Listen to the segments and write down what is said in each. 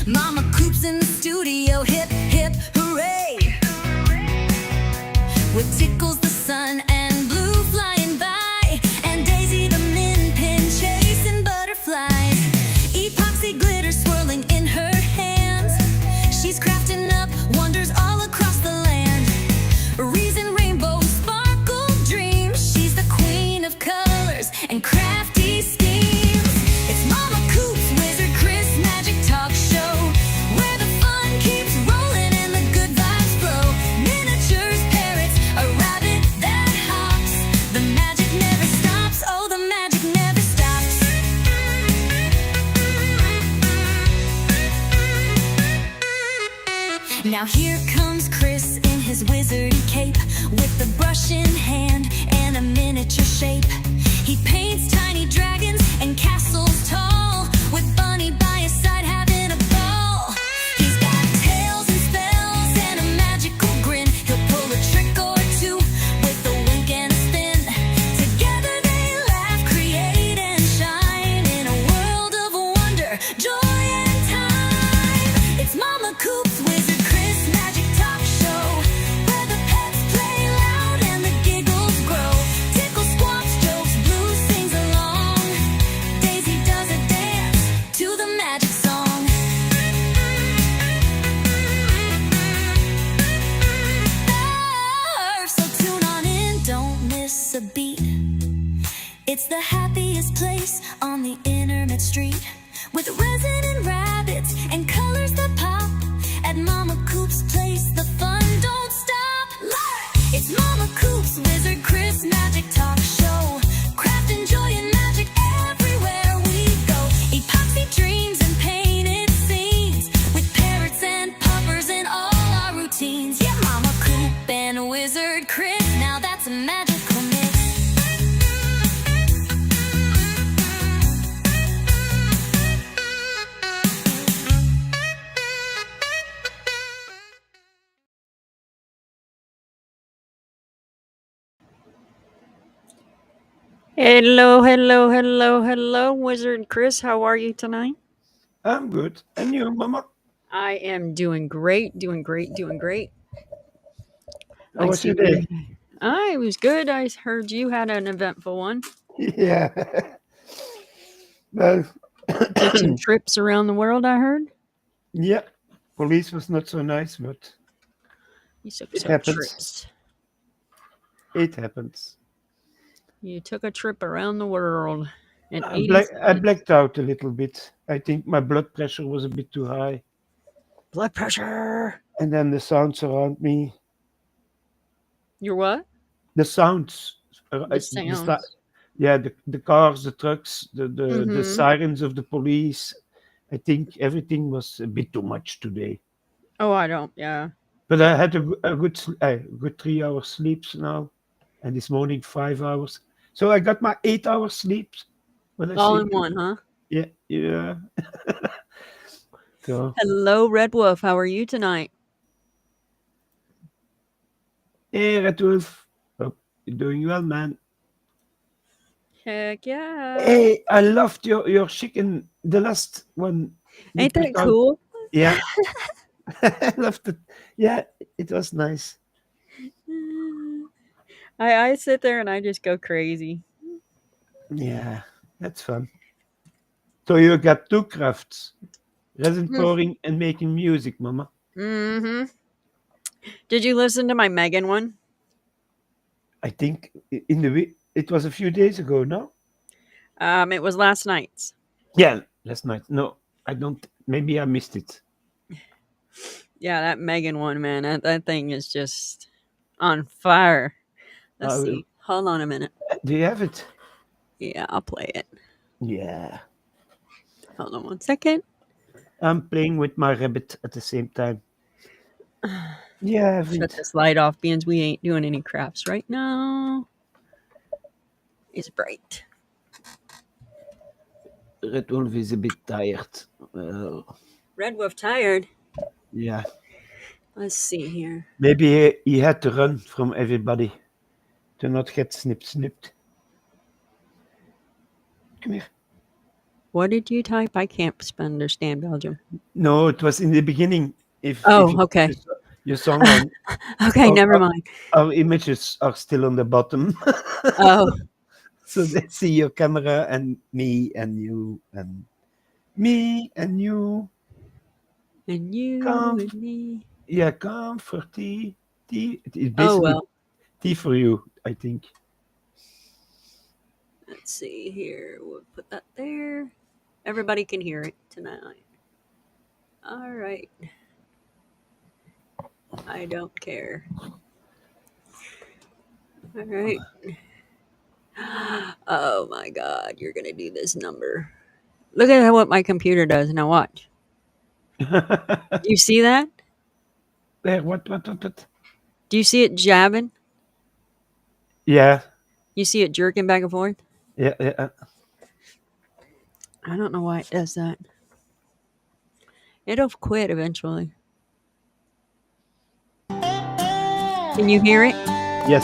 Mama Coop's in the studio, hip, hip, hooray. With tickles the sun and blue flying by, and Daisy the min pin chasing butterflies. Epoxy glitter swirling in her hands. She's crafting up wonders all across the land. Resin, rainbow, sparkle, dreams. She's the queen of colors and crafty schemes. It's Momma Coop's Wizard Chris Magic Talk Show, where the fun keeps rolling and the good vibes flow. Miniatures, parrots, a rabbit that hops. The magic never stops. Oh, the magic never stops. Now here comes Chris in his wizardy cape, with the brush in hand and a miniature shape. He paints tiny dragons and castles tall, with Bunny by his side having a ball. He's got tales and spells and a magical grin. He'll pull a trick or two with a wink and a spin. Together they laugh, create and shine in a world of wonder, joy and time. It's Momma Coop's Wizard Chris Magic Talk Show, where the pets play loud and the giggles grow. Tickle, squawks, jokes, Blue sings along. Daisy does a dance to the magic song. So tune on in, don't miss a beat. It's the happiest place on the internet street, with resin and rabbits and colors that pop. At Momma Coop's place, the fun don't stop. It's Momma Coop's Wizard Chris Magic Talk Show, crafting joy and magic everywhere we go. Epoxy dreams and painted scenes, with parrots and puppers in all our routines. Yeah, Momma Coop and Wizard Chris, now that's a magical mix. Hello, Wizard Chris. How are you tonight? I'm good. And you, Mama? I am doing great. How was your day? It was good. I heard you had an eventful one. Yeah. Well, Took some trips around the world, I heard. yeah. Police was not so nice, but You took It some happens. trips. it happens. You took a trip around the world. In I 80 blacked out a little bit. I think my blood pressure was a bit too high. blood pressure. And then the sounds around me. Your what? The sounds. The sounds. Yeah, the cars, the trucks, the Mhm. sirens of the police. I think everything was a bit too much today. Oh, I don't. Yeah. But I had a good 3 hours sleeps now, and this morning 5 hours. So I got my 8 hours sleep. When I All sleep. in one, huh? Yeah. So Hello, Red Wolf. How are you tonight? hey, Red Wolf, hope you're doing well, man. Heck yeah. Hey, I loved your chicken, the last one. you Ain't that put on. cool? Yeah, I loved it. Yeah, it was nice. I sit there and I just go crazy. Yeah, that's fun. So you got two crafts: resin pouring and making music, Mama. Mm-hmm. Did you listen to my Megan one? I think it was a few days ago, no? It was last night's. Yeah, last night. No, I don't. Maybe I missed it. Yeah, that Megan one, man. That thing is just on fire. Let's will. see. Hold on a minute. Do you have it? Yeah, I'll play it. Yeah. Hold on one second. I'm playing with my rabbit at the same time. Yeah, Shut this light off, beans. We ain't doing any crafts right now. It's bright. Red Wolf is a bit tired. Red Wolf tired. Yeah. Let's see here. Maybe he had to run from everybody to not get snipped. Come here. What did you type? I can't understand Belgium. No, it was in the beginning. If Oh, you okay. your song on, Okay, our, never our, mind. our images are still on the bottom, Oh, so they see your camera and me and you and me and you. and you Come, and me. yeah, come for tea. Tea. It's Oh, basically well. tea for you, I think. Let's see here. We'll put that there. Everybody can hear it tonight. All right. I don't care. All right. Oh my God. You're going to do this number. Look at what my computer does. Now watch. You see that? There, what? Do you see it jabbing? Yeah, You see it jerking back and forth? yeah. I don't know why it does that. It'll quit eventually. Can you hear it? Yes.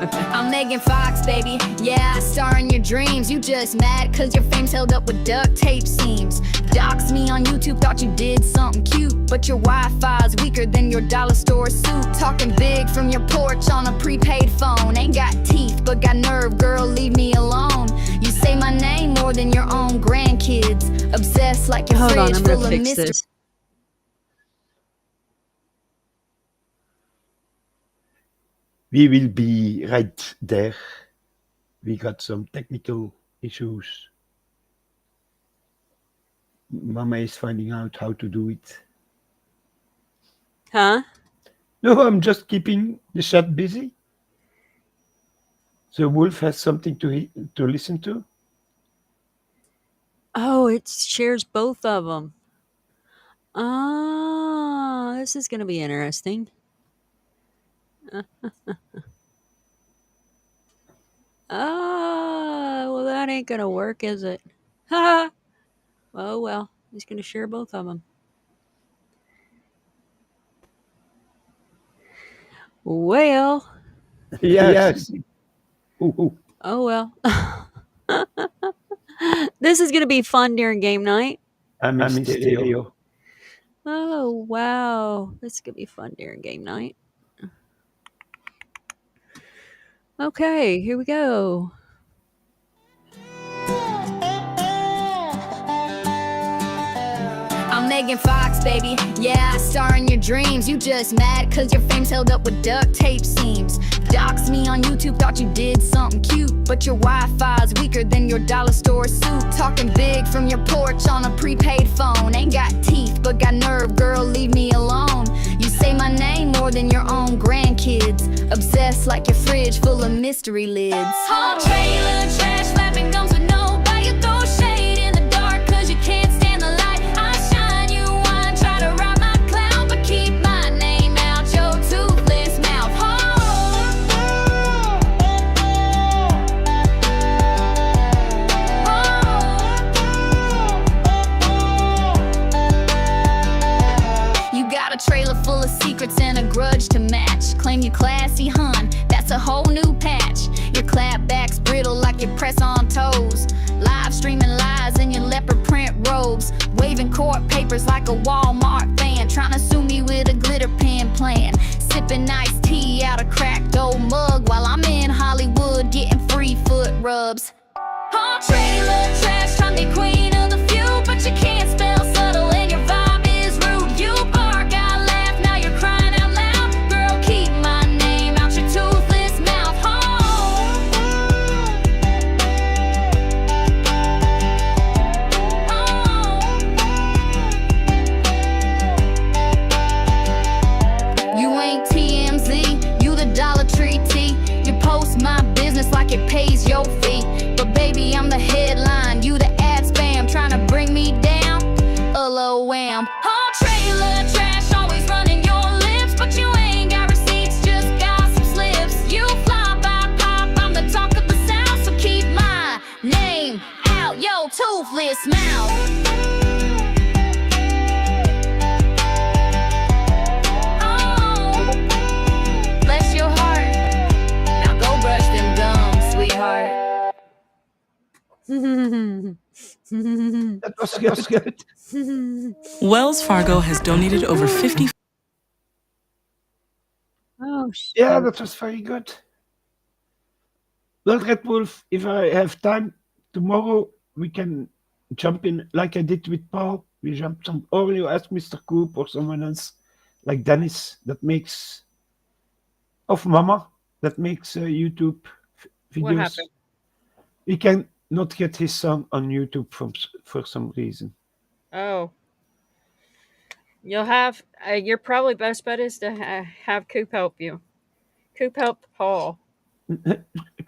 Okay. I'm Megan Fox, baby. Yeah, I star in your dreams. You just mad cause your fame's held up with duct tape seams. Dox me on YouTube, thought you did something cute, but your Wi-Fi's weaker than your dollar store suit. Talking big from your porch on a prepaid phone. Ain't got teeth, but got nerve, girl, leave me alone. You say my name more than your own grandkids. Obsessed like your Hold on, fridge I'm full going of to fix mystery. this. We will be right there. We got some technical issues. Mama is finding out how to do it. Huh? No, I'm just keeping the chat busy. So Wolf has something to listen to. Oh, it shares both of them. Oh, this is going to be interesting. Oh, well, that ain't going to work, is it? Ha! Oh, well, he's going to share both of them. Well, Yes. Ooh. oh, well. This is going to be fun during game night. I'm in stereo. Oh, wow. This is going to be fun during game night. Okay, here we go. I'm Megan Fox, baby. Yeah, I star in your dreams. You just mad cause your fame's held up with duct tape seams. Dox me on YouTube, thought you did something cute, but your Wi-Fi's weaker than your dollar store suit. Talking big from your porch on a prepaid phone. Ain't got teeth, but got nerve, girl, leave me alone. You say my name more than your own grandkids. Obsessed like your fridge full of mystery lids. Whole trailer trash, slapping gums with no bite. You throw shade in the dark cause you can't stand the light. I shine you wine, try to ride my cloud, but keep my name out your toothless mouth. You got a trailer full of secrets and a grudge to match. Claim you classy, hun, that's a whole new patch. Your clapback's brittle like your press-on toes. Live streaming lies in your leopard print robes. Waving court papers like a Walmart fan. Trying to sue me with a glitter pen plan. Sipping iced tea out a cracked old mug while I'm in Hollywood getting free foot rubs. Whole trailer trash, trying to be queen of the few, but you can't spell subtle and your vibe is rude. You bark, I laugh, now you're crying out loud. Girl, keep my name out your toothless mouth. You ain't TMZ, you the Dollar Tree T. You post my business like it pays your fee. But baby, I'm the headline, you the ad spam. Trying to bring me down, wham. Whole trailer trash, always running your lips, but you ain't got receipts, just gossip slips. You fly by pop, I'm the talk of the South, so keep my name out your toothless mouth. Bless your heart. Now go brush them gums, sweetheart. That was good. Wells Fargo has donated over 50. Oh, Yeah, shoot. that was very good. Well, Red Wolf, if I have time tomorrow, we can jump in like I did with Paul. We jump some, or you ask Mr. Coop or someone else, like Dennis, that makes, of Momma, that makes YouTube What videos. happened? We can not get his song on YouTube for some reason. Oh, you'll have. Your probably best bet is to have Coop help you. Coop helped Paul.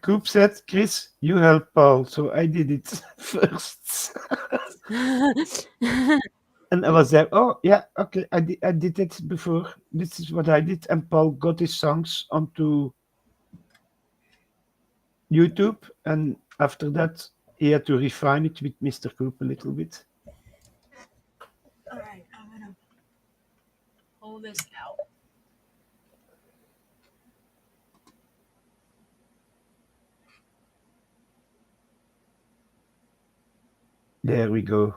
Coop said, Chris, you help Paul. So I did it first. And I was there, oh, yeah, okay, I did it before. This is what I did. And Paul got his songs onto YouTube. And after that, he had to refine it with Mr. Coop a little bit. All right, I'm gonna pull this out. There we go.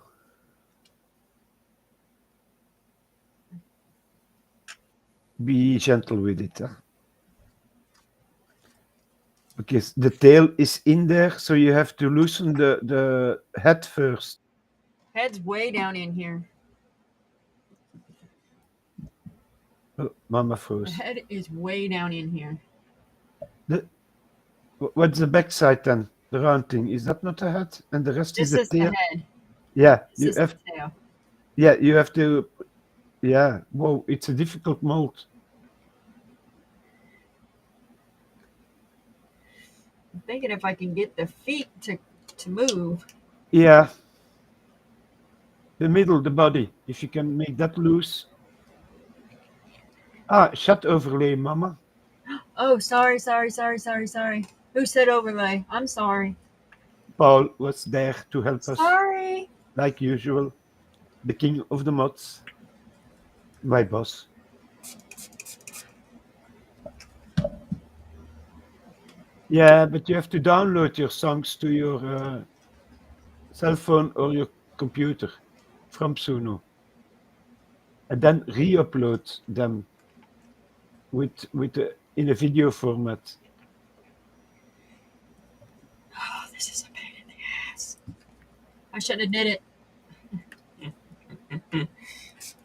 Be gentle with it. Huh? Because the tail is in there, so you have to loosen the head first. Head's way down in here. Oh, Mama The froze. head is way down in here. What's the backside then? The round thing. Is that not the head? And the rest is This the is the tail? head. Yeah, This is the tail. you have to, yeah. Whoa, it's a difficult mold. I'm thinking if I can get the feet to move. Yeah. The middle, the body. If you can make that loose. Ah, shut overlay, Mama. Oh, sorry. Who said overlay? I'm sorry. Paul was there to help us, Sorry. like usual. The king of the mods. My boss. Yeah, but you have to download your songs to your cell phone or your computer from Suno. And then re-upload them in a video format. Oh, this is a pain in the ass. I shouldn't have did it.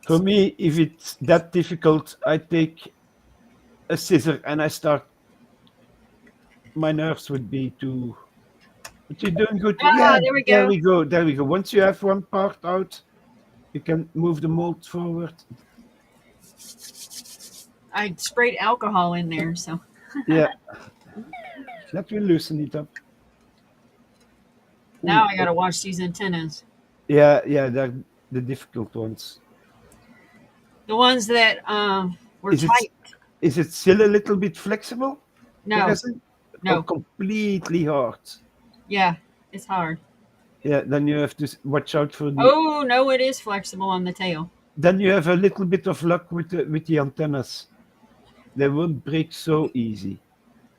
For me, if it's that difficult, I take a scissor and I start. My nerves would be too. But you're doing good. Yeah, There we there go. we go. There we go. Once you have one part out, you can move the mold forward. I sprayed alcohol in there, so. Yeah, that will loosen it up. Now Ooh, I gotta wash these antennas. yeah, they're the difficult ones. The ones that were Is it tight. is it still a little bit flexible? The No, resin? Or no. completely hard? Yeah, it's hard. Yeah, then you have to watch out for the. Oh, no, it is flexible on the tail. Then you have a little bit of luck with the antennas. They won't break so easy.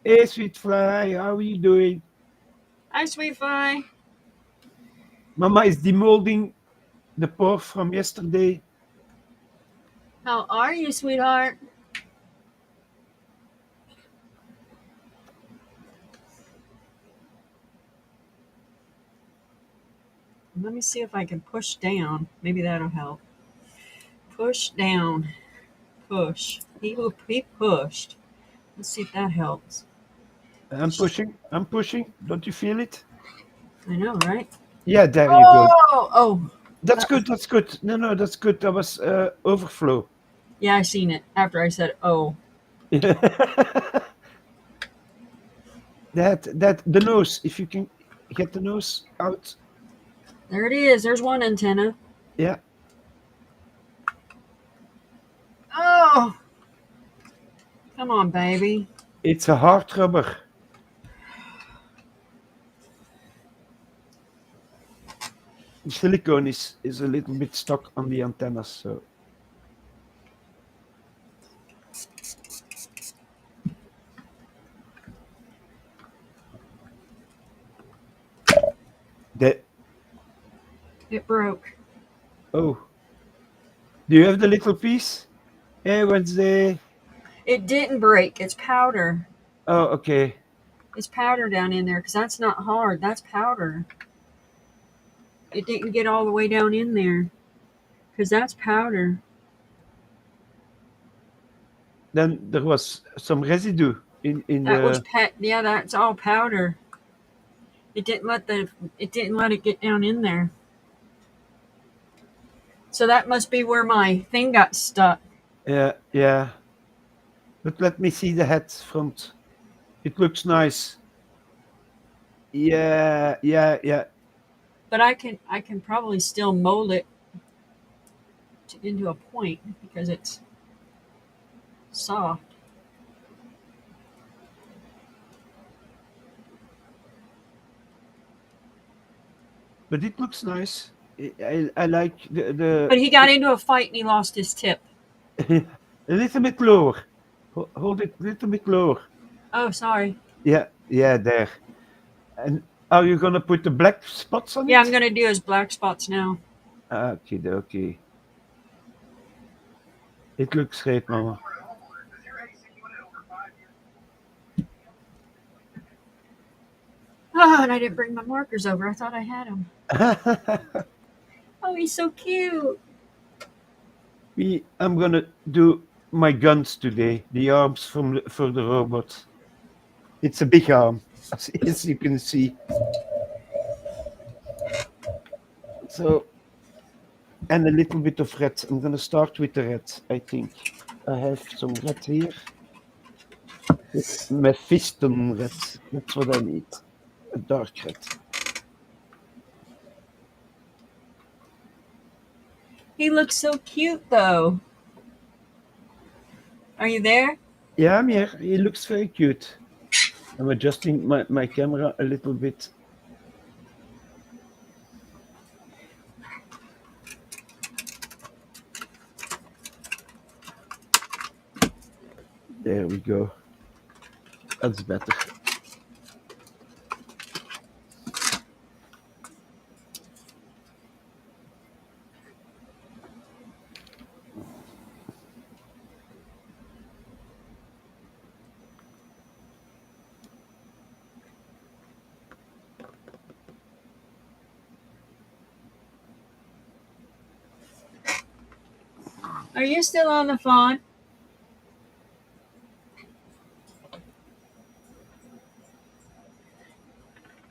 Hey, sweet fly, how are you doing? Hi, sweet fly. Mama is demolding the pork from yesterday. How are you, sweetheart? Let me see if I can push down. Maybe that'll help. Push down. Push. He pushed. Let's see if that helps. I'm pushing. Don't you feel it? I know, right? Yeah, there you go. Oh. That's good. No, that's good. That was overflow. Yeah, I seen it after I said, oh. that the nose. If you can get the nose out. There it is. There's one antenna. Yeah. Oh. Come on, baby. It's a hard rubber. The silicone is a little bit stuck on the antennas, so. It broke. Oh, do you have the little piece? Hey, Wednesday. It didn't break. It's powder. Oh, okay. It's powder down in there because that's not hard. That's powder. It didn't get all the way down in there because that's powder. Then there was some residue in That was the. yeah, that's all powder. It didn't let it get down in there. So that must be where my thing got stuck. Yeah, yeah. But let me see the head front. It looks nice. Yeah, yeah, yeah. But I can probably still mold it into a point because it's soft. But it looks nice. I like But he got into a fight and he lost his tip. a little bit lower. Hold it a little bit lower. Oh, sorry. Yeah, yeah, there. And are you gonna put the black spots on Yeah, I'm it? gonna do his black spots now. Okay, okay. It looks great, Mama. Oh, and I didn't bring my markers over. I thought I had them. Oh, he's so cute. I'm gonna do my guns today. The arms for the robot. It's a big arm, as you can see. So, and a little bit of red. I'm gonna start with the red. I think I have some red here. Mephiston red. That's what I need. A dark red. He looks so cute though. Are you there? Yeah, I'm here. He looks very cute. I'm adjusting my camera a little bit. There we go. That's better. Are you still on the phone?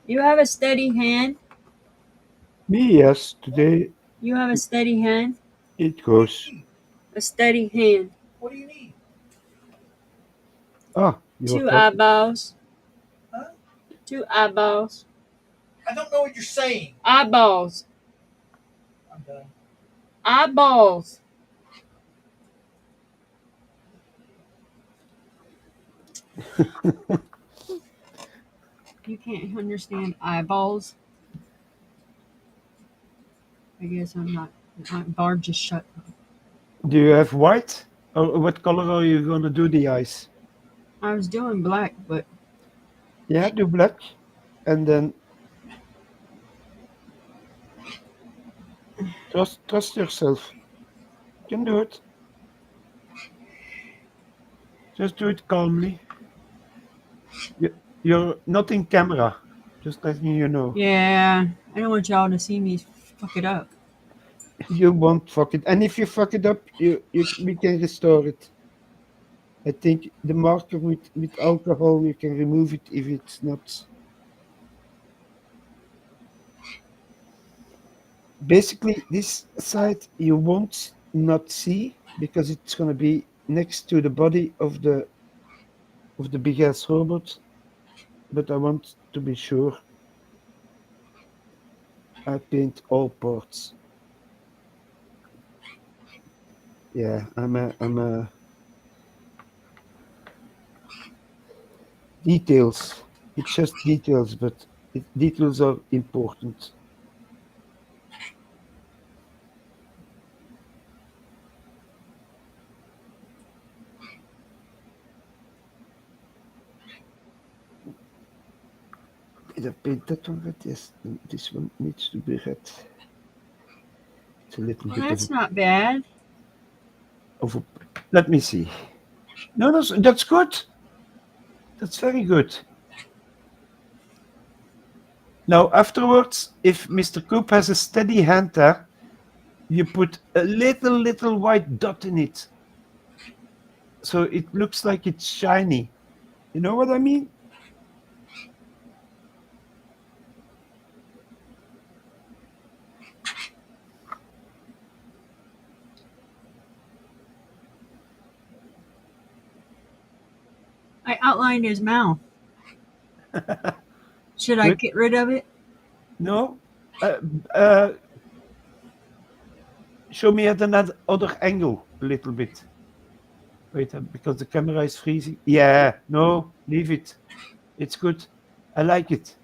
You have a steady hand? Me, yes. Today You have a steady hand? it goes. A steady hand. What do you need? Ah, you're 2 talking. eyeballs. Huh? 2 eyeballs. I don't know what you're saying. Eyeballs. I'm done. Eyeballs. You can't understand eyeballs. I guess I'm not. My bar just shut. Do you have white? Or what color are you gonna do the eyes? I was doing black, but Yeah, do black, and then trust yourself. You can do it. Just do it calmly. You're not in camera. Just letting you know. yeah, I don't want y'all to see me fuck it up. You won't fuck it, and if you fuck it up, we can restore it. I think the marker with alcohol you can remove it if it's not. Basically, this side you won't not see because it's gonna be next to the body of the big ass robot. But I want to be sure I paint all parts. Yeah, I'm a details. It's just details, but details are important. Did I paint that one red? Yes, this one needs to be red. It's a little Well, bit that's not bad. of a. Let me see. No, that's good. That's very good. Now, afterwards, if Mr. Coop has a steady hand there, you put a little white dot in it. So it looks like it's shiny. You know what I mean? I outlined his mouth. Should I Good. get rid of it? No? Uh, uh, Show me at another other angle a little bit. Wait, because the camera is freezing. Yeah, no, leave it. It's good. I like it.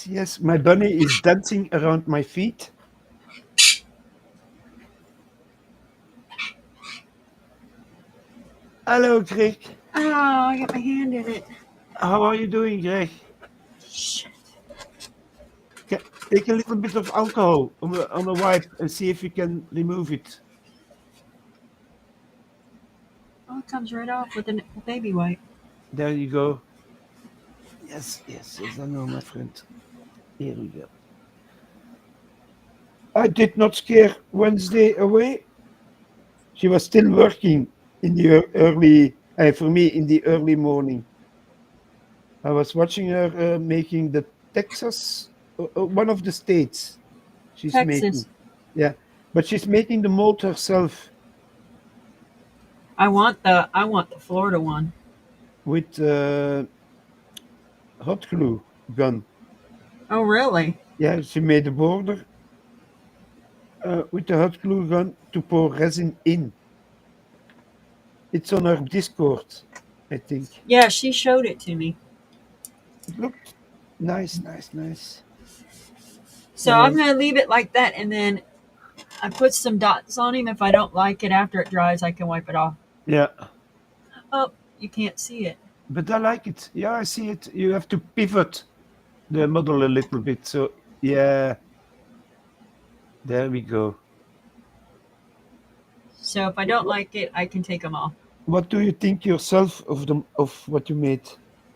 Yes. My bunny is dancing around my feet. Hello, Greg. Oh, I got my hand in it. How are you doing, Greg? Shit. Take a little bit of alcohol on a wipe and see if you can remove it. Oh, it comes right off with a baby wipe. There you go. Yes, I know, my friend. Here we go. I did not scare Wednesday away. She was still working in the early, for me, in the early morning. I was watching her making the Texas, one of the states she's Texas. making. Yeah, but she's making the mold herself I want the Florida one. with hot glue gun. Oh, really? Yeah, she made a border with the hot glue gun to pour resin in. It's on her Discord, I think. Yeah, she showed it to me. It looked nice. So I'm gonna leave it like that, and then I put some dots on him. If I don't like it after it dries, I can wipe it off. Yeah, Oh, you can't see it. but I like it. Yeah, I see it. You have to pivot the model a little bit. So yeah, there we go. So if I don't like it, I can take them off. What do you think yourself of what you made?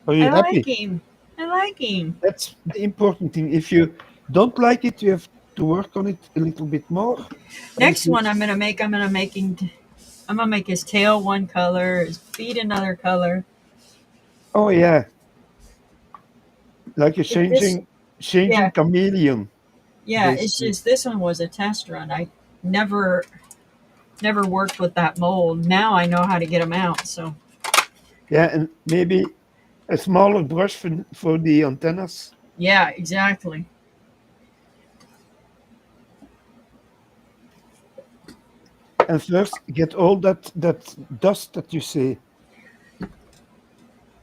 Are you I like happy? him. I like him. That's the important thing. If you don't like it, you have to work on it a little bit more. But Next one I'm gonna make. I'm gonna make his tail one color, his feet another color. Oh yeah, like a This, changing yeah, chameleon, yeah. It's basically. just this one was a test run. I never worked with that mold. Now I know how to get them out. So Yeah, and maybe a smaller brush for the antennas. yeah, exactly. And first, get all that dust that you see.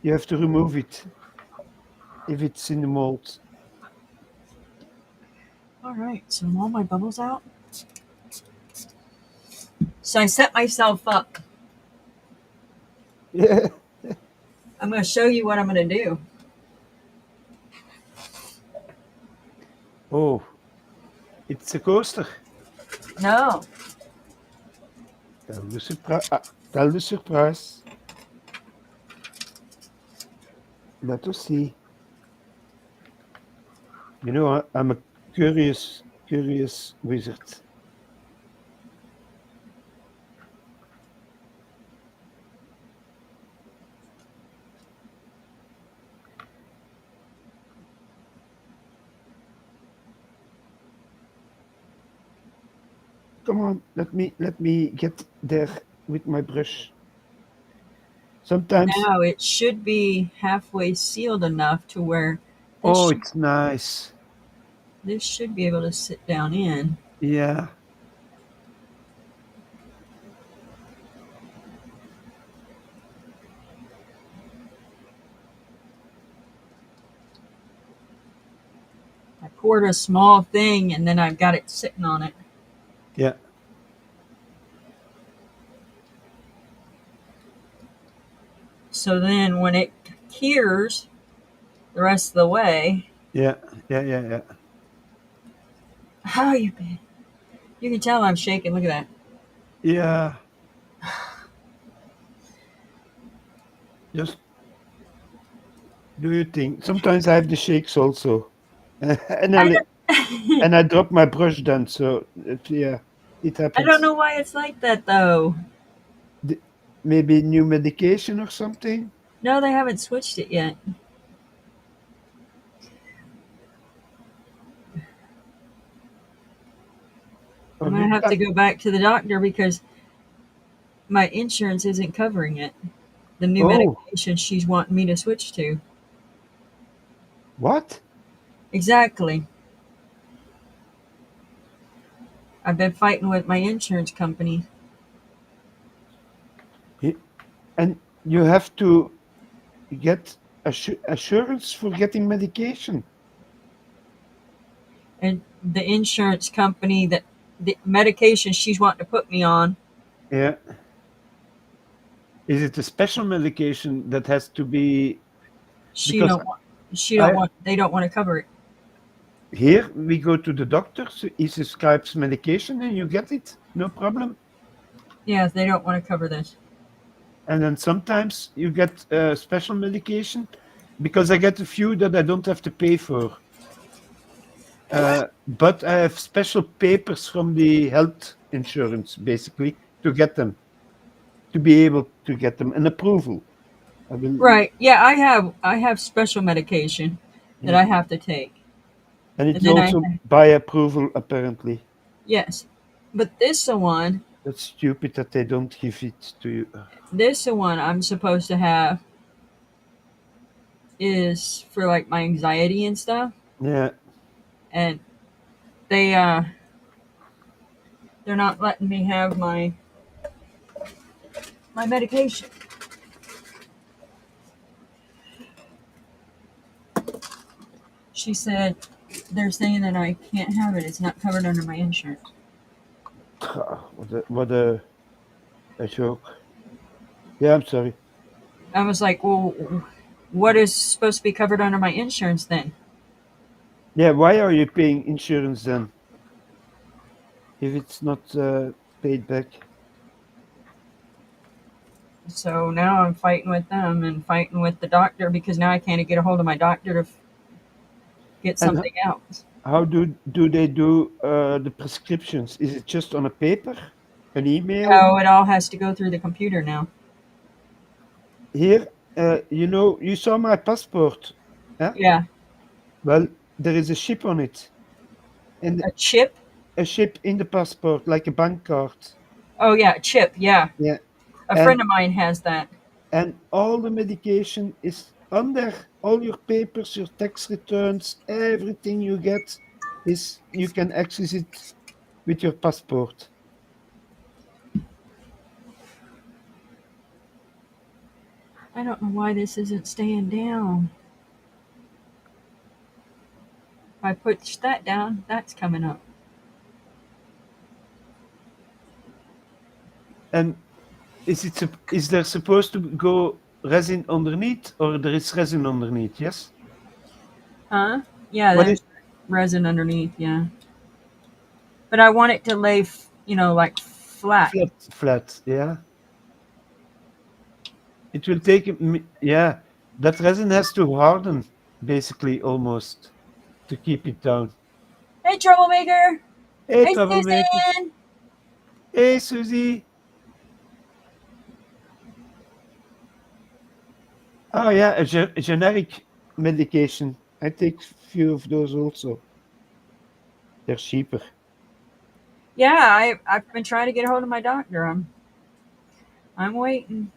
You have to remove it if it's in the mold. All right. So all my bubbles out. So I set myself up. Yeah. I'm going to show you what I'm going to do. Oh, it's a coaster. No. Tell the surprise. Tell the surprise. Let us see. You know, I'm a curious wizard. Come on, let me get there with my brush. Sometimes, Now it should be halfway sealed enough to where oh, it's nice. this should be able to sit down in. Yeah. poured a small thing and then I've got it sitting on it. Yeah. So then when it cures the rest of the way, Yeah. Yeah. Yeah. Yeah. how you been? You can tell I'm shaking. Look at that. Yeah. Just do you think? Sometimes I have the shakes also, and I I don't, and I drop my brush then. So yeah, it I don't happens. know why it's like that though. D- Maybe new medication or something. No, they haven't switched it yet. Or I'm do gonna have to that. go back to the doctor because my insurance isn't covering it. The new Oh, medication she's wanting me to switch to. what? Exactly. I've been fighting with my insurance company. Y- And you have to get assurance for getting medication. And the insurance company that the medication she's wanting to put me on, Yeah. Is it a special medication that has to be she because don't want she don't I want they don't want to cover it. here we go to the doctor, so he prescribes medication and you get it, no problem. Yeah, they don't want to cover this. And then sometimes you get special medication because I get a few that I don't have to pay for. But I have special papers from the health insurance basically to get them, to be able to get them, an approval. I will, Right. Yeah, I have special medication that yeah. I have to take. And And it's then I also by approval apparently. yes. But one, That's stupid that they don't give it to you. one I'm supposed to have is for like my anxiety and stuff. Yeah. And they they're not letting me have my medication. She said they're saying that I can't have it. It's not covered under my insurance. What a joke. Yeah, I'm sorry. I was like, well, what is supposed to be covered under my insurance then? Yeah, why are you paying insurance then if it's not paid back? So now I'm fighting with them and fighting with the doctor because now I can't get a hold of my doctor to get And something else. how do they do the prescriptions? Is it just on a paper, an email? Oh, it all has to go through the computer now. Here, you saw my passport. Yeah? Yeah, Well, there is a chip on it, and a chip. a chip in the passport, like a bank card. Oh yeah, a chip. Yeah, Yeah, a friend and of mine has that. and all the medication is on there. All your papers, your tax returns, everything you get is you can access it with your passport. I don't know why this isn't staying down. If I push that down, that's coming up. And is there supposed to go resin underneath, or there is resin underneath? Yes. Huh? Yeah, What is there's resin underneath. Yeah, but I want it to lay, like flat. flat? Flat. Yeah. It will take. Yeah. That resin has to harden, basically, almost to keep it down. Hey, troublemaker! Hey, Hey, troublemaker. Susan! Hey, Susie. Oh yeah, a generic medication. I take few of those also. They're cheaper. Yeah, I've been trying to get a hold of my doctor. I'm waiting,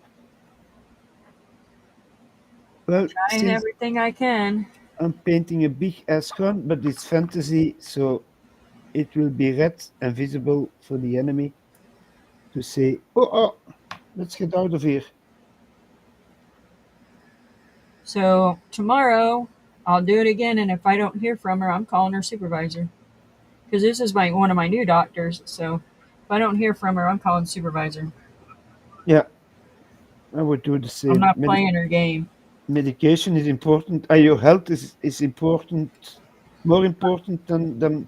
Well, trying since everything I can. I'm painting a big ass gun, but it's fantasy, so it will be red and visible for the enemy to say, oh, let's get out of here. So tomorrow I'll do it again, and if I don't hear from her, I'm calling her supervisor. Because this is one of my new doctors, so if I don't hear from her, I'm calling supervisor. Yeah, I would do the I'm same. not playing her game. Medication is important, and your health is important, more important than I'm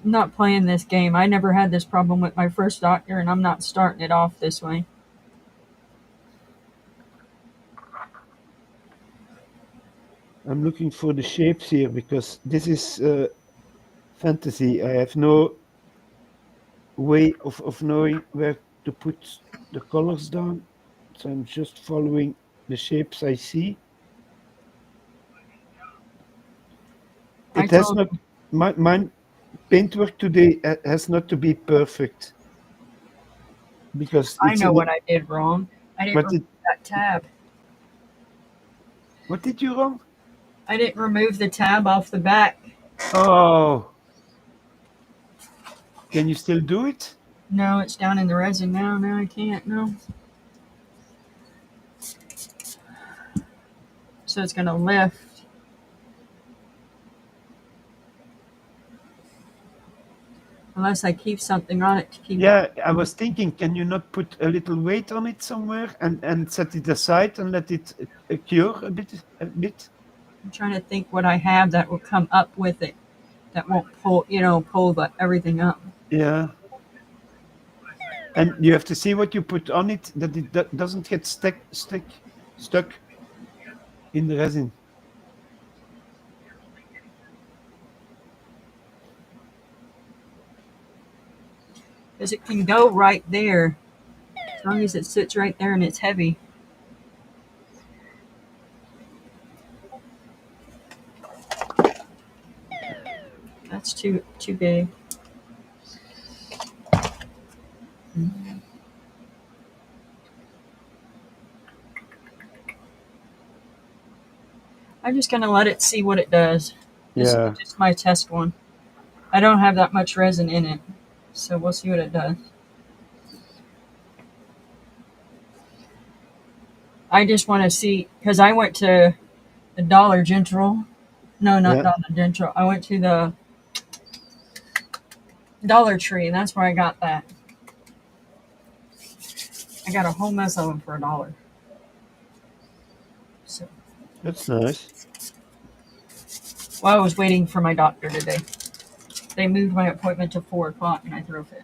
not playing this game. I never had this problem with my first doctor, and I'm not starting it off this way. I'm looking for the shapes here because this is fantasy. I have no way of knowing where to put the colors down, so I'm just following the shapes I see. I It has told not my paintwork today has not to be perfect because I it's know in what I did wrong. I didn't what remove did that tab. what did you wrong? I didn't remove the tab off the back. Oh, can you still do it? No, it's down in the resin now. No, I can't. No. So it's going to lift. Unless I keep something on it to keep it. Yeah, I was thinking, can you not put a little weight on it somewhere and set it aside and let it cure a bit? I'm trying to think what I have that will come up with it. That won't pull everything up. Yeah. And you have to see what you put on it that it doesn't get stuck in the resin. Because it can go right there. As long as it sits right there and it's heavy. That's too big. I'm just going to let it see what it does. This Yeah. is just my test one. I don't have that much resin in it. So we'll see what it does. I just want to see, because I went to the Dollar General. No, not Yeah. Dollar General. I went to the Dollar Tree, and that's where I got that. I got a whole mess of them for $1. So, That's nice. well, I was waiting for my doctor today. They moved my appointment to 4 o'clock, and I threw a fit.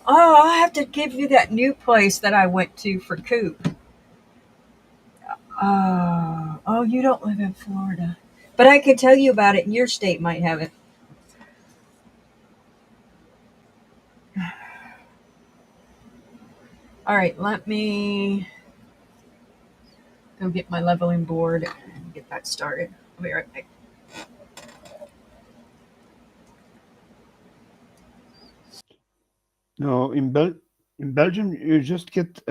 Oh, I'll have to give you that new place that I went to for Coop. Oh, you don't live in Florida. But I could tell you about it, and your state might have it. All right, let me go get my leveling board and get that started. I'll be right back. No, in Belgium you just get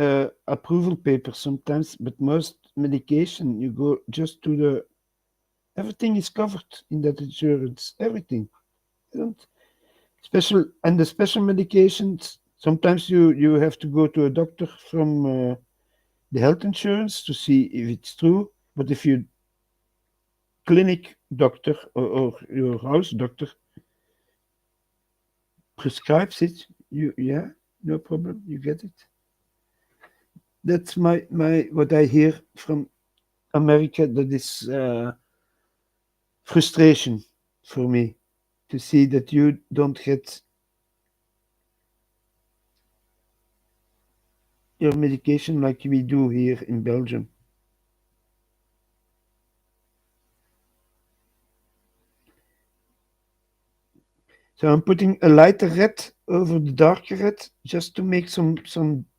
approval paper sometimes, but most medication you go just to the everything is covered in that insurance. Everything. And the special medications. Sometimes you have to go to a doctor from the health insurance to see if it's true. But if you clinic doctor or your house doctor prescribes it, yeah, no problem, you get it. That's my what I hear from America. That is frustration for me to see that you don't get your medication like we do here in Belgium. So I'm putting a lighter red over the darker red just to make some.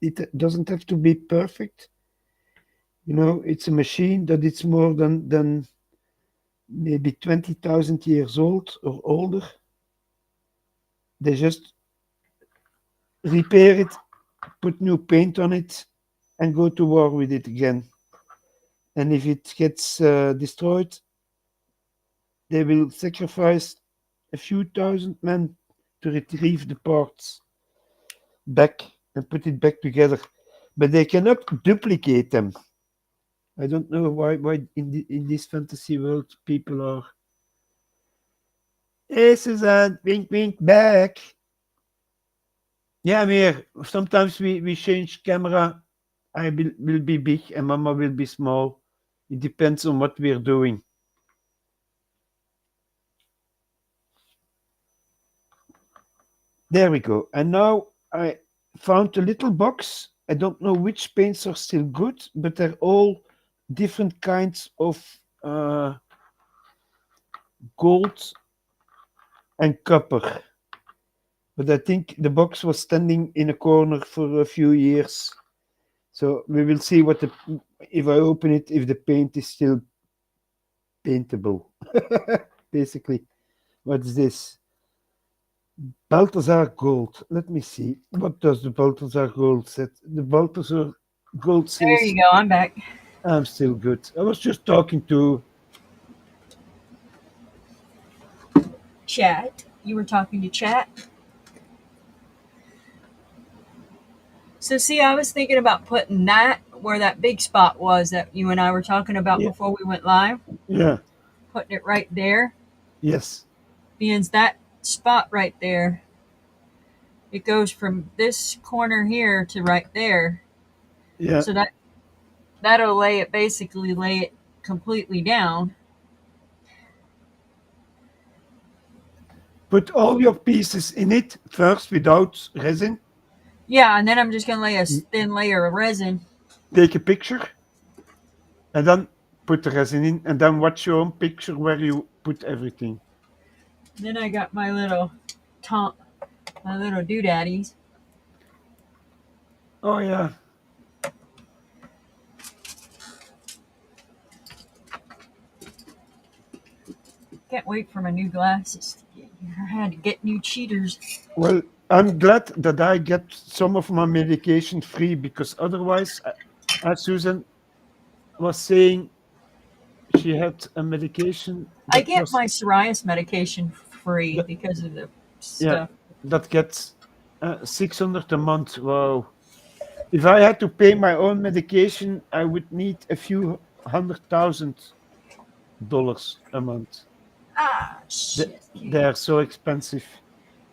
It doesn't have to be perfect. You know, it's a machine that it's more than maybe 20,000 years old or older. They just repair it, put new paint on it, and go to war with it again. And if it gets destroyed, they will sacrifice a few thousand men to retrieve the parts back and put it back together. But they cannot duplicate them. I don't know why in this fantasy world people are. Hey Suzanne, wink wink back. Yeah, Mir. Sometimes we change camera. I will be big and Mama will be small. It depends on what we're doing. There we go. And now I found a little box. I don't know which paints are still good, but they're all different kinds of gold and copper. But I think the box was standing in a corner for a few years. So we will see if I open it, if the paint is still paintable. Basically, what's this? Balthazar Gold. Let me see. What does the Balthazar Gold set? The Balthazar Gold There says you go. I'm back. I'm still good. I was just talking to. Chat. You were talking to chat. So see, I was thinking about putting that where that big spot was that you and I were talking about Yeah. before we went live. Yeah. Putting it right there. Yes. Means that spot right there. It goes from this corner here to right there. Yeah. So that'll lay it completely down. Put all your pieces in it first without resin. Yeah, and then I'm just gonna lay a thin layer of resin. Take a picture and then put the resin in and then watch your own picture where you put everything. Then I got my little doodaddies. Oh yeah. Can't wait for my new glasses to get here. I had to get new cheaters. Well, I'm glad that I get some of my medication free because otherwise, as Susan was saying, she had a medication I that get was my psoriasis medication free that, because of the yeah, stuff. that gets 600 a month. Wow. If I had to pay my own medication, I would need a few $100,000 a month. Ah, shit. They're so expensive.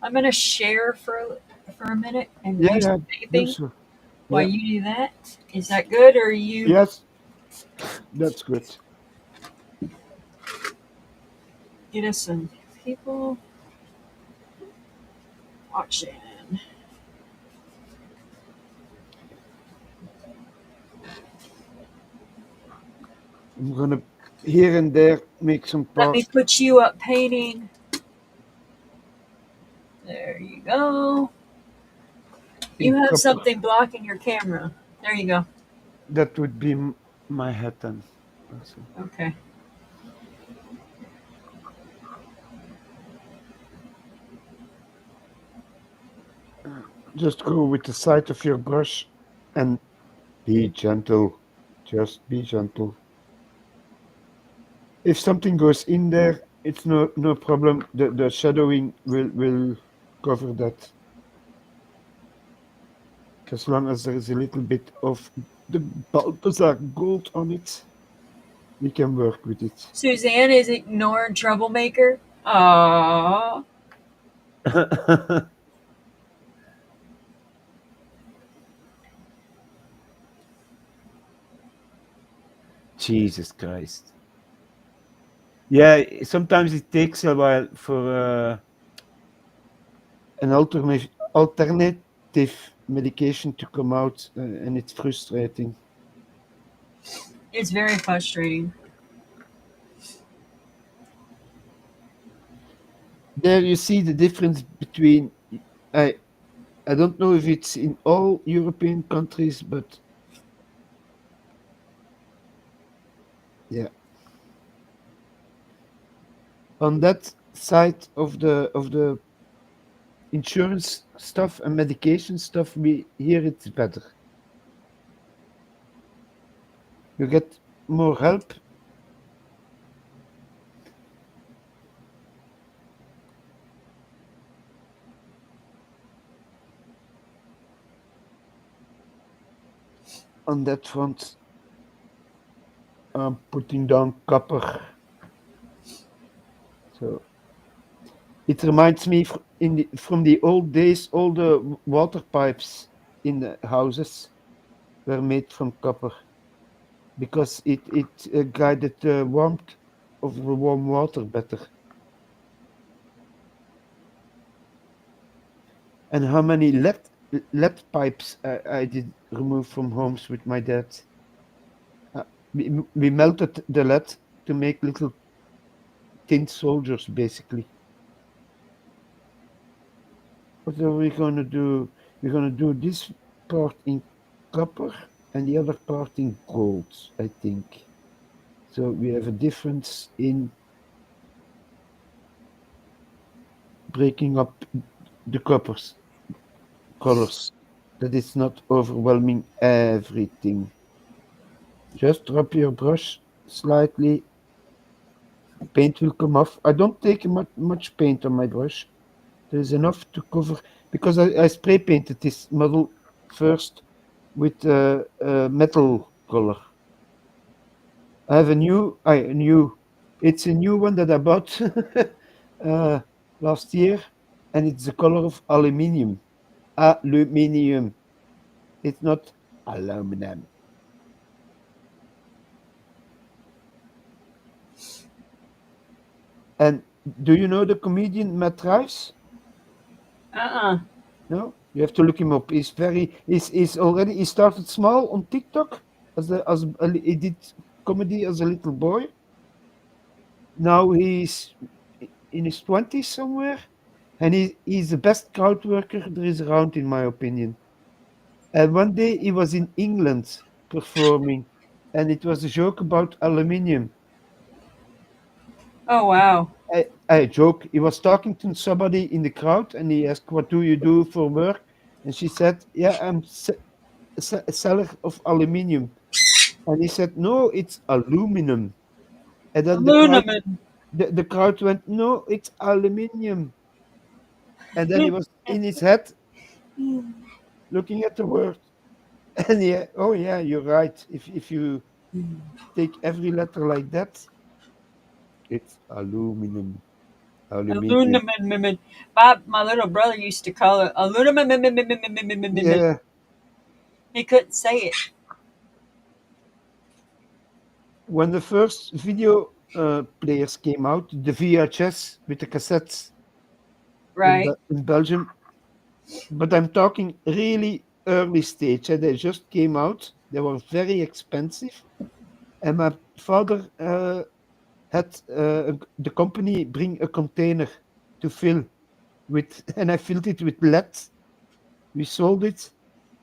I'm gonna share for a minute and Yeah, do yeah, some do vaping so. while Yeah. you do that. Is that good, or you Yes, that's good. get us some people watching? I'm gonna here and there make some Let me parts. put you up painting. There you go. You In have copper. something blocking your camera. There you go. That would be my head then. Also. Okay. Just go with the side of your brush and be gentle. Just be gentle. If something goes in there, it's no problem. The shadowing will cover that. As long as there is a little bit of the Balthazar gold on it, we can work with it. Suzanne is ignoring troublemaker. Aww. Jesus Christ. Yeah, sometimes it takes a while for an alternative medication to come out, and it's frustrating. It's very frustrating. There you see the difference between. I I don't know if it's in all European countries, but yeah, on that side of the insurance stuff and medication stuff, we hear it's better. You get more help. on that front. I'm putting down copper. So it reminds me from the old days, all the water pipes in the houses were made from copper because it guided the warmth of the warm water better. And how many LED pipes I did remove from homes with my dad. Uh, we melted the lead to make little tin soldiers, basically. What are we going to do? We're going to do this part in copper and the other part in gold, I think. So we have a difference in breaking up the coppers colors, that it's not overwhelming everything. Just rub your brush slightly, paint will come off. I don't take much paint on my brush. There is enough to cover because I spray painted this model first with metal color. I have it's a new one that I bought uh, last year, and it's the color of aluminium. Aluminium. It's not aluminum. And do you know the comedian Matt Rives? No, you have to look him up. He's already he started small on TikTok he did comedy as a little boy. Now he's in his 20s somewhere, and he's the best crowd worker there is around, in my opinion. And one day he was in England performing, and it was a joke about aluminium. Oh wow. I joke. He was talking to somebody in the crowd, and he asked, "What do you do for work?" And she said, "Yeah, I'm a seller of aluminium." And he said, "No, it's aluminum." And then Aluminum. the crowd went, "No, it's aluminium." And then he was in his head looking at the word. And yeah, oh yeah, you're right. If you take every letter like that, it's aluminum. Aluminium. Aluminum. My little brother used to call it aluminum. Yeah. He couldn't say it. When the first video players came out, the VHS with the cassettes Right. In Belgium, but I'm talking really early stage. They just came out. They were very expensive, and my father had the company bring a container to fill with, and I filled it with lead. We sold it,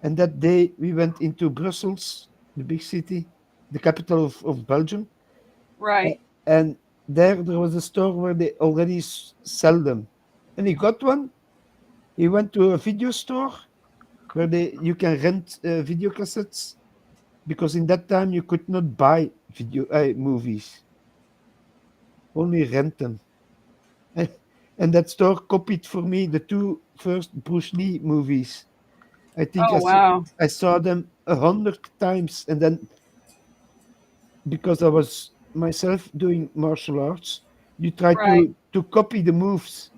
and that day we went into Brussels, the big city, the capital of Belgium, Right. and there was a store where they already sell them, and he got one. He went to a video store where you can rent video cassettes, because in that time you could not buy video movies, only rent them. And, and that store copied for me the two first Bruce Lee movies. I think Oh wow. I saw them 100 times, and then because I was myself doing martial arts, you try Right. to copy the moves.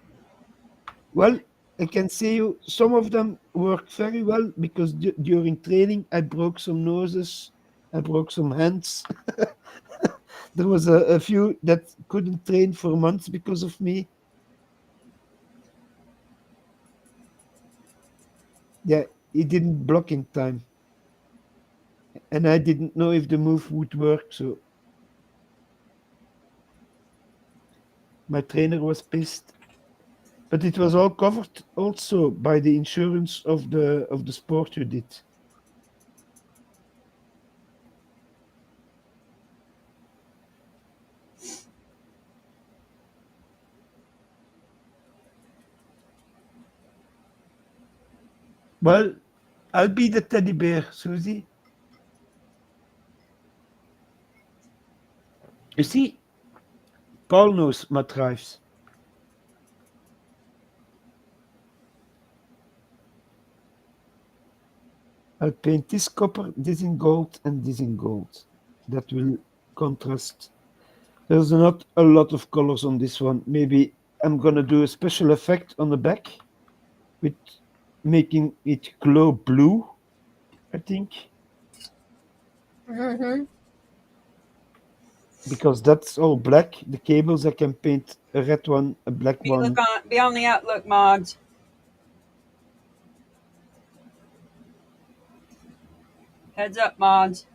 Well, I can say you some of them work very well because during training I broke some noses, I broke some hands. There was a few that couldn't train for months because of me. Yeah, he didn't block in time, and I didn't know if the move would work, so my trainer was pissed. But it was all covered also by the insurance of the sport you did. Well, I'll be the teddy bear, Susie. You see, Paul knows my drives. I'll paint this copper, this in gold, and this in gold. That will contrast. There's not a lot of colors on this one. Maybe I'm gonna do a special effect on the back with making it glow blue, I think. Mm-hmm. Because that's all black. The cables I can paint a red one, a black one. Be on the outlook, Mods. Heads up, Mods.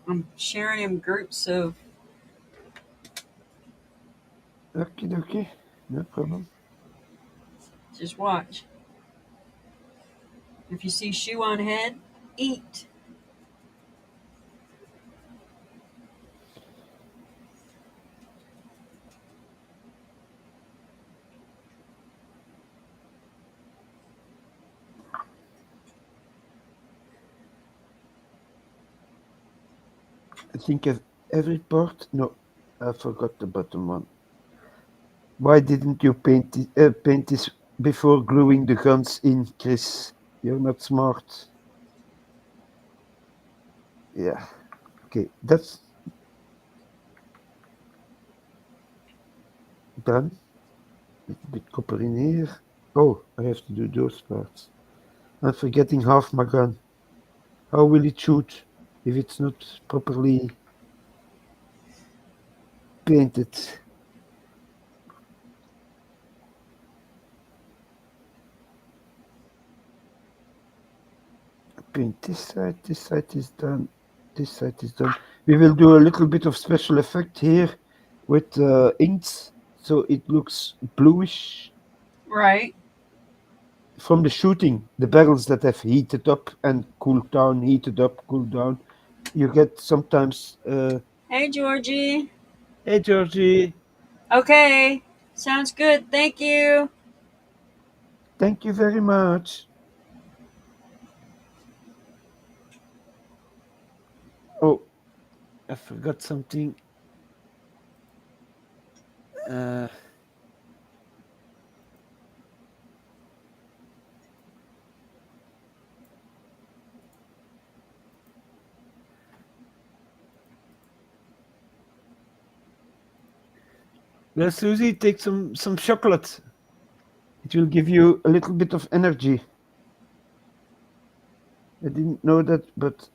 I'm sharing in groups of. Okay, no problem. Just watch. If you see shoe on head, eat. I think of every part. No, I forgot the bottom one. Why didn't you paint this before gluing the guns in, Chris? You're not smart. Yeah. Okay, that's done. A bit copper in here. Oh, I have to do those parts. I'm forgetting half my gun. How will it shoot if it's not properly painted? Paint this side is done, this side is done. We will do a little bit of special effect here with inks, so it looks bluish Right. from the shooting. The barrels that have heated up and cooled down, heated up, cooled down. You get sometimes. Hey, Georgie. Hey, Georgie. Okay. Sounds good. Thank you. Thank you very much. Oh, I forgot something. Well, Susie, take some chocolate. It will give you a little bit of energy. I didn't know that, but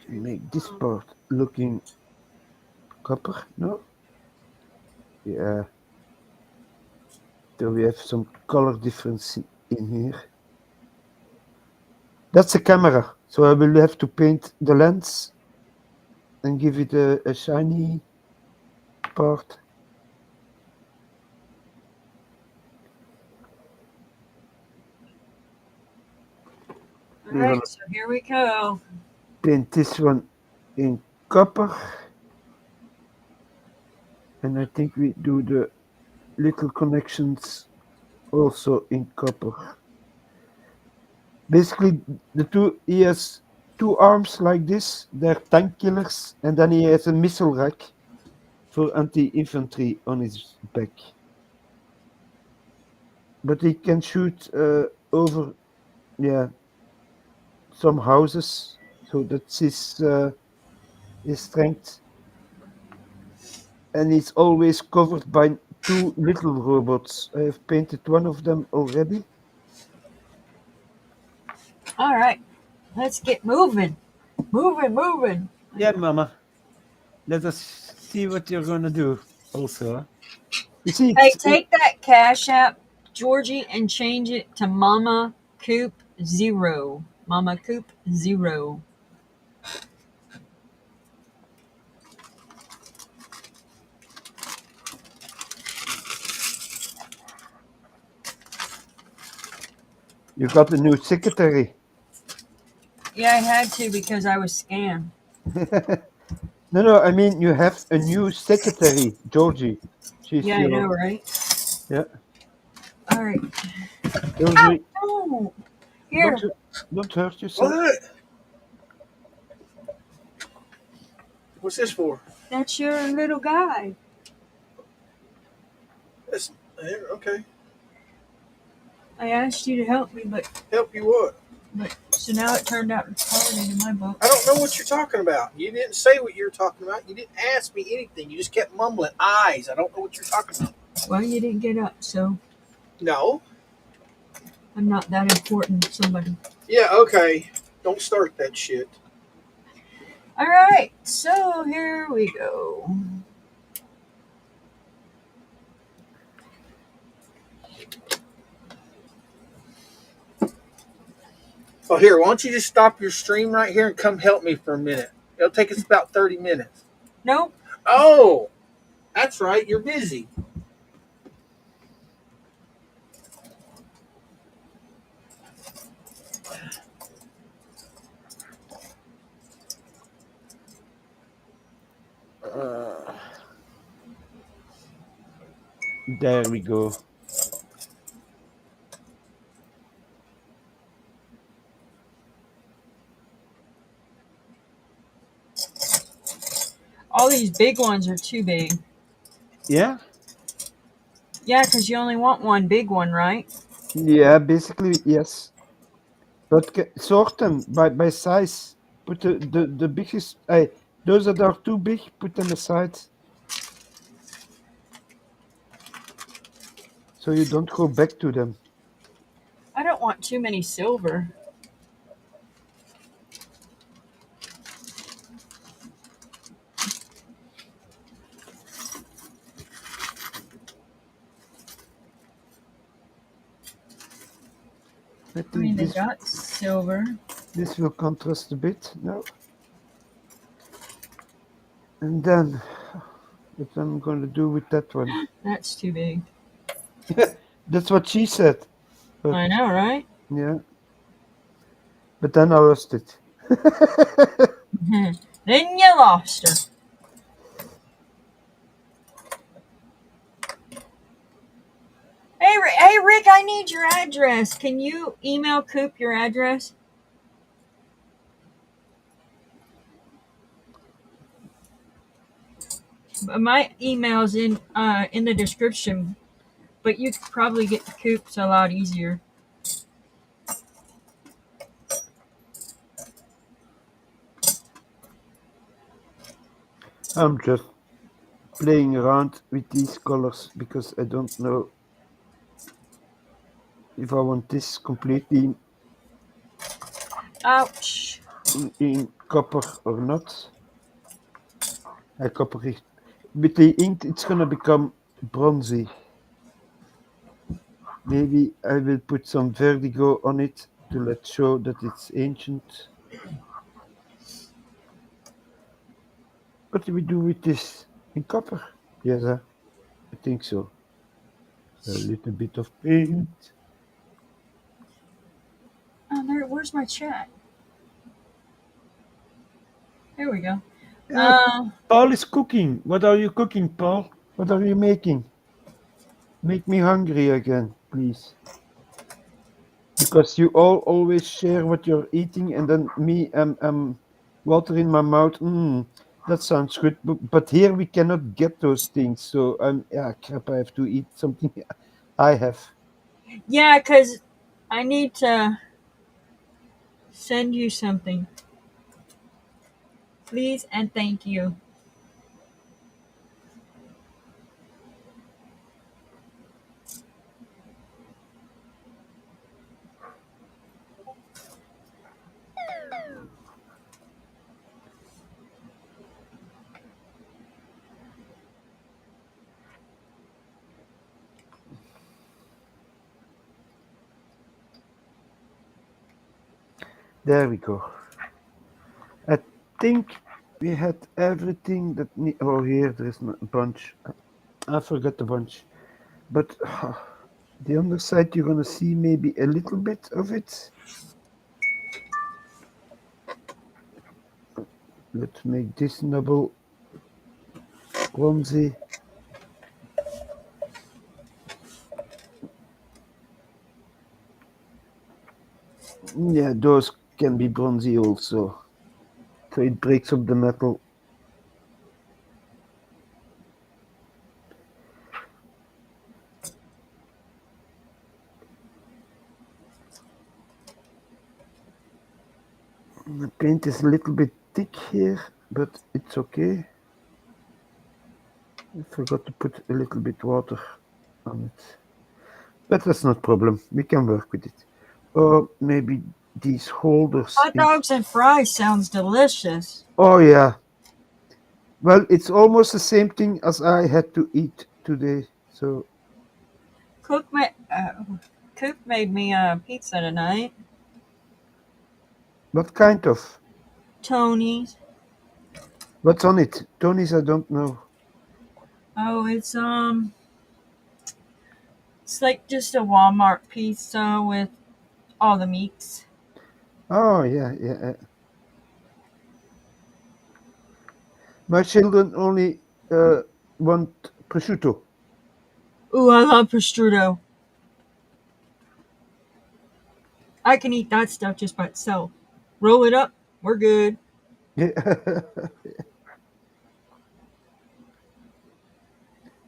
make this part looking copper, no? Yeah. So we have some color difference in here. That's a camera, so I will have to paint the lens and give it a shiny part. All right. So here we go. Paint this one in copper. And I think we do the little connections also in copper. Basically, he has two arms like this, they're tank killers, and then he has a missile rack for anti-infantry on his back. But he can shoot over, some houses, so that's his strength. And he's always covered by two little robots. I have painted one of them already. All right. Let's get moving. Moving. Yeah, Mama. Let us see what you're gonna do. Also, you see, Hey, take that Cash App, Georgie, and change it to Mama Coop 0. Mama Coop 0. you got a new secretary. Yeah, I had to because I was scammed. No, I mean you have a new secretary, Georgie. She's Yeah, I know, right? yeah. All right. Georgie, Oh, here. don't hurt yourself. What? What's this for? That's your little guy. This, here, okay. I asked you to help me, but Help you what? so now it turned out retarded in my book. I don't know what you're talking about. You didn't say what you were talking about. You didn't ask me anything. You just kept mumbling eyes. I don't know what you're talking about. Well, you didn't get up, so No. I'm not that important to somebody. Yeah, okay. Don't start that shit. All right, so here we go. Oh, here, why don't you just stop your stream right here and come help me for a minute? It'll take us about 30 minutes. Nope. Oh, that's right. You're busy. There we go. All these big ones are too big. Yeah? Yeah, because you only want one big one, right? Yeah, basically, yes. But sort them by size. Put the biggest, those that are too big, put them aside. So you don't go back to them. I don't want too many silver. I I think mean, they got silver. this will contrast a bit now. And then, what I'm going to do with that one. That's too big. That's what she said. But, I know, right? yeah. But then I lost it. Then you lost her. Hey, Rick, I need your address. Can you email Coop your address? My email's in the description, but you could probably get to Coop's a lot easier. I'm just playing around with these colors because I don't know if I want this completely Ouch. in copper or not. Copper is, with the ink it's gonna become bronzy. Maybe I will put some vertigo on it to let show that it's ancient. What do we do with this in copper? Yes, I think so. A little bit of paint. Oh, where's my chat? There we go. Yeah, Paul is cooking. What are you cooking, Paul? What are you making? Make me hungry again, please. Because you all always share what you're eating, and then me, water in my mouth. That sounds good, but here we cannot get those things. So yeah, crap. I have to eat something I have. Yeah, because I need to send you something. Please and thank you. There we go. I think we had everything that need. Oh, here there is a bunch. I forgot the bunch, but the underside you're gonna see maybe a little bit of it. Let's make this double bronzy. Yeah, those can be bronzy also. So it breaks up the metal. The paint is a little bit thick here, but it's okay. I forgot to put a little bit water on it. But that's not a problem. We can work with it. Or maybe these holders. Hot dogs and fries sounds delicious. Oh, yeah. Well, it's almost the same thing as I had to eat today. So, Coop made me a pizza tonight. what kind of? Tony's. What's on it? Tony's, I don't know. Oh, it's like just a Walmart pizza with all the meats. Oh, yeah, yeah. My children only want prosciutto. Ooh, I love prosciutto. I can eat that stuff just by itself. Roll it up, we're good. Yeah.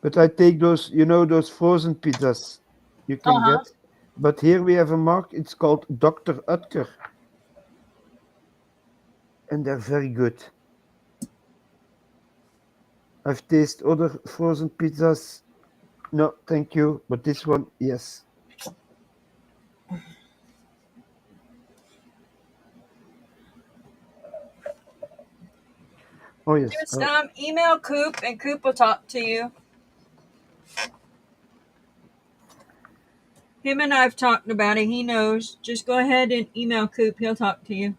But I take those, those frozen pizzas you can Uh-huh. get. But here we have a mark, it's called Dr. Utker. And they're very good. I've tasted other frozen pizzas. No, thank you. But this one, yes. Oh, yes. Just email Coop and Coop will talk to you. Him and I've talked about it. He knows. Just go ahead and email Coop. He'll talk to you.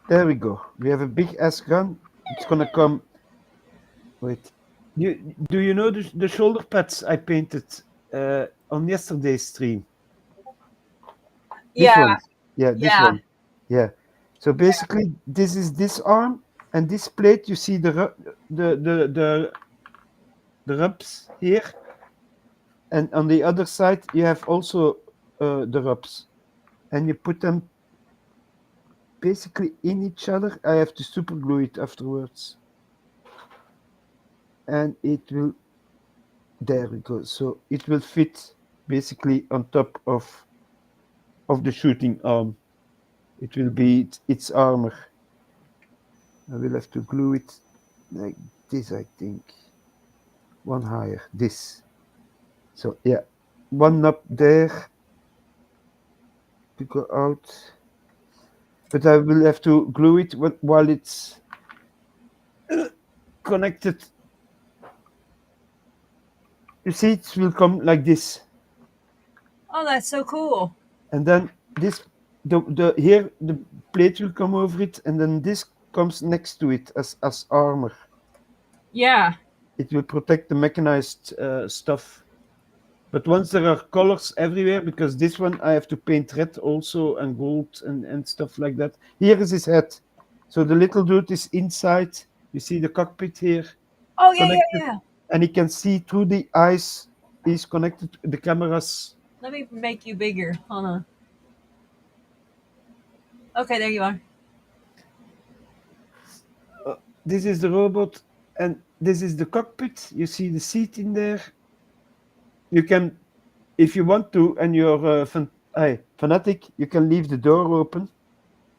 There we go. We have a big ass gun. It's gonna come. Wait. Do you know the shoulder pads I painted on yesterday's stream? This Yeah. one. Yeah, this Yeah. one. Yeah. So basically, this is this arm and this plate. You see the rubs here, and on the other side you have also the rubs, and you put them basically in each other. I have to super glue it afterwards, and it will. There we go. So it will fit basically on top of the shooting arm. It will be its armor. I will have to glue it like this, I think. One higher, this. So yeah, one up there to go out. But I will have to glue it while it's connected. You see, it will come like this. Oh, that's so cool. And then this, the here, the plate will come over it, and then this comes next to it as armor. Yeah. It will protect the mechanized stuff. But once there are colors everywhere, because this one I have to paint red also and gold and stuff like that. Here is his head. So the little dude is inside. You see the cockpit here Oh, yeah, connected. yeah. And he can see through the eyes. He's connected to the cameras. Let me make you bigger. Hold on. Okay, there you are. This is the robot, and this is the cockpit. You see the seat in there. You can, if you want to, and you're fanatic, you can leave the door open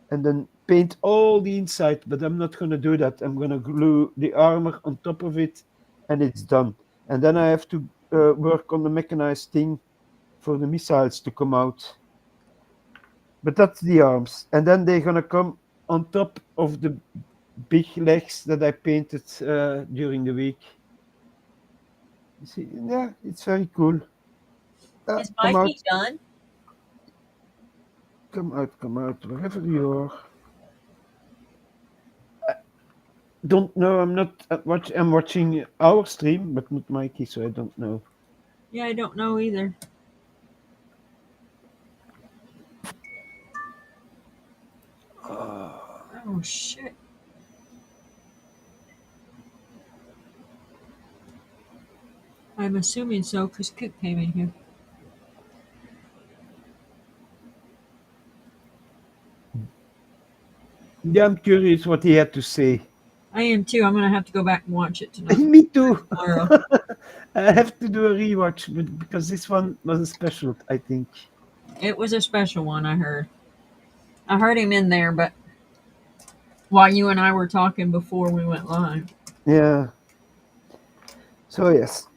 and then paint all the inside, but I'm not going to do that. I'm going to glue the armor on top of it, and it's done. And then I have to work on the mechanized thing for the missiles to come out. But that's the arms. And then they're going to come on top of the big legs that I painted during the week. You see, yeah, it's very cool. Is Come out, Mikey done? come out, wherever you are. Don't know. I'm not I'm watching our stream, but not Mikey, so I don't know. Yeah, I don't know either. Oh, shit. I'm assuming so, because Coop came in here. Yeah, I'm curious what he had to say. I am too. I'm gonna have to go back and watch it tonight. Me too. Tomorrow. I have to do a rewatch, but because this one was a special, I think. It was a special one. I heard. I heard him in there, but while you and I were talking before we went live. Yeah. So yes.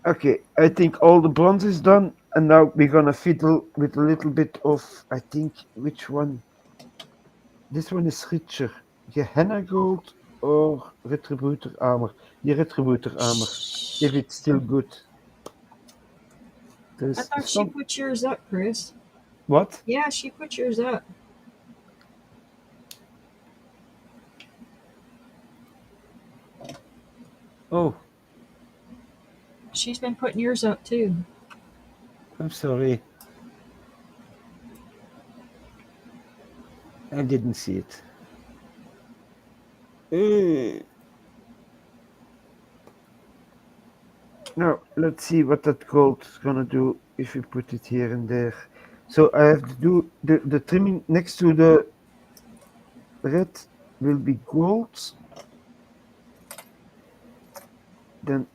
Okay, I think all the bronze is done, and now we're gonna fiddle with a little bit of, I think, which one? This one is richer. Gehenna gold or retributor armor? The retributor armor, if it's still good. I There's thought she some put yours up, Chris. what? Yeah, she put yours up. Oh, She's been putting yours up too. I'm sorry. I didn't see it. Now, let's see what that gold is gonna do if we put it here and there. So I have to do the trimming next to the red will be gold. Then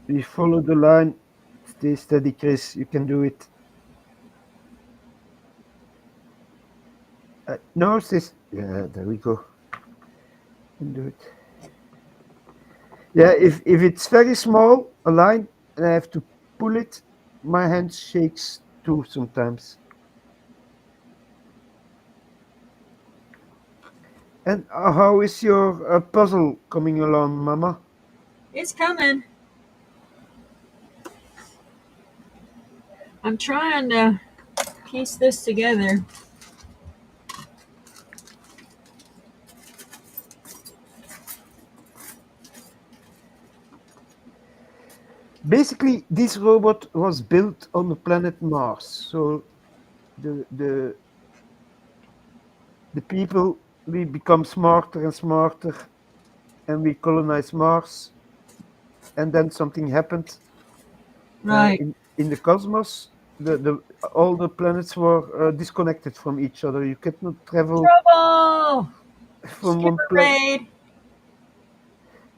we follow the line. Stay steady, Chris. You can do it. No, sis. Yeah, there we go. Can do it. Yeah, if it's very small, a line, and I have to pull it, my hand shakes too sometimes. And how is your puzzle coming along, Mama? It's coming. I'm trying to piece this together. Basically, this robot was built on the planet Mars. So the people, we become smarter and smarter, and we colonize Mars. And then something happened Right. in the cosmos. The all the planets were disconnected from each other. You cannot travel Trouble! from Skipper Raid!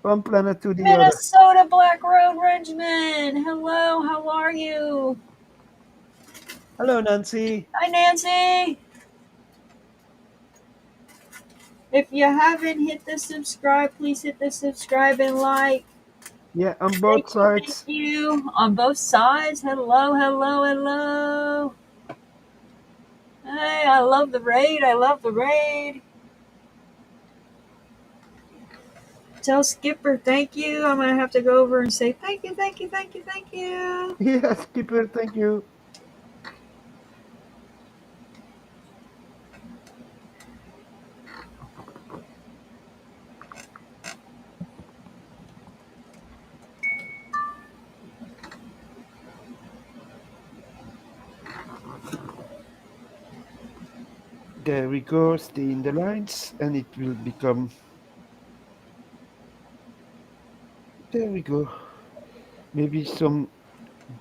one planet to the other. Minnesota Black Road Regiment! Hello, how are you? Hello, Nancy. Hi, Nancy! If you haven't hit the subscribe, please hit the subscribe and like. Yeah, on both sides. Thank you. On both sides. Hello, hello, hello. Hey, I love the raid. I love the raid. Tell Skipper thank you. I'm going to have to go over and say thank you, thank you, thank you, thank you. Yes, Skipper, thank you. There we go, stay in the lines, and it will become. There we go. Maybe some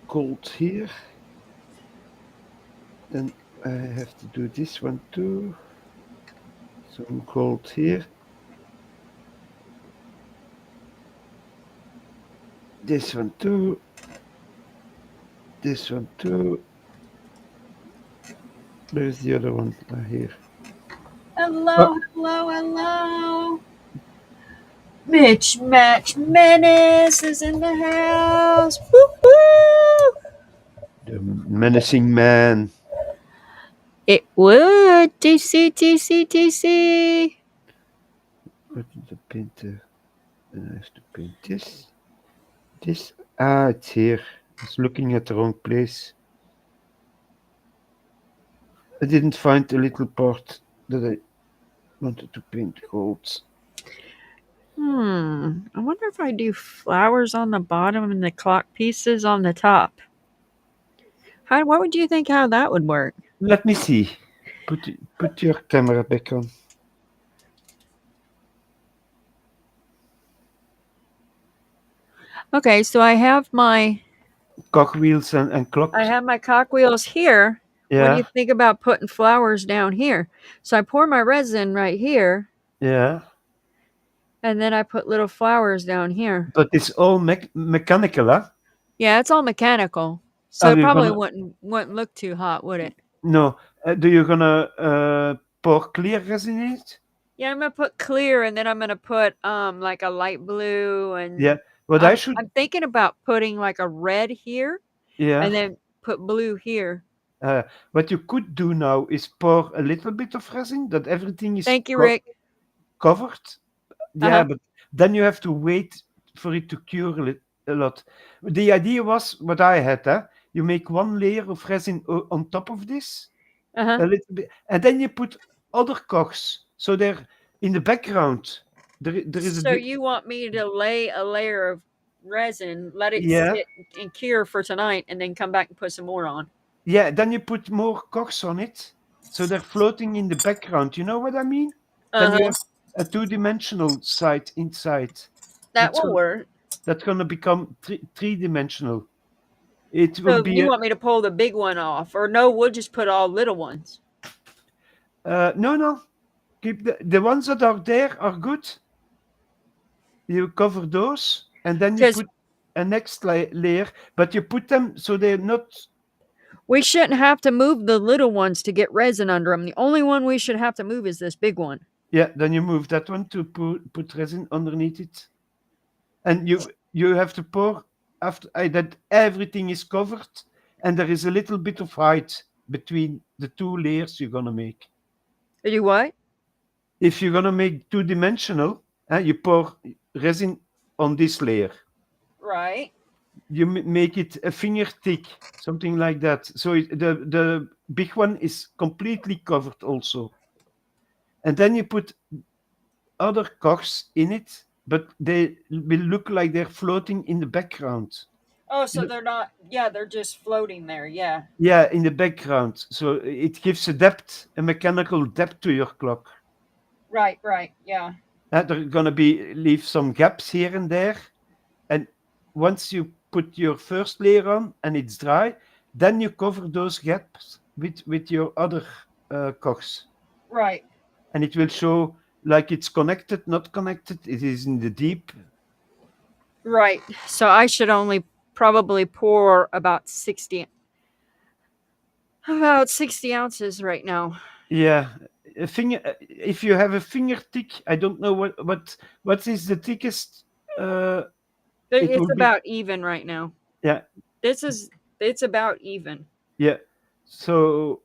gold here. Then I have to do this one too. Some gold here. This one too. This one too. Where's the other one? Here. Hello, hello, hello. Mitch Match Menace is in the house. Woo-hoo! The menacing man. It would. TC, TC, TC. What is the painter? Then I have to paint this. This. Ah, it's here. I was looking at the wrong place. I didn't find the little part that I wanted to paint gold. I wonder if I do flowers on the bottom and the clock pieces on the top. What would you think how that would work? Let me see. Put your camera back on. Okay, so I have my Cogwheels and clocks. I have my cogwheels here. What do Yeah. you think about putting flowers down here? So I pour my resin right here. Yeah, And then I put little flowers down here. but it's all mechanical, huh? Yeah, it's all mechanical. So Are it you probably gonna wouldn't look too hot, would it? no? Do you gonna pour clear resin in it? Yeah, I'm gonna put clear and then I'm gonna put like a light blue Yeah. and What I should. I'm thinking about putting like a red here Yeah. and then put blue here. What you could do now is pour a little bit of resin that everything is Thank you, Rick. covered. Yeah, Uh-huh. but then you have to wait for it to cure a lot. The idea was what I had. You make one layer of resin on top of this, Uh-huh. a little bit, and then you put other cogs. So they're in the background. There is a So you want me to lay a layer of resin, let it yeah, sit and cure for tonight, and then come back and put some more on? yeah. Then you put more cogs on it, so they're floating in the background. You know what I mean? Then you Uh-huh. have a two-dimensional side inside. That That's will gonna, work. that's gonna become three-dimensional. It will So be you want me to pull the big one off, or no? We'll just put all little ones. no. Keep the ones that are there are good. You cover those, and then you Because put a next layer, but you put them so they're not. we shouldn't have to move the little ones to get resin under them. The only one we should have to move is this big one. Yeah, then you move that one to put resin underneath it, and you have to pour after that everything is covered, and there is a little bit of height between the two layers you're gonna make. You what? If you're gonna make two-dimensional, you pour resin on this layer. Right. You make it a finger thick, something like that. So the big one is completely covered also, and then you put other cogs in it, but they will look like they're floating in the background. Oh, so they're not. Yeah, they're just floating there. Yeah. Yeah, in the background. So it gives a depth, a mechanical depth to your clock. Right. Right. Yeah. There gonna be leave some gaps here and there, and once you put your first layer on and it's dry, then you cover those gaps with your other cogs, Right. and it will show like it's connected, not connected. It is in the deep. Right. So I should only probably pour about 60 ounces right now. Yeah, a finger. If you have a finger thick, I don't know what is the thickest. It It's will be about even right now. yeah, It's about even. yeah. So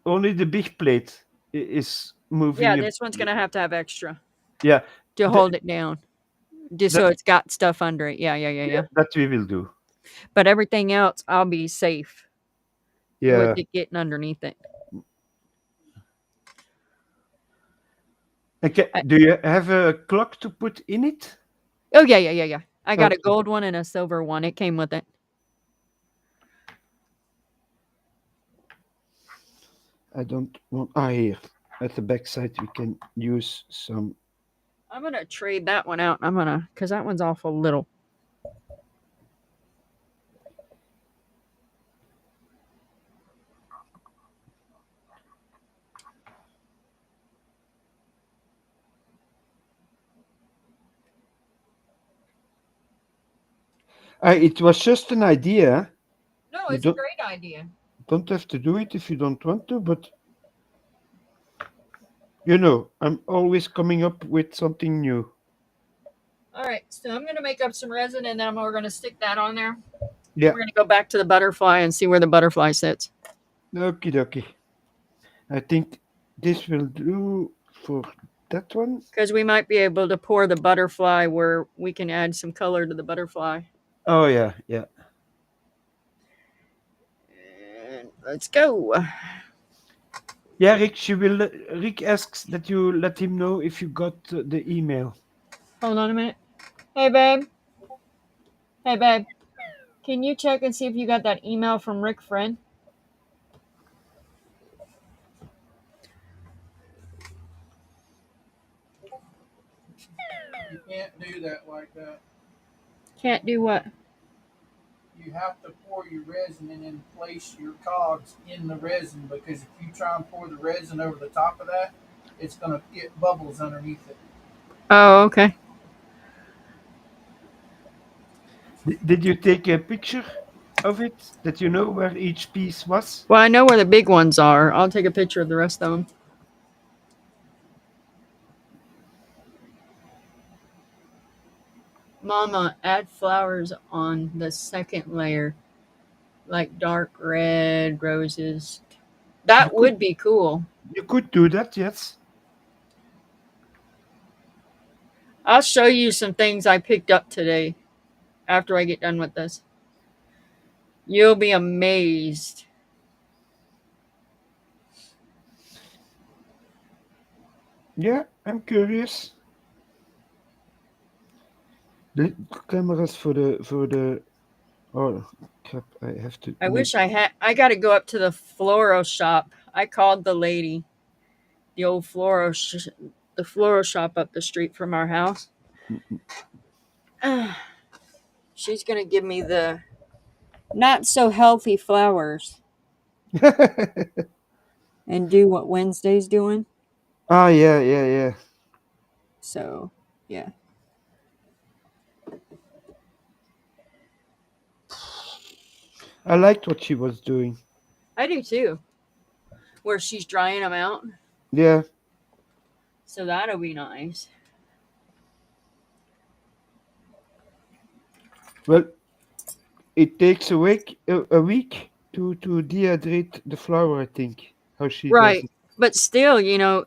only the big plate is moving. Yeah, this one's gonna have to have extra Yeah, to hold it down, just so that, it's got stuff under it. Yeah. that we will do. But everything else, I'll be safe with Yeah. it getting underneath it. Okay. Do you have a clock to put in it? Oh yeah. I got a Okay. gold one and a silver one. It came with it. I don't want. Ah, here at the back side we can use some. I'm gonna trade that one out. Because that one's awful little. It was just an idea. No, You it's a great idea. don't have to do it if you don't want to, but you know, I'm always coming up with something new. All right, so I'm gonna make up some resin and then we're gonna stick that on there. Yeah. We're gonna go back to the butterfly and see where the butterfly sits. Okie dokie. I think this will do for that one. Because we might be able to pour the butterfly where we can add some color to the butterfly. Oh yeah. And let's go. Yeah, Rick. Rick asks that you let him know if you got the email. Hold on a minute. Hey, babe. Hey, babe. Can you check and see if you got that email from Rick Friend? You can't do that like that. Can't do what? You have to pour your resin and then place your cogs in the resin, because if you try and pour the resin over the top of that, it's gonna get bubbles underneath it. Oh, okay. Did you take a picture of it that you know where each piece was? Well, I know where the big ones are. I'll take a picture of the rest of them. Mama, add flowers on the second layer, like dark red roses. That could- would be cool. You could do that, yes. I'll show you some things I picked up today after I get done with this. You'll be amazed. Yeah, I'm curious. The cameras for the. Oh crap! I have to. I wish I had. I got to go up to the floral shop. I called the lady, the old the floral shop up the street from our house. She's gonna give me the not so healthy flowers and do what Wednesday's doing. Ah, yeah. So, yeah. I liked what she was doing. I do too. Where she's drying them out. Yeah. So that'll be nice. Well, it takes a week to dehydrate the flour. I think how she does Right. it. But still, Yeah.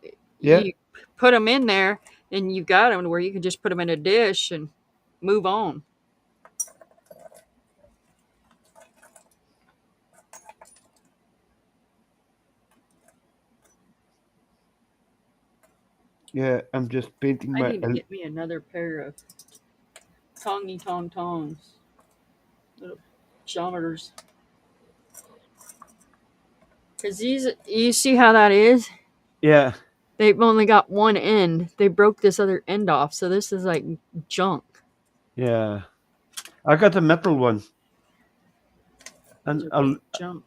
you put them in there and you got them where you can just put them in a dish and move on. Yeah. I'm just painting I my. need to get me another pair of tongy tongs. Little geometers. Because these, you see how that is? Yeah. They've only got one end. They broke this other end off. So this is like junk. Yeah. I got a metal one, These and are big junk.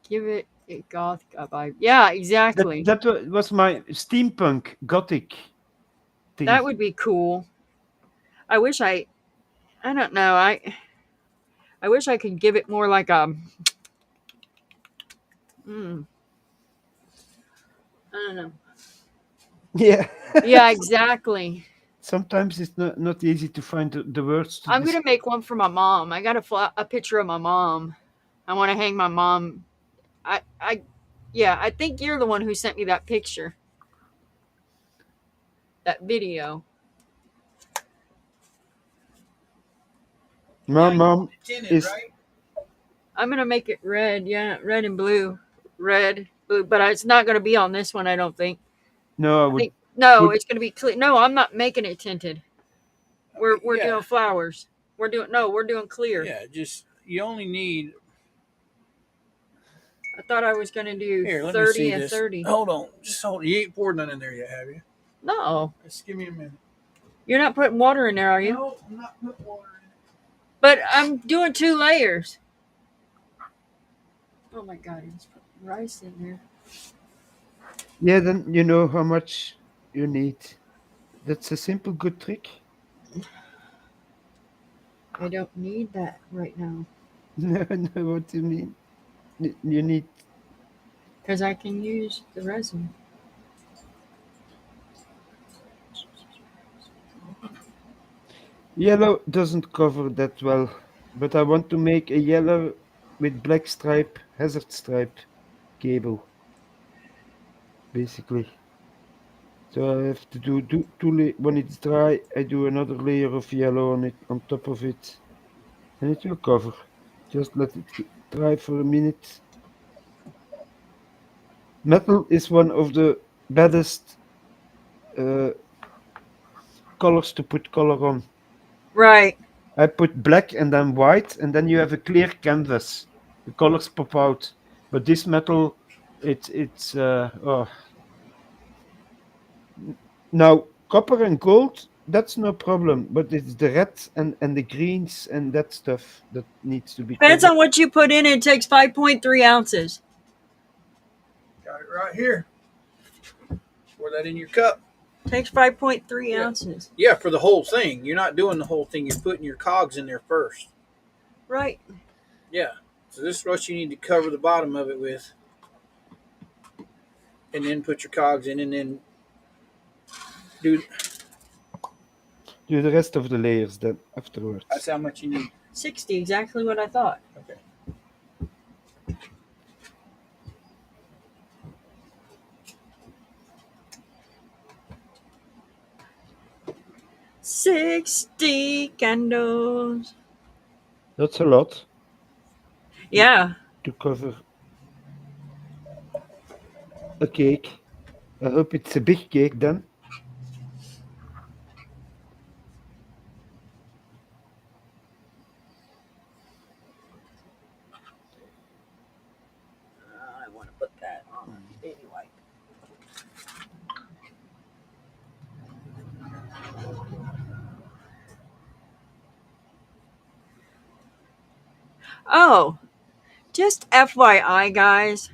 Give it a goth vibe. Yeah, exactly. that was my steampunk gothic thing. That would be cool. I wish I don't know. I wish I could give it more like a I don't know. Yeah. Yeah, exactly. Sometimes it's not easy to find the words to I'm gonna make one for my mom. I got a picture of my mom. I want to hang my mom. I think you're the one who sent me that picture, that video. My Yeah, mom tinted, is right? I'm gonna make it red. Yeah, red and blue, red, blue. But it's not gonna be on this one. I don't think. no, I I would think no, put it's gonna be clear. No, I'm not making it tinted. We're Yeah. doing flowers. We're doing clear. Yeah, just you only need. I thought I was gonna do Here, let me 30 see and this. 30. Hold on, just hold. You ain't poured none in there yet, have you? No, Just give me a minute. you're not putting water in there, are you? No, I'm not putting water in it. But I'm doing 2 layers. Oh my god, I just put rice in there. yeah, then you know how much you need. That's a simple good trick. I don't need that right now No, I know what you mean. You need. because I can use the resin. Yellow doesn't cover that well, but I want to make a yellow with black stripe, hazard stripe cable, basically. So I have to do when it's dry, I do another layer of yellow on it, on top of it, and it will cover. Just let it dry for a minute. Metal is one of the baddest uh, colors to put color on. Right. I put black and then white, and then you have a clear canvas. The colors pop out. But this metal, it's. Now copper and gold that's no problem, but it's the red and the greens and that stuff that needs to be Depends covered. on what you put in. It takes 5.3 ounces. Got it right here. Pour that in your cup. Takes 5.3 Yeah. ounces. Yeah, for the whole thing. You're not doing the whole thing. You're putting your cogs in there first. Right. Yeah. So this is what you need to cover the bottom of it with. And then put your cogs in and then do Do the rest of the layers then afterwards. that's how much you need. 60, exactly what I thought. Okay. 60 candles. That's a lot Yeah. to cover a cake. I hope it's a big cake then. I want to put that on a baby wipe. Oh, just FYI, guys.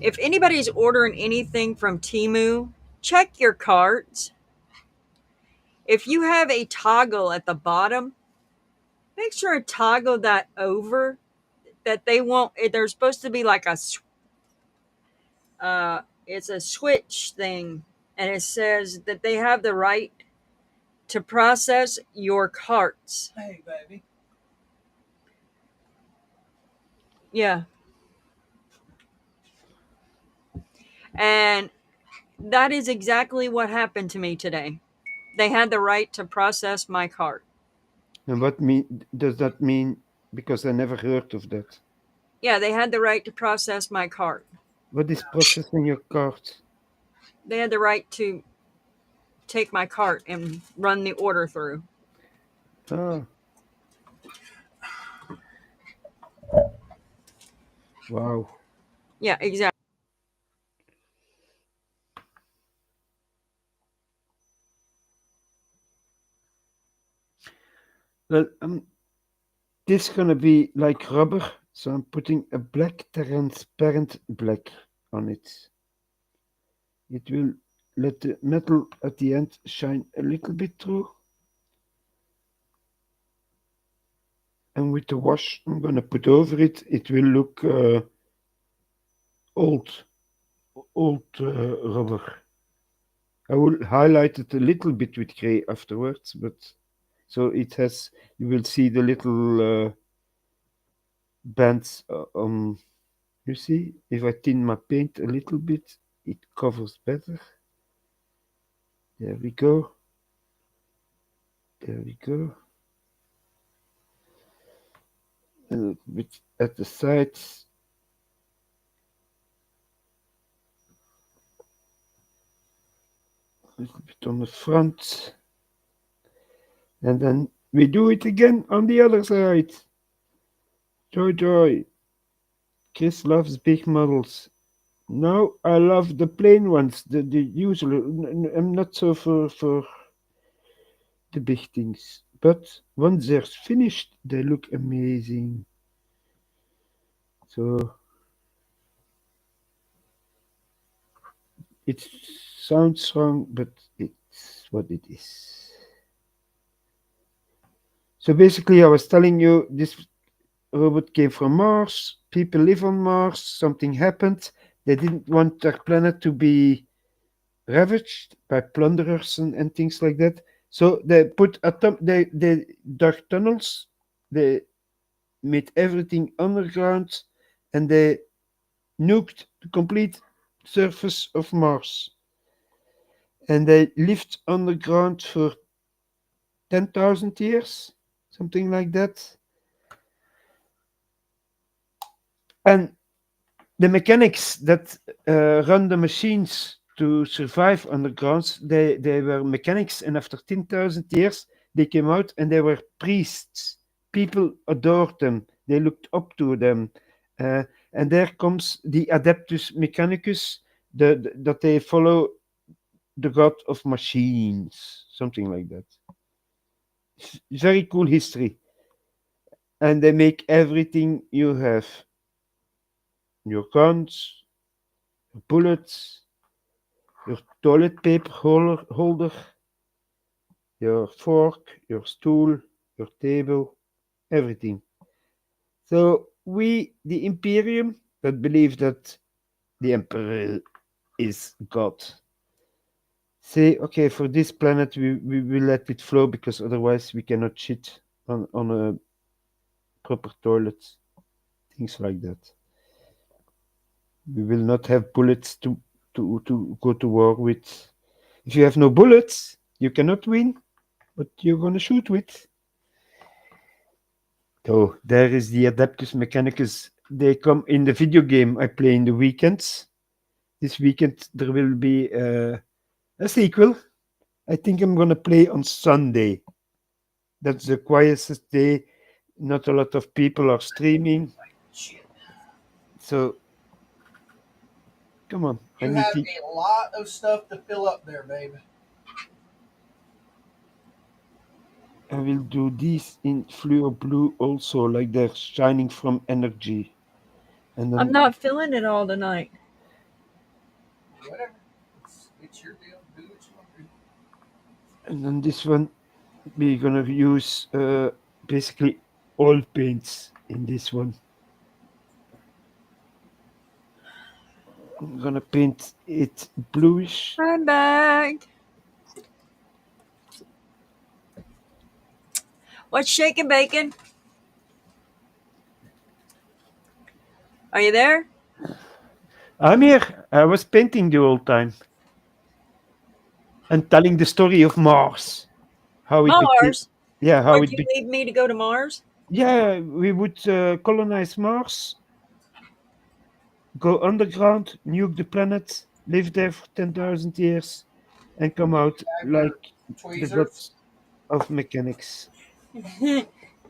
If anybody's ordering anything from Temu, check your carts. If you have a toggle at the bottom, make sure to toggle that over. That they won't. There's supposed to be like a it's a switch thing, and it says that they have the right to process your carts. Hey, baby. Yeah. And that is exactly what happened to me today. They had the right to process my cart. And does that mean? Because I never heard of that. Yeah, they had the right to process my cart. What is processing your cart? They had the right to take my cart and run the order through. Ah. Wow. Yeah, exactly. Well, this is gonna be like rubber, so I'm putting a black transparent black on it. It will let the metal at the end shine a little bit through. And with the wash I'm gonna put over it, it will look old rubber. I will highlight it a little bit with gray afterwards, but so it has, you will see the little bands on. You see, if I thin my paint a little bit, it covers better. There we go. There we go. A little bit at the sides. A little bit on the front. And then we do it again on the other side. Joy, joy. Chris loves big models. No, I love the plain ones, the usual. I'm not so for the big things. But once they're finished, they look amazing. So it sounds wrong, but it's what it is. So basically, I was telling you this robot came from Mars. People live on Mars. Something happened. They didn't want their planet to be ravaged by plunderers and things like that. So they put they dug tunnels. They made everything underground, and they nuked the complete surface of Mars. And they lived underground for 10,000 years, something like that. And the mechanics that run the machines to survive underground, they were mechanics, and after 10,000 years, they came out and they were priests. People adored them. They looked up to them. And there comes the Adeptus Mechanicus, that they follow the god of machines, something like that. Very cool history. And they make everything you have: your guns, your bullets, your toilet paper holder, your fork, your stool, your table, everything. So we, the Imperium, that believe that the Emperor is God, say, okay, for this planet we will let it flow because otherwise we cannot shit on a proper toilet, things like that. We will not have bullets to go to war with. If you have no bullets, you cannot win, but you're gonna shoot with. So there is the Adeptus Mechanicus. They come in the video game I play in the weekends. This weekend there will be a sequel. I think I'm gonna play on Sunday. That's the quietest day. Not a lot of people are streaming. Shit. So come on, I You need have to. a lot of stuff to fill up there, babe. I will do these in fluor blue also, like they're shining from energy. And I'm then not feeling it all tonight. Whatever. It's your deal. Do what you want to do. this one we're gonna use basically oil paints in this one. I'm gonna paint it bluish. I'm back. What's shaking, bacon? Are you there? I'm here. I was painting the whole time and telling the story of Mars, how it became. Mars? Yeah, how Would it you be. leave me to go to Mars? Yeah, we would colonize Mars, go underground, nuke the planet, live there for 10,000 years, and come out Have your like the tweezers, gods of mechanics.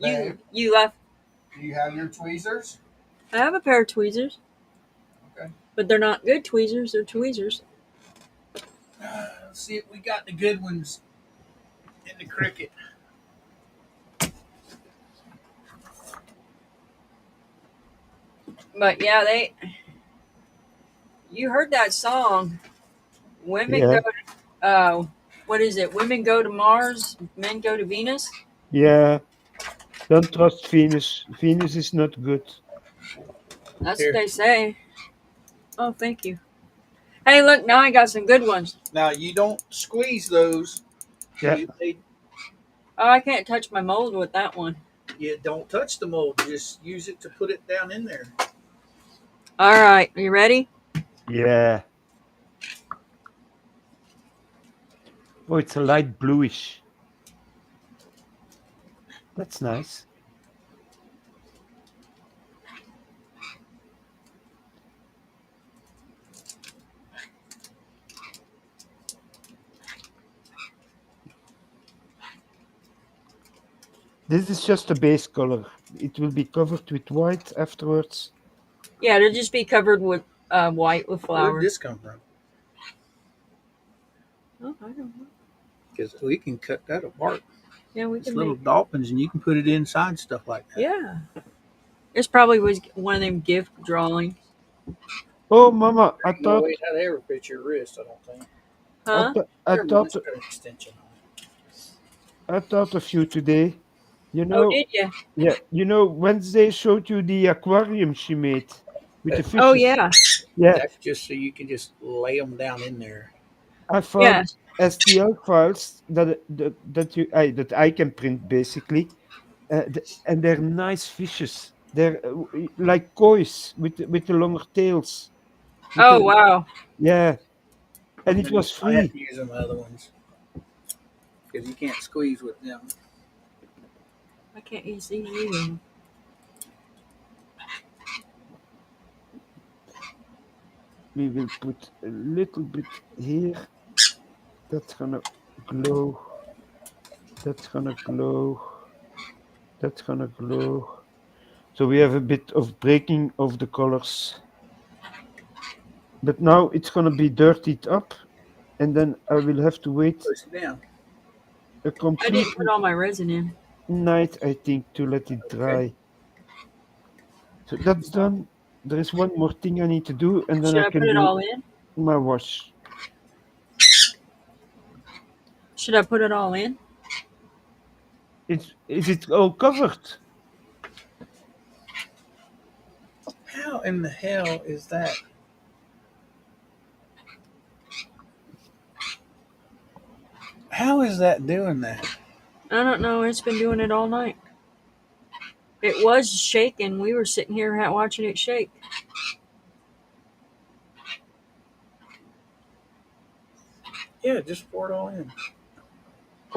babe. You left. Do you have your tweezers? I have a pair of tweezers, Okay. but they're not good tweezers. They're tweezers. Let's see if we got the good ones in the cricket. But yeah, they. You heard that song? Women Yeah, go. What is it? Women go to Mars, men go to Venus. yeah. Don't trust Venus. Venus is not good. That's what Here. they say. Oh, thank you. Hey, look, now I got some good ones. Now you don't squeeze those. Yeah, Oh, I can't touch my mold with that one. You don't touch the mold. Just use it to put it down in there. All right, you ready? yeah. Oh, it's a light bluish. That's nice. This is just a base color. It will be covered with white afterwards. Yeah, it'll just be covered with white with Where did flowers. this come from? Oh, I don't know. Because we can cut that apart. Yeah, we It's can little make. dolphins, and you can put it inside stuff like that. Yeah, this probably was one of them gift drawings, Oh, Mama, I Ain't no thought, way how they ever fit your wrist. I don't think. huh? I Your thought, wrist got an extension on it. I thought of you today. You Oh, know, did you? yeah, Wednesday showed you the aquarium she made with the Oh, fishes. yeah, Yeah, That's just so you can just lay them down in there. I yeah. found STL files that I can print basically, and they're nice fishes. They're like koi's with the longer tails. With Oh, the wow. yeah, and it was I have free. to use them other ones because you can't squeeze with them. I can't use these either. We will put a little bit here. That's gonna glow. That's gonna glow. That's gonna glow. So we have a bit of breaking of the colors. But now it's gonna be dirtied up and then I will have to wait Push it down. a I complete didn't put all my resin in. night, I think, to let it dry. So that's done. There is one more thing I need to do, and then Should I I put can it do all in? my wash. Should I put it all in? Is it all covered? How in the hell is that? How is that doing that? I don't know. It's been doing it all night. It was shaking. We were sitting here watching it shake. Yeah, just pour it all in.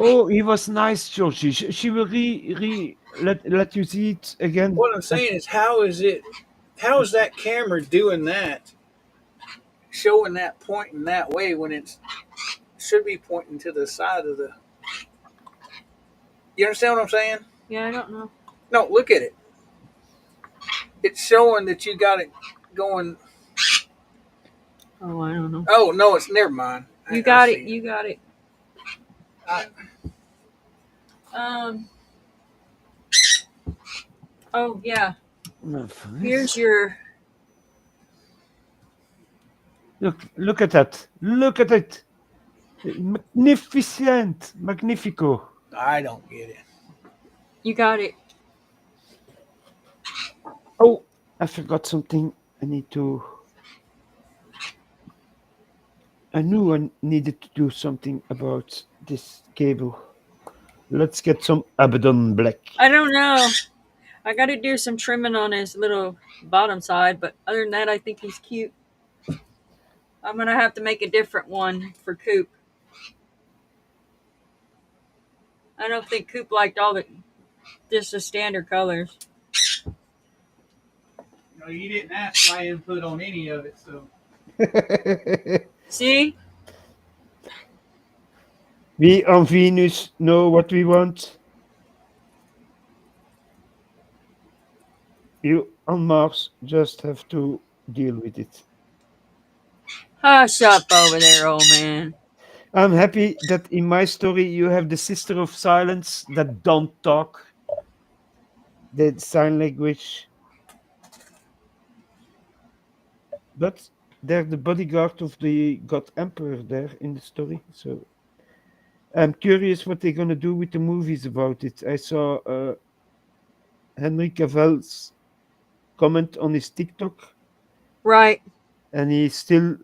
Oh, he was nice, Georgie. She will let you see it again. What I'm saying is, how is it? How is that camera doing that? Showing that pointing that way when it should be pointing to the side of the. You understand what I'm saying? Yeah, I don't know. No, look at it. It's showing that you got it going. Oh, I don't know. Oh no, it's never mind. You got I it. see You got it. I, Um. Oh yeah. My friend. Here's your. Look at that. Look at it. Magnificent. Magnifico. I don't get it. You got it. Oh, I forgot something. I knew I needed to do something about this cable. Let's get some Abaddon black. I don't know. I got to do some trimming on his little bottom side, but other than that, I think he's cute. I'm gonna have to make a different one for Coop. I don't think Coop liked all just the standard colors. No, you didn't ask my input on any of it, so. See? We on Venus know what we want. You on Mars just have to deal with it. Hush up over there, old man. I'm happy that in my story you have the sister of silence that don't talk. The sign language. But they're the bodyguard of the God Emperor there in the story. So I'm curious what they're gonna do with the movies about it. I saw Henry Cavill's comment on his TikTok, Right. and he's still,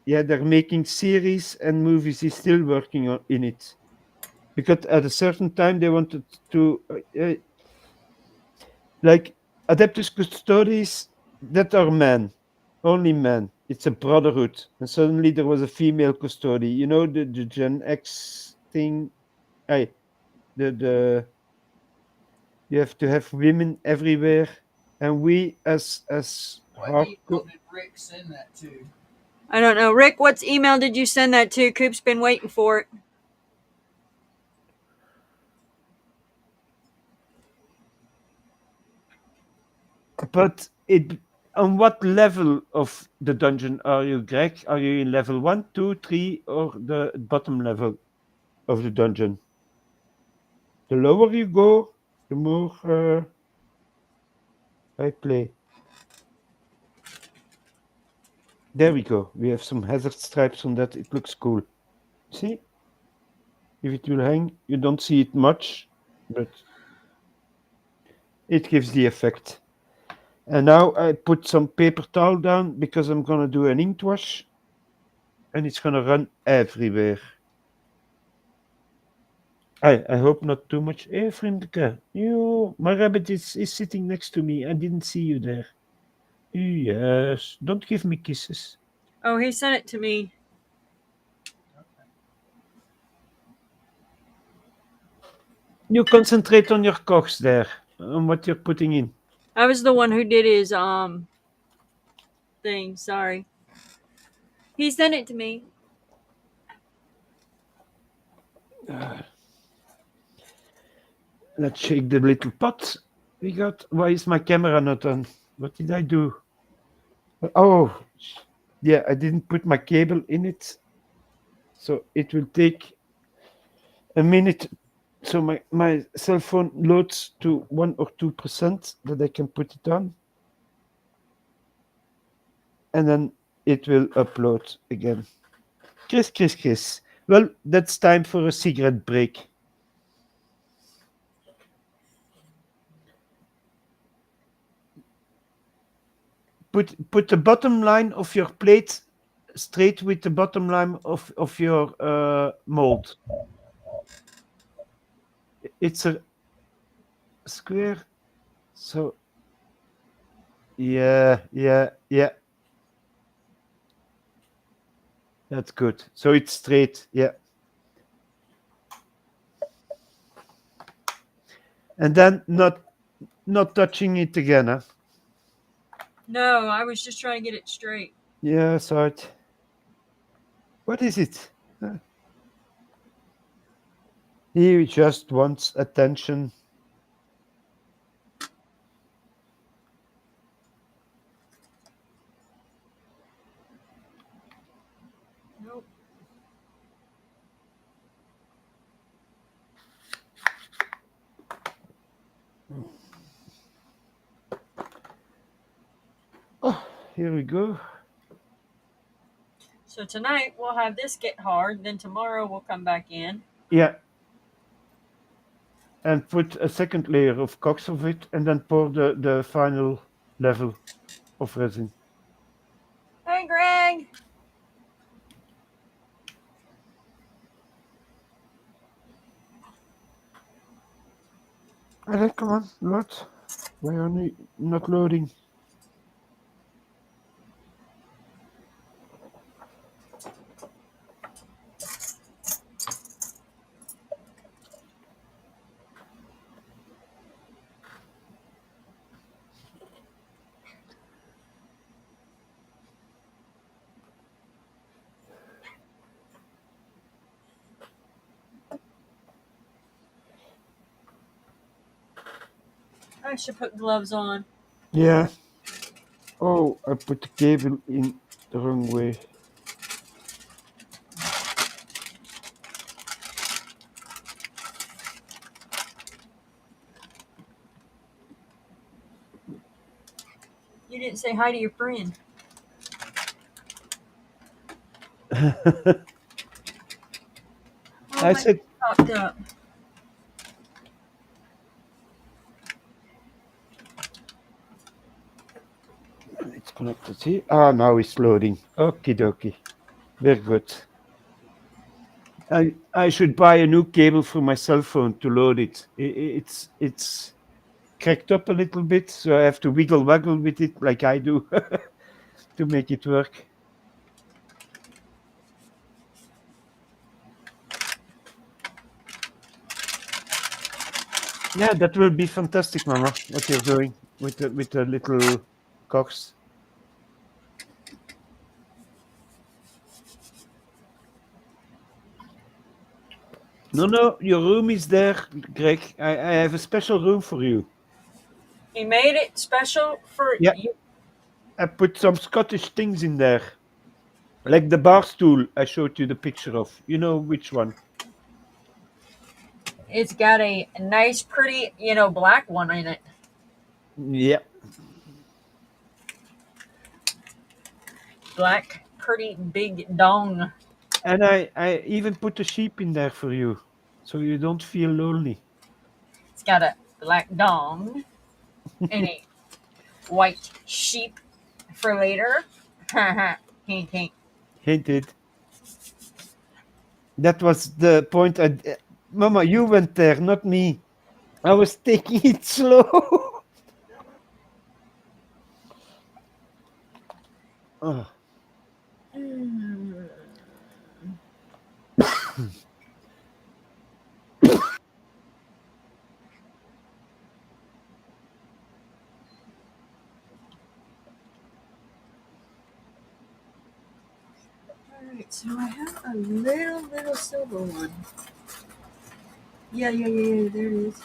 yeah, they're making series and movies. He's still working in it because at a certain time they wanted to, like, Adeptus Custodes that are men, only men. It's a brotherhood, and suddenly there was a female custody. You know the Gen X thing. I the you have to have women everywhere, and we as What hardcore. email did Rick send that to? I don't know. Rick, what's email did you send that to? Coop's been waiting for it. But it on what level of the dungeon are you, Greg? Are you in level 1, 2, 3, or the bottom level of the dungeon? The lower you go, the more I play. There we go. We have some hazard stripes on that. It looks cool. See? If it will hang, you don't see it much, but it gives the effect. And now I put some paper towel down because I'm gonna do an ink wash, and it's gonna run everywhere. I hope not too much. Hey, Vriendeke, my rabbit is sitting next to me. I didn't see you there. Yes, don't give me kisses. Oh, he sent it to me. You concentrate on your cogs there, on what you're putting in. I was the one who did his thing. Sorry. He sent it to me. Let's shake the little pot we got. Why is my camera not on? What did I do? Oh, yeah, I didn't put my cable in it. So it will take a minute. So my cell phone loads to 1 or 2% that I can put it on. And then it will upload again. Chris. Well, that's time for a cigarette break. Put the bottom line of your plate straight with the bottom line of your mold. It's a square. So yeah. That's good. So it's straight, yeah. And then not touching it again, huh? No, I was just trying to get it straight. Yeah, saw it. What is it? He just wants attention. Nope. Oh, here we go. So tonight we'll have this get hard, then tomorrow we'll come back in. Yeah. And put a second layer of cox of it and then pour the final level of resin. Hey, Greg. Come on, load. Why are you not loading? I should put gloves on. Yeah. Oh, I put the cable in the wrong way. You didn't say hi to your friend. Oh, I my said popped up. it's connected. See? Ah, now it's loading. Okie dokie. Very good. I should buy a new cable for my cell phone to load it. It's cracked up a little bit, so I have to wiggle waggle with it like I do to make it work. Yeah, that will be fantastic, Mama. What you're doing with the little cocks. No, your room is there, Greg. I have a special room for you. He made it special for Yeah, you. I put some Scottish things in there, like the bar stool I showed you the picture of. You know which one? It's got a nice, pretty, black one in it. Yeah. Black, pretty, big dong. And I even put a sheep in there for you, so you don't feel lonely. It's got a black dong and a white sheep for later. Hink, hink. Hinted. That was the point. Mama, you went there, not me. I was taking it slow. Oh. Alright, so I have a little silver one. Yeah, there it is.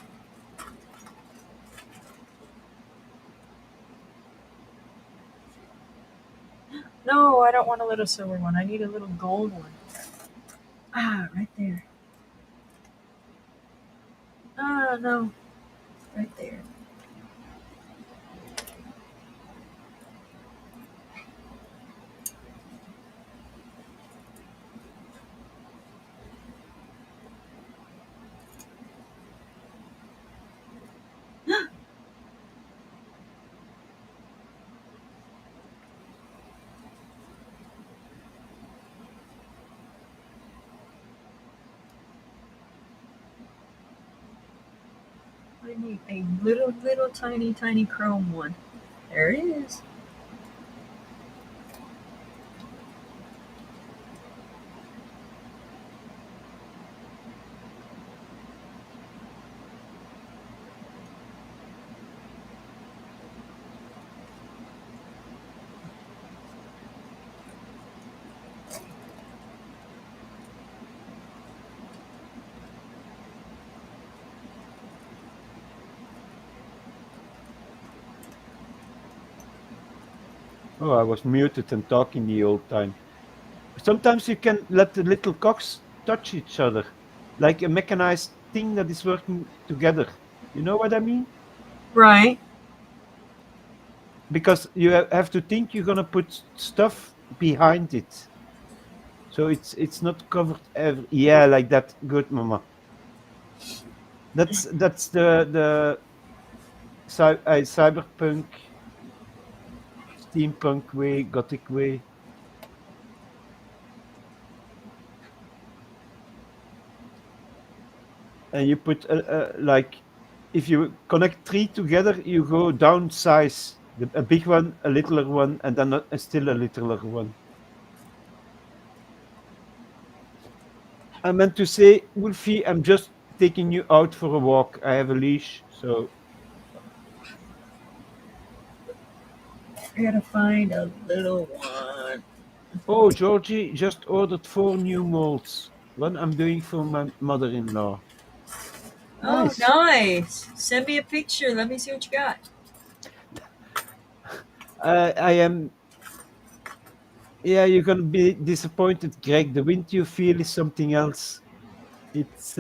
No, I don't want a little silver one. I need a little gold one. Ah, right there. Ah, no. Right there. I need a little tiny chrome one. There it is. Oh, I was muted and talking the whole time. Sometimes you can let the little cogs touch each other, like a mechanized thing that is working together. You know what I mean? Right. Because you have to think you're gonna put stuff behind it, so it's not covered. Yeah, like that. Good, Mama. That's the cyberpunk, steampunk way, gothic way. And you put like if you connect three together, you go down size. A big one, a littler one, and then still a littler one. I meant to say, Wolfie, I'm just taking you out for a walk. I have a leash, so. I gotta find a little one. Oh, Georgie just ordered 4 new molds. One I'm doing for my mother-in-law. Oh, Nice. nice. Send me a picture. Let me see what you got. I am. Yeah, you're gonna be disappointed, Greg. The wind you feel is something else. It's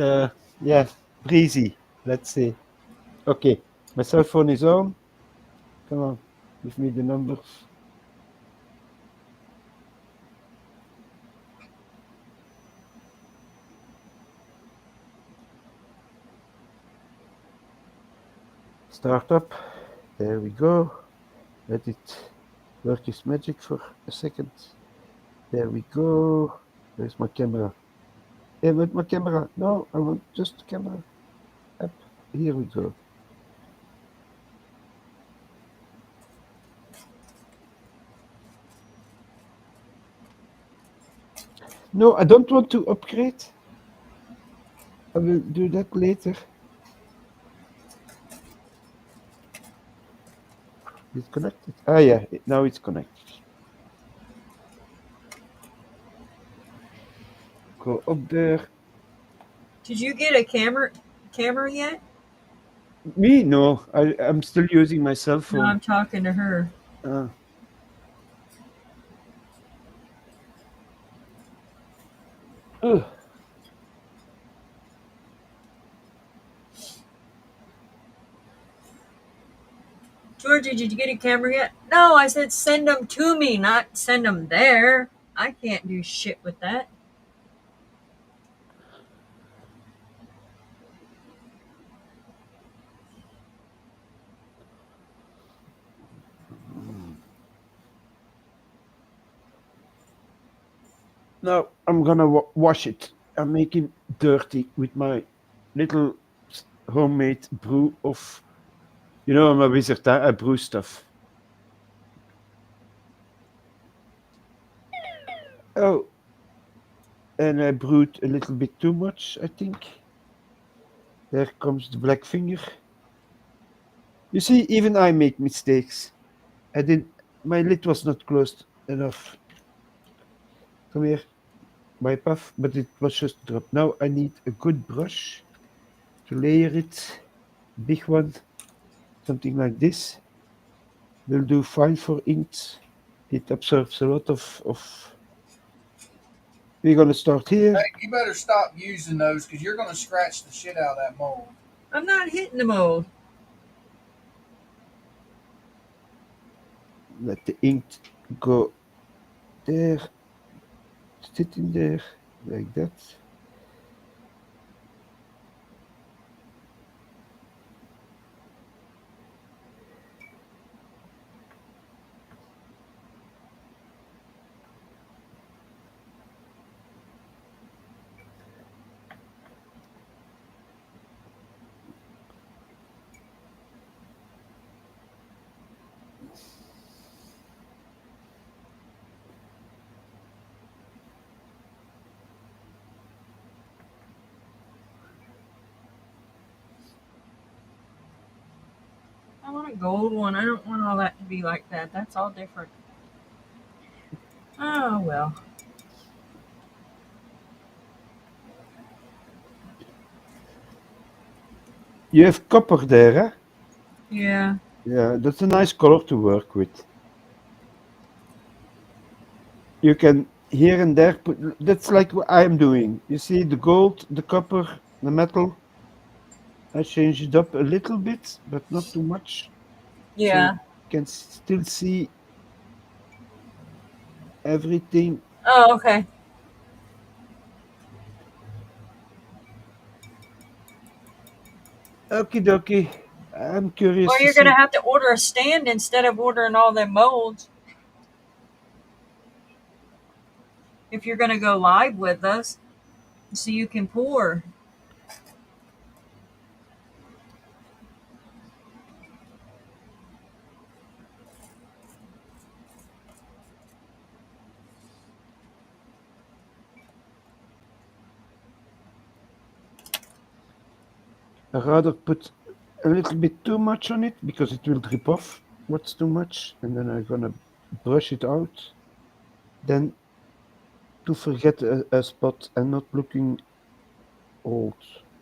yeah, breezy. Let's say. Okay, my cell phone is on. Come on, give me the numbers. Start up. There we go. Let it work its magic for a second. There we go. There's my camera. Hey, with my camera. No, I want just the camera. Up. Here we go. No, I don't want to upgrade. I will do that later. Is it connected? Ah, yeah, now it's connected. Go up there. Did you get a camera yet? Me? No, I'm still using my cell No, phone. I'm talking to her. Ah. Ugh. Georgie, did you get a camera yet? No, I said send them to me, not send them there. I can't do shit with that. Now I'm gonna wash it. I'm making dirty with my little homemade brew of. You know, I'm a wizard. I brew stuff. Oh, and I brewed a little bit too much, I think. There comes the black finger. You see, even I make mistakes. I did. My lid was not closed enough. Come here, my puff, but it was just dropped. Now I need a good brush to layer it. Big one, something like this, will do fine for inks. It absorbs a lot of We're gonna start here. Hey, you better stop using those because you're going to scratch the shit out of that mold. I'm not hitting the mold. Let the ink go there, sit in there, like that. I want a gold one. I don't want all that to be like that. That's all different. Oh, well. You have copper there, huh? Yeah. Yeah, that's a nice color to work with. You can here and there put, that's like what I'm doing. You see the gold, the copper, the metal. I change it up a little bit, but not too much. So Yeah. you can still see everything. Oh, okay. Okie dokie. I'm curious Well, to you're going to see. have to order a stand instead of ordering all them molds. If you're going to go live with us, so you can pour. I rather put a little bit too much on it because it will drip off what's too much, and then I'm gonna brush it out. Then to forget a spot and not looking old,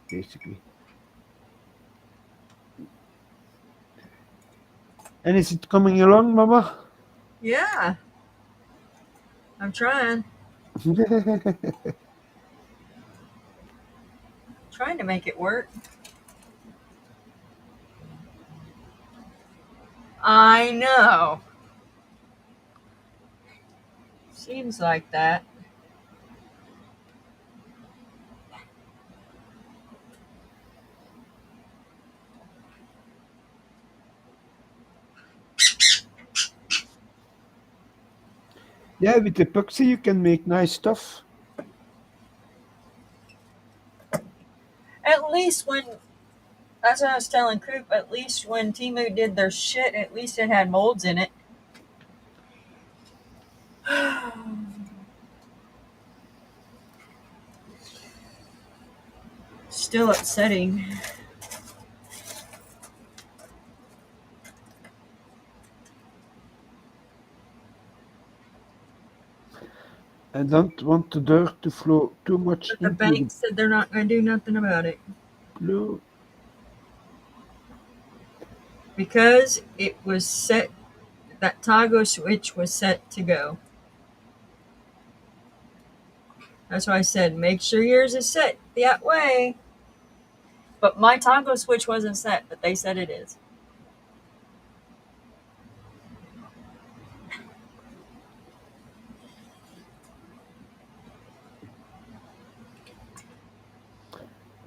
basically. And is it coming along, Mama? Yeah. I'm trying. Trying to make it work. I know. Seems like that. Yeah, with epoxy you can make nice stuff. At least when, that's what I was telling Coop, at least when Timu did their shit, at least it had molds in it. Still upsetting. I don't want the dirt to flow too much But the into bank the said they're not going to do nothing about it glue. because it was set, that toggle switch was set to go. That's why I said make sure yours is set that way. But my toggle switch wasn't set, but they said it is.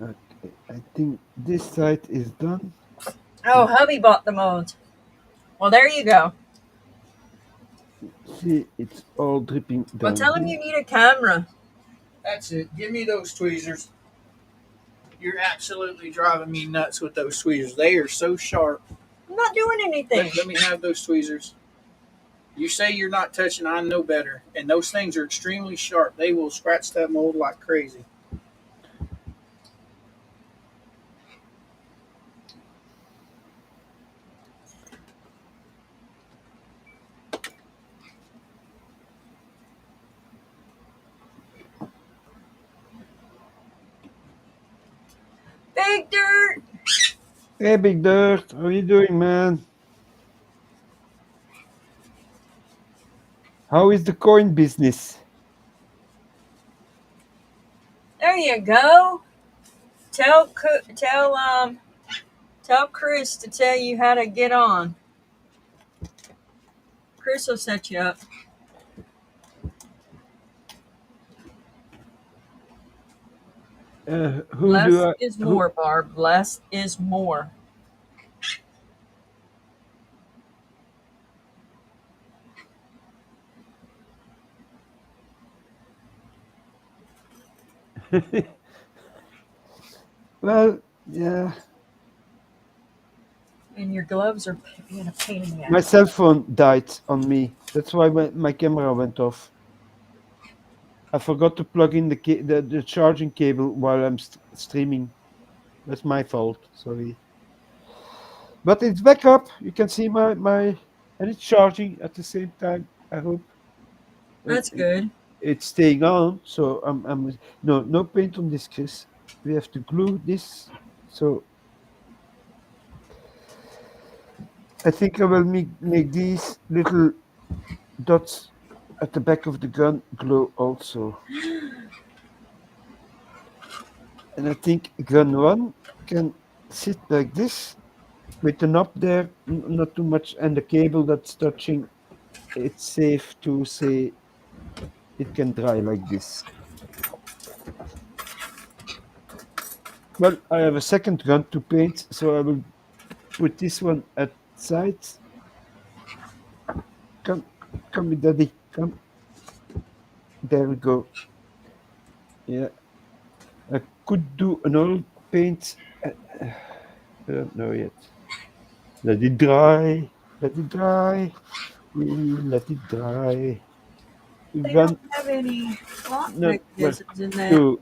Okay, I think this side is done. Oh, hubby bought the molds. Well, there you go. See, it's all dripping Well, down tell him here. you need a camera. That's it. Give me those tweezers. You're absolutely driving me nuts with those tweezers. They are so sharp. I'm not doing anything. Let me have those tweezers. You say you're not touching, I know better. And those things are extremely sharp. They will scratch that mold like crazy. Big dirt. Hey, Big Dirt, how you doing, man? How is the coin business? There you go. Tell Chris to tell you how to get on. Chris will set you up. Who Less do I? is Who? more, Barb. Less is more. Well, yeah. And your gloves are being a pain in the My ass. cell phone died on me. That's why my camera went off. I forgot to plug in the charging cable while I'm streaming. That's my fault. Sorry. But it's back up. You can see my and it's charging at the same time. I hope That's good. it's staying on. So I'm no paint on this, Chris. We have to glue this. So I think I will make these little dots at the back of the gun glow also. And I think gun one can sit like this with the knob there, not too much, and the cable that's touching. It's safe to say it can dry like this. Well, I have a second gun to paint, so I will put this one at side. Come, come, daddy, come. There we go. Yeah, I could do an oil paint. I don't know yet. Let it dry. Let it dry. We'll let it dry. They Gun. don't have any lock No, well, mechanisms in there. to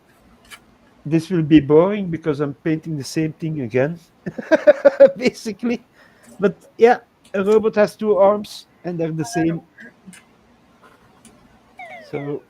this will be boring because I'm painting the same thing again, basically. But yeah, a robot has two arms and they're the same. So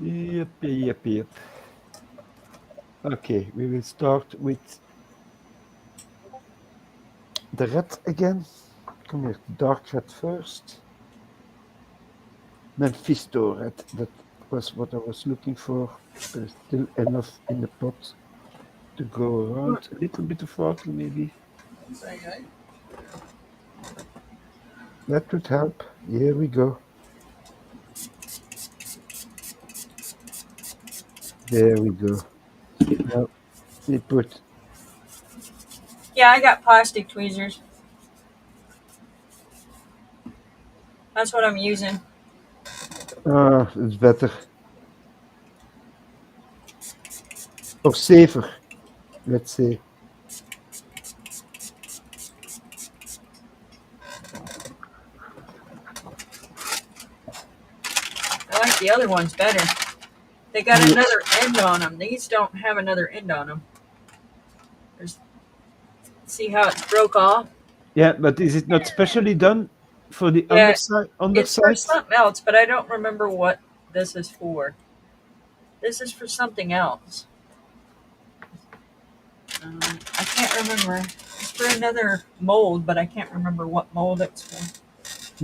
yep. Okay, we will start with the red again. Come here, dark red first. Mephisto red. That was what I was looking for. There's still enough in the pot to go around. A little bit of water, maybe. That would help. Here we go. There we go. Now we put. Yeah, I got plastic tweezers. That's what I'm using. It's better or safer, let's say. I like the other ones better. They got Yeah. another end on them. These don't have another end on them. See how it broke off? Yeah, but is it not specially done for the Yeah, underside? it's for Underside? something else, but I don't remember what this is for. This is for something else. I can't remember. It's for another mold, but I can't remember what mold it's for.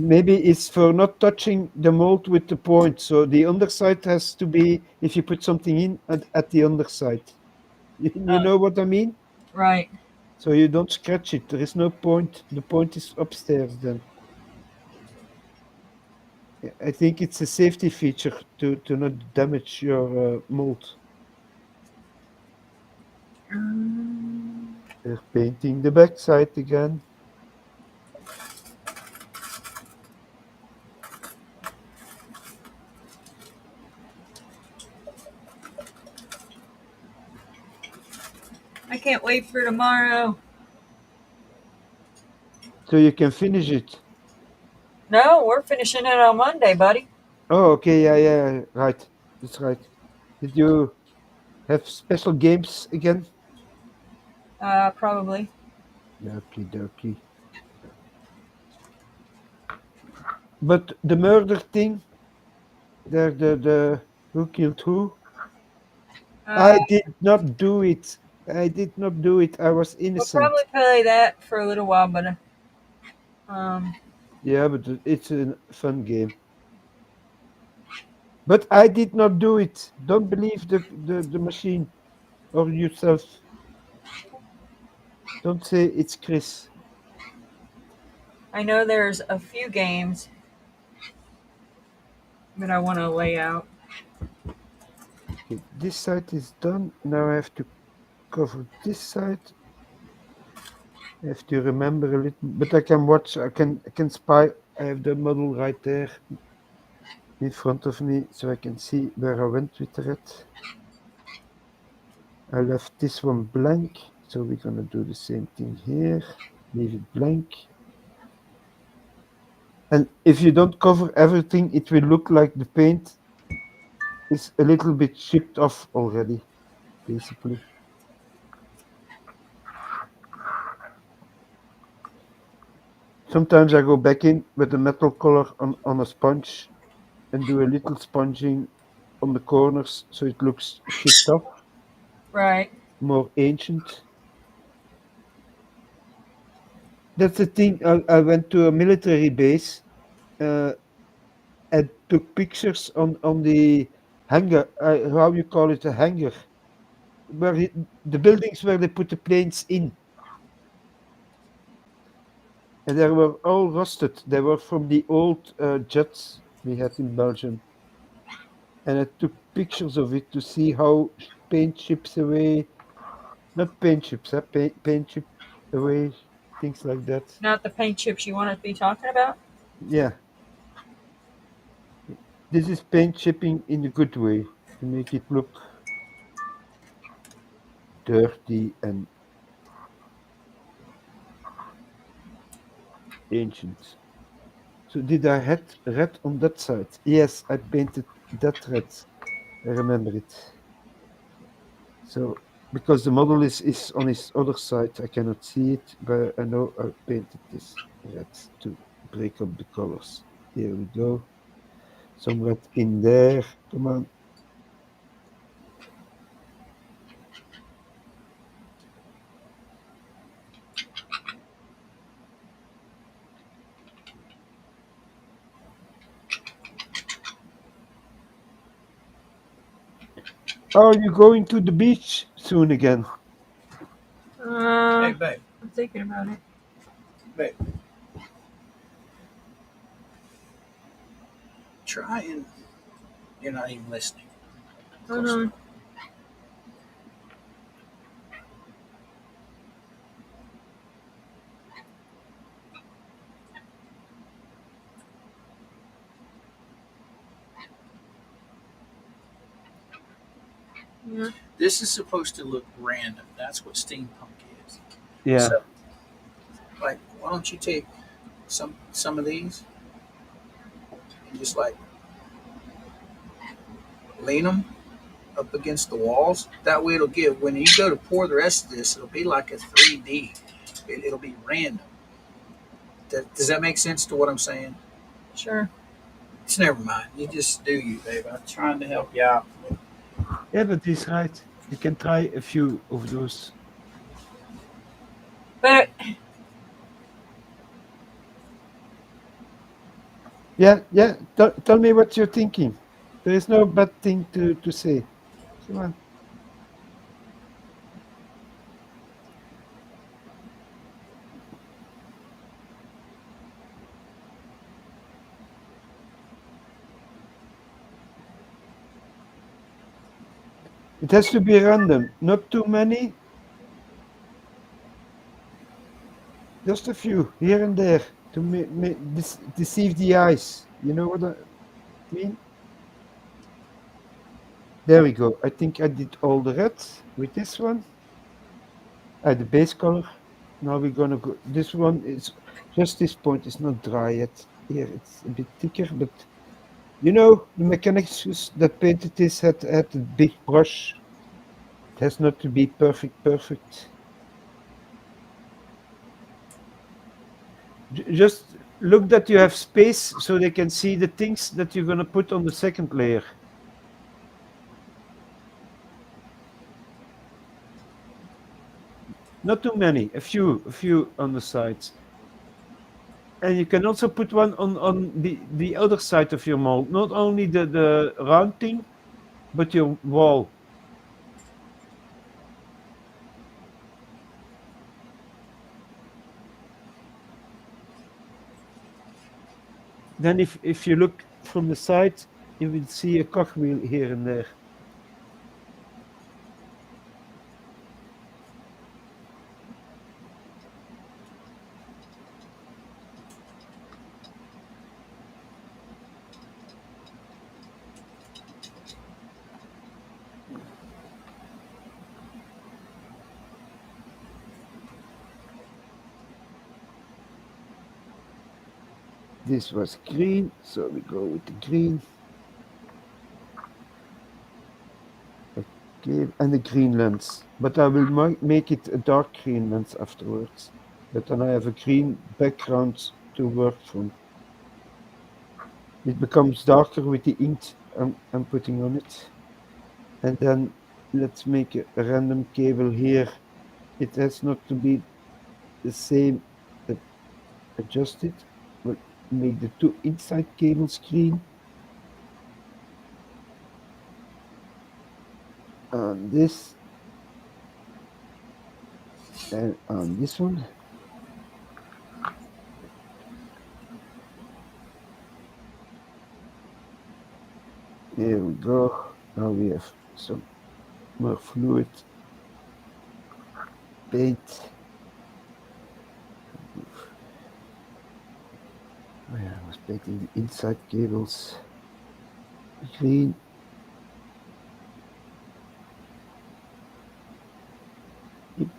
Maybe it's for not touching the mold with the point. So the underside has to be if you put something in at the underside. You know what I mean? Right. So you don't scratch it. There is no point. The point is upstairs then. Yeah, I think it's a safety feature to not damage your mold. They're painting the backside again. I can't wait for tomorrow. So you can finish it. No, we're finishing it on Monday, buddy. Oh, okay, yeah, right. That's right. Did you have special games again? Probably. Okie dokie. But the murder thing, the who killed who? Uh, I did not do it. I did not do it. I was we'll probably innocent. play that for a little while, but um, Yeah, but it's a fun game. But I did not do it. Don't believe the machine or yourself. Don't say it's Chris. I know there's a few games that I want to lay out. Okay, this side is done. Now I have to cover this side. I have to remember a little, but I can watch. I can spy. I have the model right there in front of me, so I can see where I went with the red. I left this one blank, so we're gonna do the same thing here. Leave it blank. And if you don't cover everything, it will look like the paint is a little bit chipped off already, basically. Sometimes I go back in with the metal color on a sponge and do a little sponging on the corners so it looks chipped off, Right. more ancient. That's the thing. I went to a military base uh, and took pictures on the hangar, how you call it, a hangar, where the buildings where they put the planes in. And they were all rusted. They were from the old jets we had in Belgium. And I took pictures of it to see how paint chips away, not paint chips, paint chip away, things like that. Not the paint chips you want to be talking about. Yeah, this is paint chipping in a good way to make it look dirty and ancient. So did I had red on that side? Yes, I painted that red. I remember it. So because the model is on his other side, I cannot see it, but I know I painted this red to break up the colors. Here we go. Some red in there. Come on. Are you going to the beach soon again? Hey, babe, I'm thinking about it. babe. Try and you're not even listening. Hold on. Yeah. This is supposed to look random. That's what steampunk is. Yeah. So, like, why don't you take some of these and just like lean them up against the walls. That way, it'll give when you go to pour the rest of this, it'll be like a 3D. It'll be random. Does that make sense to what I'm saying? Sure. It's never mind. You just do you, babe. I'm trying to help you out. Yeah, but he's right. You can try a few of those. But Yeah, yeah. Tell me what you're thinking. There is no bad thing to say. Come on. It has to be random, not too many, just a few here and there to deceive the eyes. You know what I mean? There we go. I think I did all the red with this one. The base color. Now we're gonna go. This one is just this point is not dry yet. Here it's a bit thicker, but you know the mechanics that painted this had a big brush. It has not to be perfect. Just look that you have space so they can see the things that you're going to put on the second layer. Not too many, a few on the sides. And you can also put one on the other side of your mold, not only the round thing, but your wall. Then if you look from the side, you will see a cogwheel here and there. This was green, so we go with the green. Okay, and the green lens. But I will make it a dark green lens afterwards. But then I have a green background to work from. It becomes darker with the ink I'm putting on it. And then let's make a random cable here. It has not to be the same. Adjust it. We'll make the two inside cables green. On this. And on this one. There we go. Now we have some more fluid paint. Oh yeah, I was painting the inside cables green. Yep.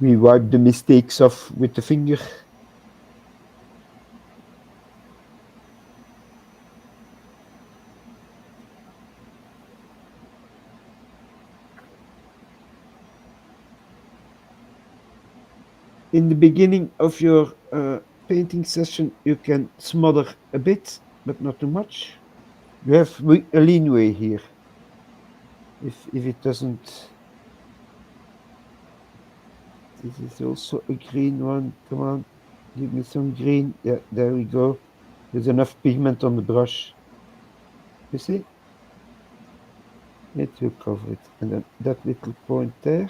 We wipe the mistakes off with the finger. In the beginning of your painting session, you can smother a bit, but not too much. You have a leanway here. If it doesn't, this is also a green one. Come on, give me some green. Yeah, there we go. There's enough pigment on the brush. You see? It will cover it. And then that little point there.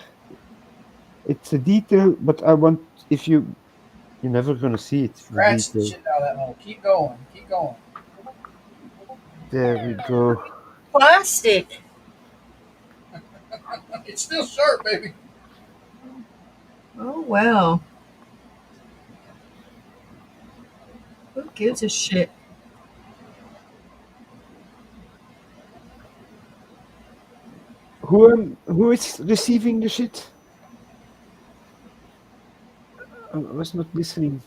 It's a detail, but I want, if you're never gonna see it. Scratch the shit out of that hole. Keep going. Keep going. There we go. Plastic. It's still sharp, baby. Oh well. Who gives a shit? Who is receiving the shit? I was not listening.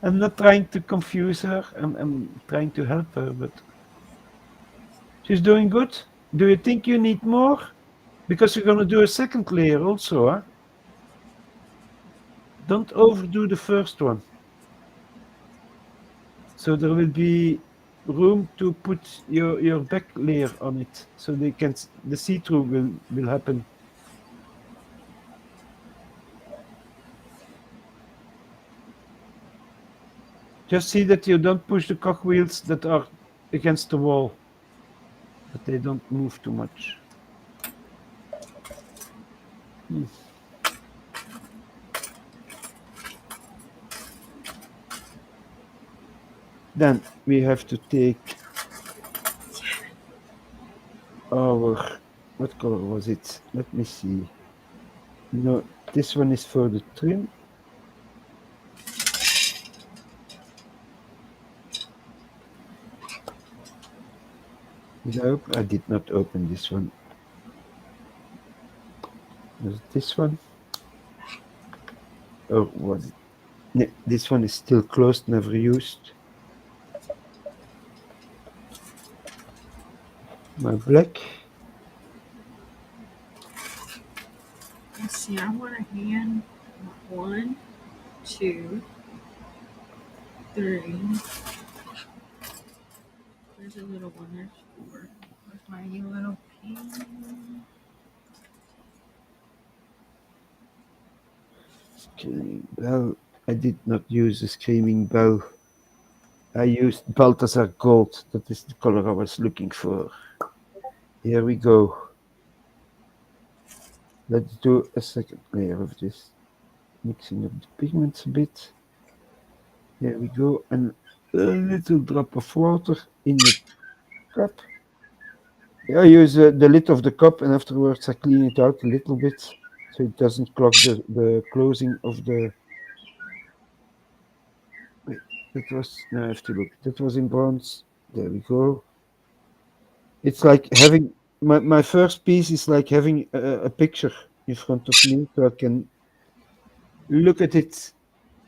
I'm not trying to confuse her. I'm trying to help her, but she's doing good. Do you think you need more? Because we're gonna do a second layer also, huh? Don't overdo the first one. So there will be room to put your back layer on it, so they can the see-through will happen. Just see that you don't push the cogwheels that are against the wall, that they don't move too much. Then we have to take our, what color was it? Let me see. No, this one is for the trim. I did not open this one. Was it this one? Or was it? No, this one is still closed, never used. my black. Let's see, I want a hand. 1, 2, 3. There's a little one. There's 4. Where's my little pen? Screaming bell. I did not use a screaming bell. I used Balthasar Gold. That is the color I was looking for. Here we go. Let's do a second layer of this. Mixing up the pigments a bit. Here we go. And a little drop of water in the cup. I use the lid of the cup and afterwards I clean it out a little bit so it doesn't clog the closing of the... Wait, that was... No, I have to look. That was in bronze. There we go. It's like having... My first piece is like having a picture in front of me so I can look at it,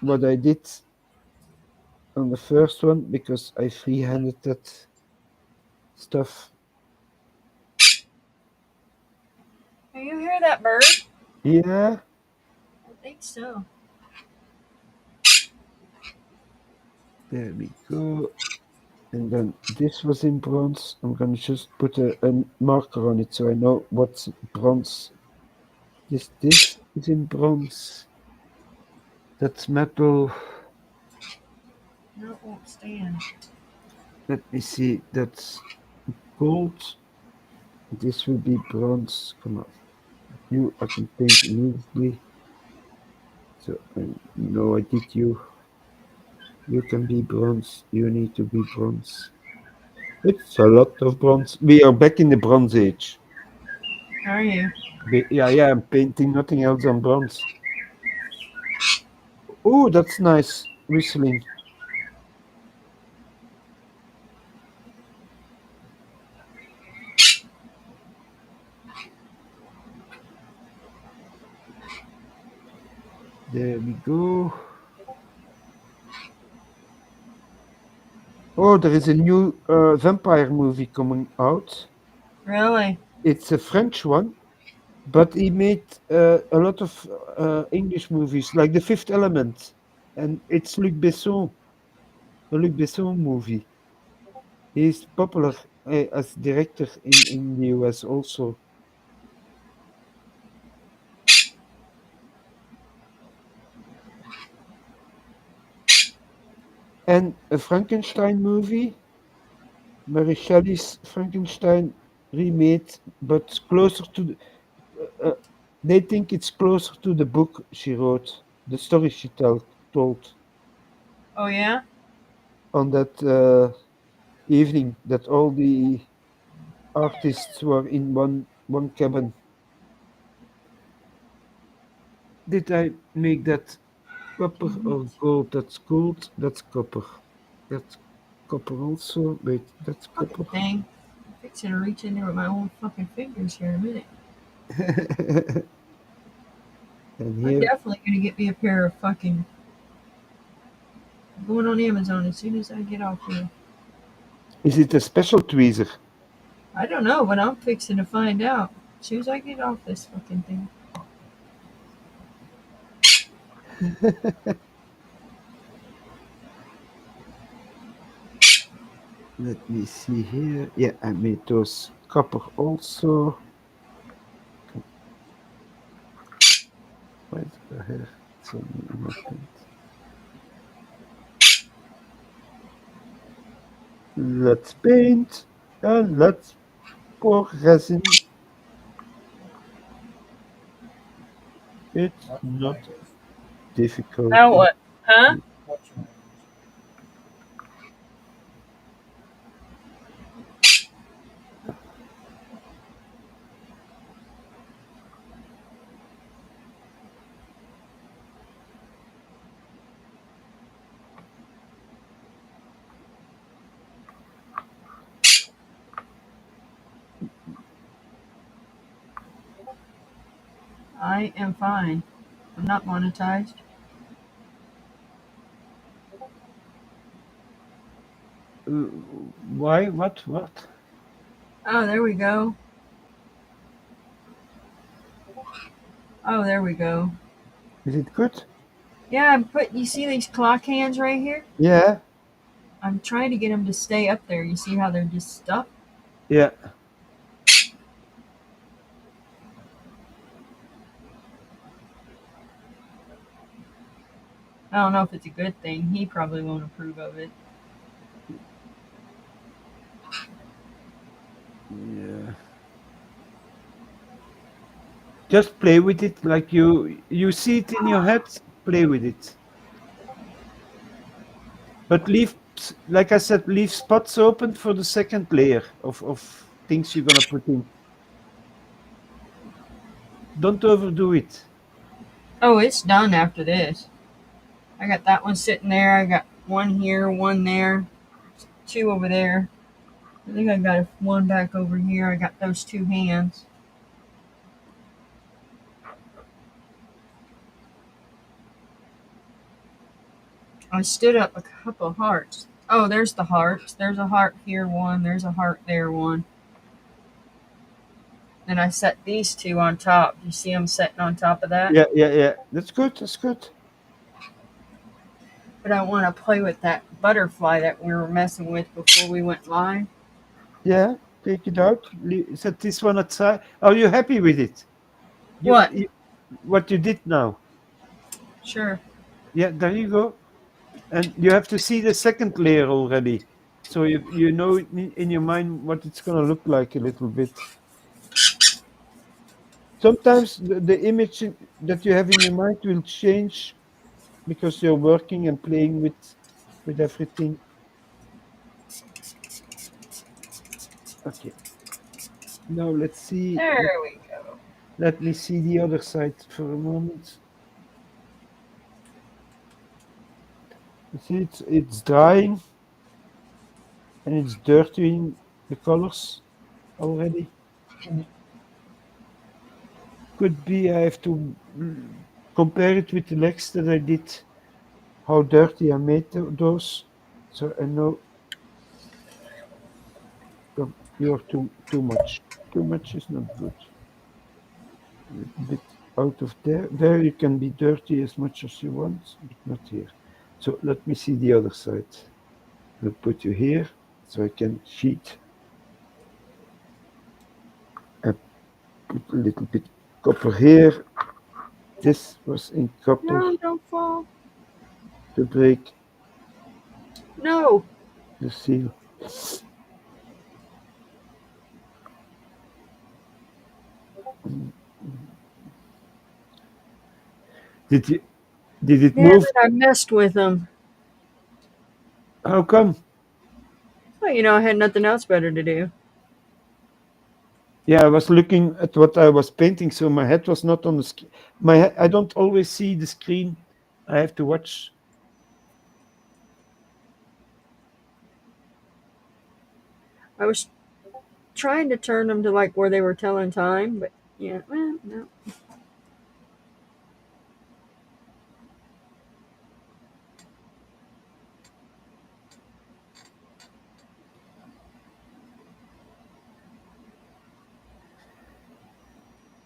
what I did on the first one, because I free-handed that stuff. Can you hear that bird? Yeah, I think so. there we go. And then this was in bronze. I'm gonna just put a marker on it so I know what's bronze. This is in bronze. That's metal. No, it won't stand. Let me see. That's gold. This will be bronze. Come on. You, I can paint immediately. So I know I did you. You can be bronze. You need to be bronze. It's a lot of bronze. We are back in the Bronze Age. How are you? Yeah, I'm painting nothing else on bronze. Oh, that's nice. Whistling. There we go. Oh, there is a new vampire movie coming out. Really? It's a French one, but he made a lot of English movies, like The Fifth Element, and it's Luc Besson, a Luc Besson movie. He's popular as director in the US also. And a Frankenstein movie, Mary Shelley's Frankenstein remade, but closer to the, they think it's closer to the book she wrote, the story she told Oh, yeah? on that evening that all the artists were in one cabin. Did I make that copper or gold? That's gold. That's copper. That's copper also. Wait, that's copper. Fucking thing. I'm fixing to reach in there with my own fucking fingers here in a minute. And I'm here, definitely gonna get me a pair of fucking. I'm going on Amazon as soon as I get off here. is it a special tweezer? I don't know, but I'm fixing to find out as soon as I get off this fucking thing. Let me see here. Yeah, I made those copper also. Where's the hair? It's only in my paint. Let's paint and let's pour resin. It's not difficult. Now what? Huh? I am fine. I'm not monetized. Why? What? What? Oh, there we go. Oh, there we go. Is it good? Yeah, you see these clock hands right here? Yeah, I'm trying to get them to stay up there. You see how they're just stuck? yeah. I don't know if it's a good thing. He probably won't approve of it. Yeah. Just play with it like you see it in your head, play with it. But like I said, leave spots open for the second layer of things you're gonna put in. Don't overdo it. Oh, it's done after this. I got that one sitting there. I got one here, one there, two over there. I think I got one back over here. I got those two hands. I stood up a couple of hearts. Oh, there's the hearts. There's a heart here, one. There's a heart there, one. Then I set these two on top. You see them sitting on top of that? Yeah, yeah, yeah. That's good. That's good. But I want to play with that butterfly that we were messing with before we went live. Yeah, take it out. Set this one aside. Are you happy with it? What? What you did now? Sure. Yeah, there you go. And you have to see the second layer already, so you know in your mind what it's gonna look like a little bit. Sometimes the image that you have in your mind will change because you're working and playing with everything. Okay. Now let's see. There we go. Let me see the other side for a moment. You see, it's drying and it's dirtying the colors already. Could be I have to compare it with the legs that I did, how dirty I made those. So I know you're too much. Too much is not good. A little bit out of there. There you can be dirty as much as you want, but not here. So let me see the other side. I'll put you here so I can cheat. I put a little bit copper here. This was in copper No, don't fall. to break No. the seal. Did you did it Damn move? it, I messed with them. How come? Well, I had nothing else better to do. Yeah, I was looking at what I was painting, so my head was not on the screen. I don't always see the screen. I have to watch. I was trying to turn them to like where they were telling time, but yeah, well, no.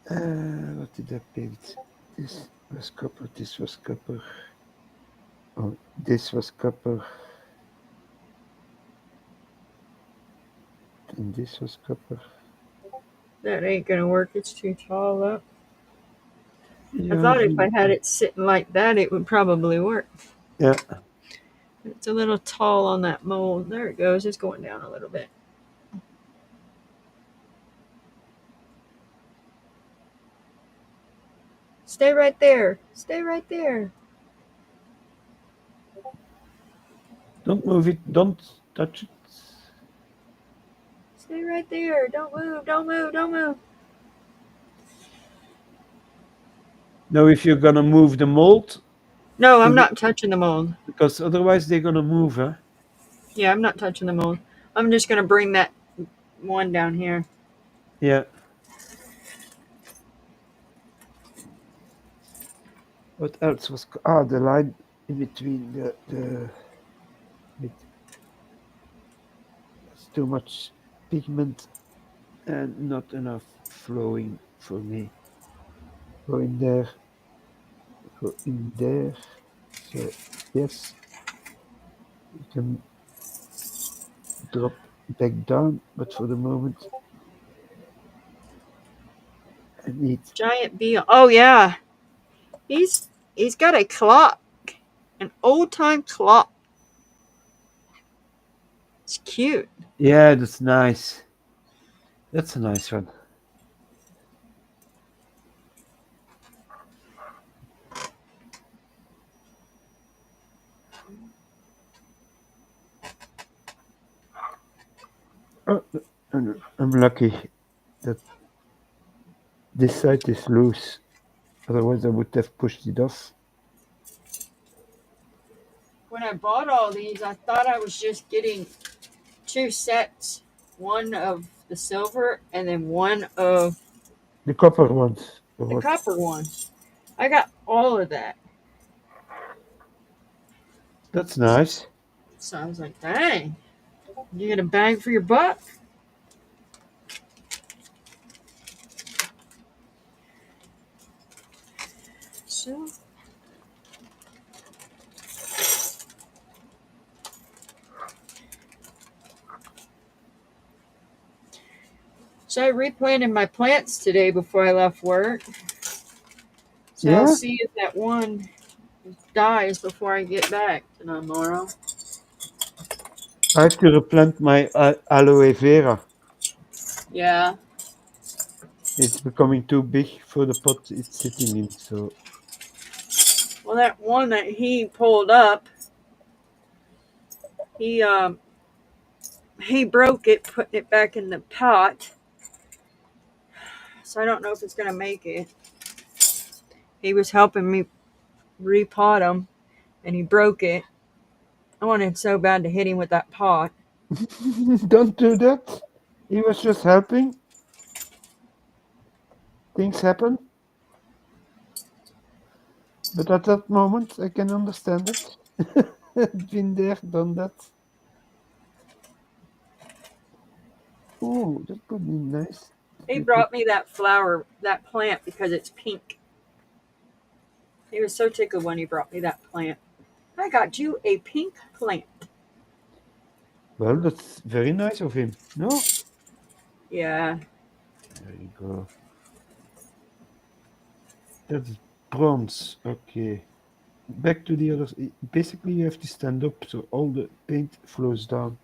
What did I paint? This was copper. This was copper. Oh, this was copper. And this was copper. That ain't gonna work. It's too tall up. I Yeah, thought if I had it sitting like that, it would probably work. yeah. It's a little tall on that mold. There it goes. It's going down a little bit. Stay right there. Stay right there. Don't move it. Don't touch it. Stay right there. Don't move. Don't move. Don't move. Now, if you're gonna move the mold, No, I'm not touching the mold. because otherwise they're gonna move, huh? Yeah, I'm not touching the mold. I'm just gonna bring that one down here. Yeah. What else was? The line in between the. It's too much pigment. and not enough flowing for me. Go in there, go in there. So yes, you can drop back down, but for the moment I need. Giant bee. Oh yeah, he's got a clock, an old time clock. It's cute. Yeah, that's nice. That's a nice one. Oh, I'm lucky that this side is loose. Otherwise, I would have pushed it off. When I bought all these, I thought I was just getting 2 sets, one of the silver and then one of The copper ones. Or the what? copper one. I got all of that. That's nice. So I was like, dang, you get a bang for your buck. So I replanted my plants today before I left work. So Yeah? I'll see if that one dies before I get back tomorrow. I have to replant my aloe vera. Yeah. It's becoming too big for the pot it's sitting in. So Well, that one that he pulled up, he broke it, putting it back in the pot. So I don't know if it's gonna make it. He was helping me repot them, and he broke it. I wanted so bad to hit him with that pot. don't do that. He was just helping. Things happen. But at that moment, I can understand it. Been there, done that. Oh, that could be nice. He You could. brought me that flower, that plant, because it's pink. He was so tickled when he brought me that plant. I got you a pink plant. Well, that's very nice of him. No? Yeah. There you go. That's bronze. Okay. Back to the others. Basically, you have to stand up so all the paint flows down.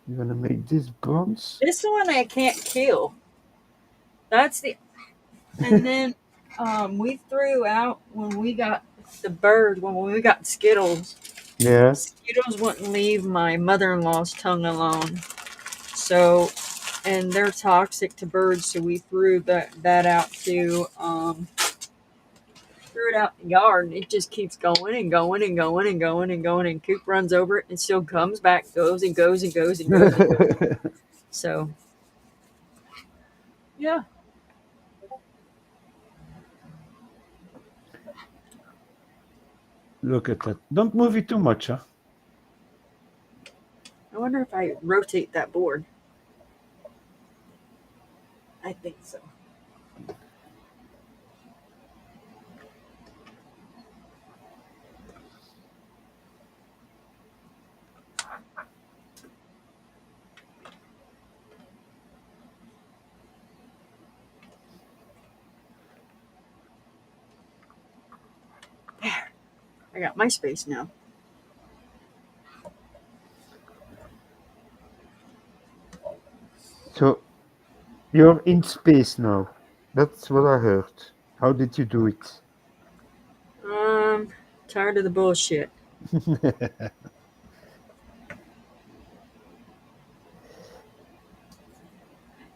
You're gonna make this bronze. This one I can't kill. That's the. And then we threw out when we got the bird, when we got Skittles. Yeah. Skittles wouldn't leave my mother-in-law's tongue alone. So, and they're toxic to birds, so we threw that out too. Threw it out in the yard, and it just keeps going and going and going and going and going. And Coop runs over it and still comes back, goes and goes and goes and goes and goes. So, yeah. Look at that. Don't move it too much, huh? I wonder if I rotate that board. I think so. There. I got my space now. So you're in space now. That's what I heard. How did you do it? Tired of the bullshit.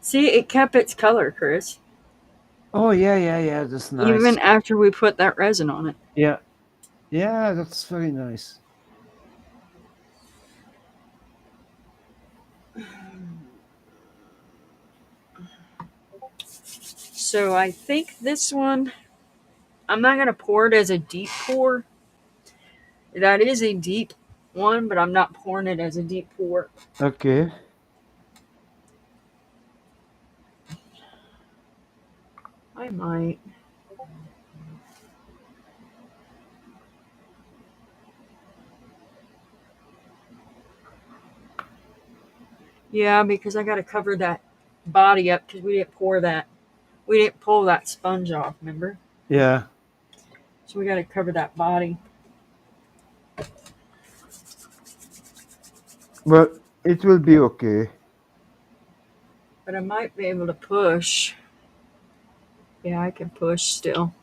See, it kept its color, Chris. Oh yeah. That's nice. Even after we put that resin on it. Yeah. Yeah, that's very nice. So I think this one, I'm not going to pour it as a deep pour. That is a deep one, but I'm not pouring it as a deep pour. Okay. I might. Yeah, because I got to cover that body up because we didn't pour that. We didn't pull that sponge off, remember? Yeah, So we got to cover that body. but it will be okay. But I might be able to push. Yeah, I can push still.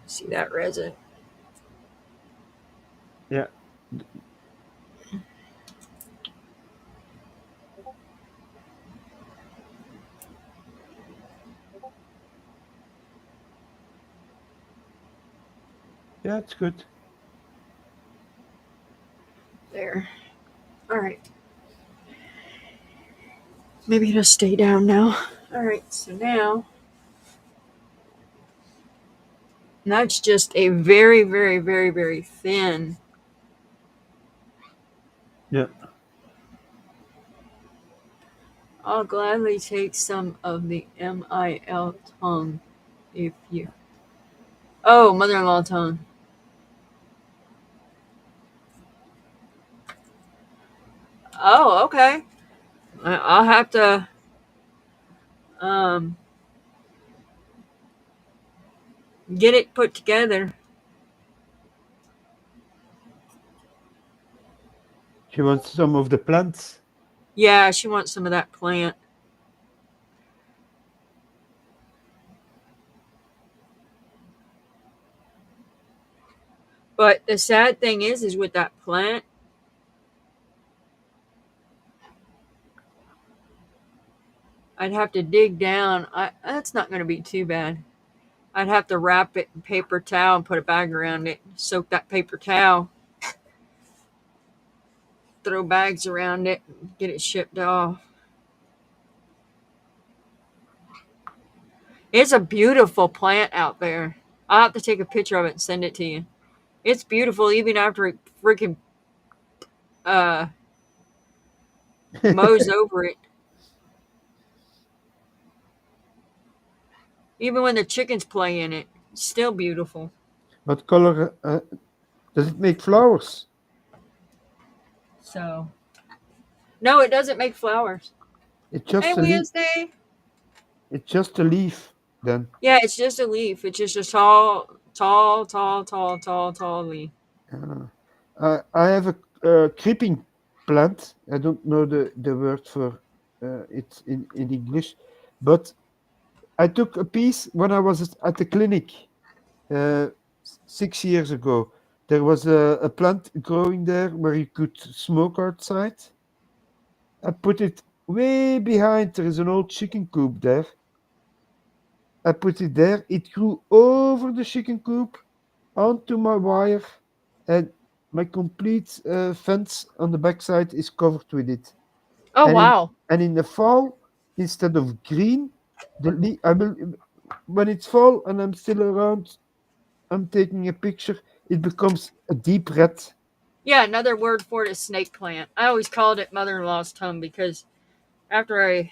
See that resin? Yeah, yeah, it's good. There. All right. Maybe it'll stay down now. All right, so now that's just a very, very, very, very thin. Yeah, I'll gladly take some of the MIL tongue if you. Oh, mother-in-law tongue. Oh, okay. I'll have to um get it put together. she wants some of the plants. Yeah, she wants some of that plant. But the sad thing is with that plant, I'd have to dig down. That's not going to be too bad. I'd have to wrap it in paper towel and put a bag around it. Soak that paper towel. Throw bags around it. Get it shipped off. It's a beautiful plant out there. I'll have to take a picture of it and send it to you. It's beautiful even after it freaking uh, mows over it. Even when the chickens play in it, it's still beautiful. What color does it make flowers? So, no, it doesn't make flowers. It's Hey, just a leaf. Wednesday. It's just a leaf then. Yeah, it's just a leaf. It's just a tall leaf. I have a creeping plant. I don't know the word for it in English, but I took a piece when I was at the clinic 6 years ago. There was a plant growing there where you could smoke outside. I put it way behind. There is an old chicken coop there. I put it there. It grew over the chicken coop onto my wire, and my complete fence on the backside is covered with it. Oh, And in wow. and in the fall, instead of green, I will when it's fall and I'm still around, I'm taking a picture. It becomes a deep red. Yeah, another word for it is snake plant. I always called it mother-in-law's tongue because after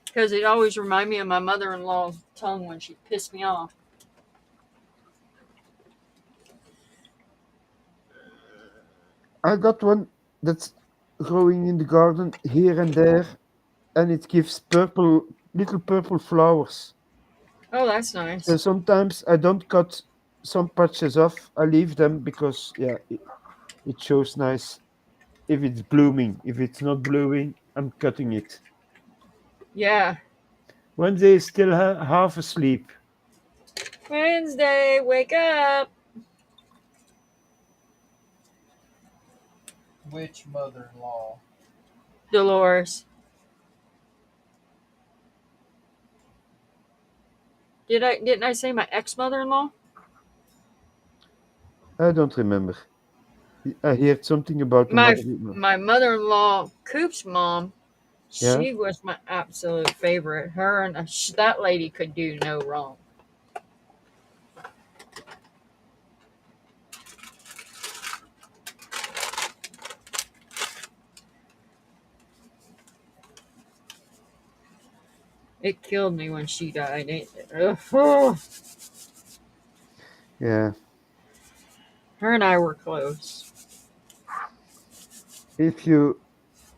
because it always reminded me of my mother-in-law's tongue when she pissed me off. I got one that's growing in the garden here and there, and it gives little purple flowers. Oh, that's So nice. sometimes I don't cut some patches off. I leave them because yeah, it shows nice if it's blooming. If it's not blooming, I'm cutting it. Yeah. Wednesday is still half asleep. Wednesday, wake up. Which mother-in-law? Dolores. Didn't I say my ex-mother-in-law? I don't remember. I heard something about the My mother-in-law. my mother-in-law, Coop's mom, Yeah, she was my absolute favorite. Her and that lady could do no wrong. It killed me when she died. Ugh. Yeah. Her and I were close. If you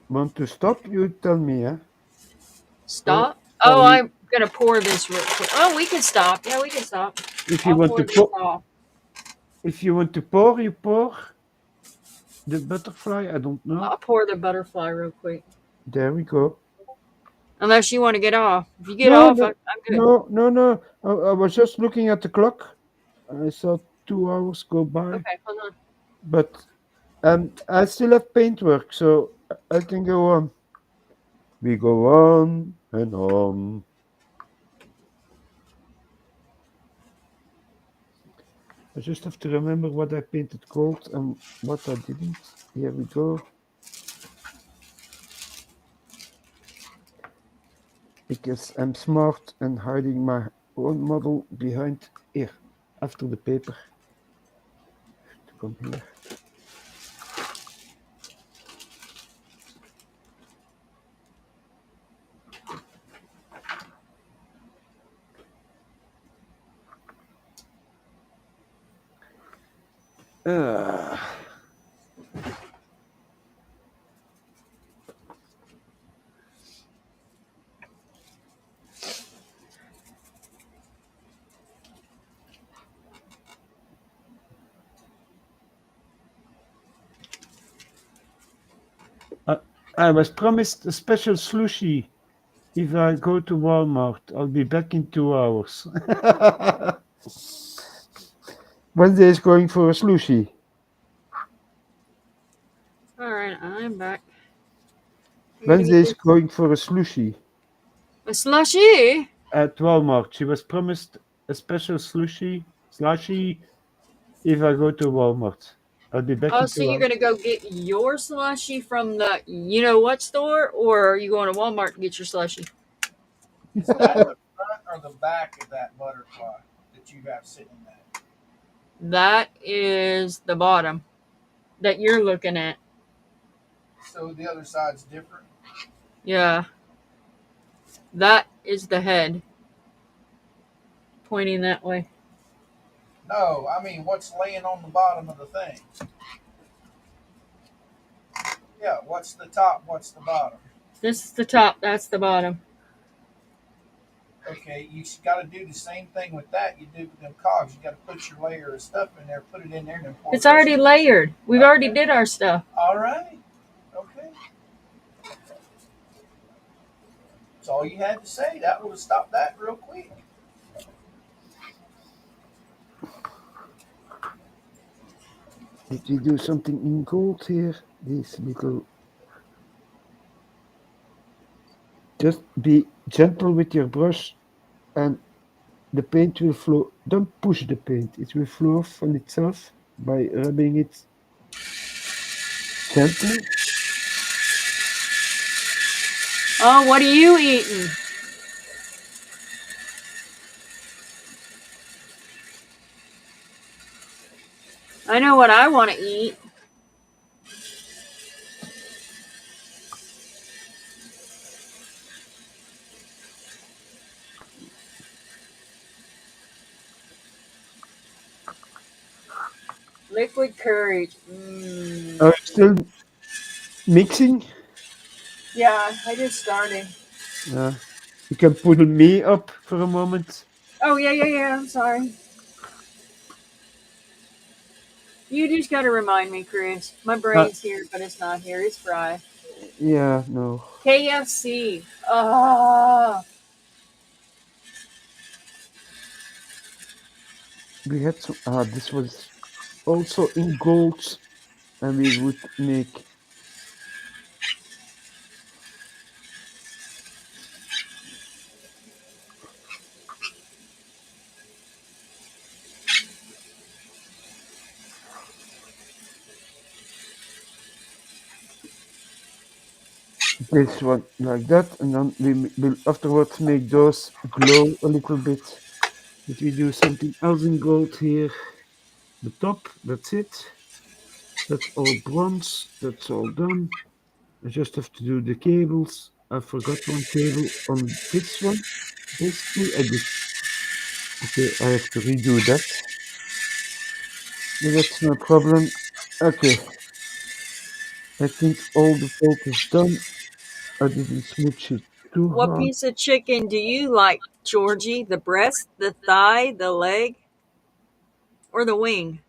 want to stop, you tell me, yeah? Stop? Or Oh, we, I'm gonna pour this real quick. Oh, we can stop. Yeah, we can stop. if you I'll want pour to this pour, off. if you want to pour, you pour the butterfly. I don't know. I'll pour the butterfly real quick. There we go. Unless you want to get off. If you get No, off, no, I'm good. no, no, no. I was just looking at the clock. I saw 2 hours go by, Okay, hold on. but I still have paintwork, so I can go on. We go on and on. I just have to remember what I painted gold and what I didn't. Here we go. Because I'm smart and hiding my own model behind here after the paper to come here. Uh, I, I was promised a special slushy if I go to Walmart. I'll be back in 2 hours. Wednesday is going for a slushy. Alright, I'm back. I'm gonna Wednesday get is this. going for a slushy A slushy? at Walmart. She was promised a special slushy if I go to Walmart. I'll be back Oh, in so 2 you're hours. gonna go get your slushy from the you know what store? Or are you going to Walmart to get your slushy? Is that the front or the back of that butterfly that you have sitting there? That is the bottom that you're looking at. So the other side's different. Yeah. That is the head pointing that way. No, I mean what's laying on the bottom of the thing. Yeah, what's the top? What's the bottom? This is the top, that's the bottom. Okay, you got to do the same thing with that you do with them cogs. You got to put your layer of stuff in there, put it in there, and then pour. It's already layered. We've already did our stuff. All right. Okay. That's all you had to say. That would have stopped that real quick. Did we do something in gold here? This little. Just be gentle with your brush and the paint will flow. Don't push the paint, it will flow off on itself by rubbing it gently. Oh, what are you eating? I know what I want to eat. Liquid courage. Are you still mixing? Yeah, I just started. You can pull me up for a moment. Oh, yeah. I'm sorry. You just got to remind me, Chris. My Uh, brain's here, but it's not here. It's fried. yeah, no. KFC. Ah. We had some. This was also in gold, and we would make. This one like that, and then we will afterwards make those glow a little bit. If we do something else in gold here, the top, that's it. That's all bronze, that's all done. I just have to do the cables I forgot one cable on this one. Basically, I did. Okay, I have to redo that. But that's no problem. Okay, I think all the bolt is done. I didn't smooch it too What hard. piece of chicken do you like, Georgie? The breast, the thigh, the leg, or the wing?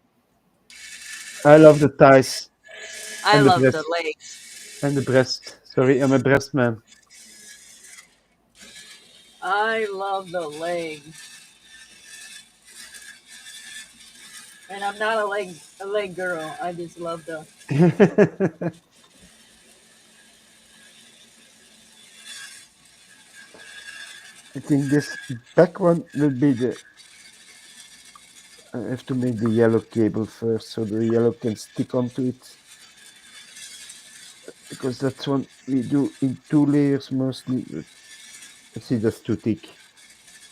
I love the thighs I and the love the breast. legs. And the breast. Sorry, I'm a breast man. I love the legs. And I'm not a leg girl. I just love the. I think this back one will be the. I have to make the yellow cable first so the yellow can stick onto it. Because that's one we do in 2 layers mostly. But I see that's too thick.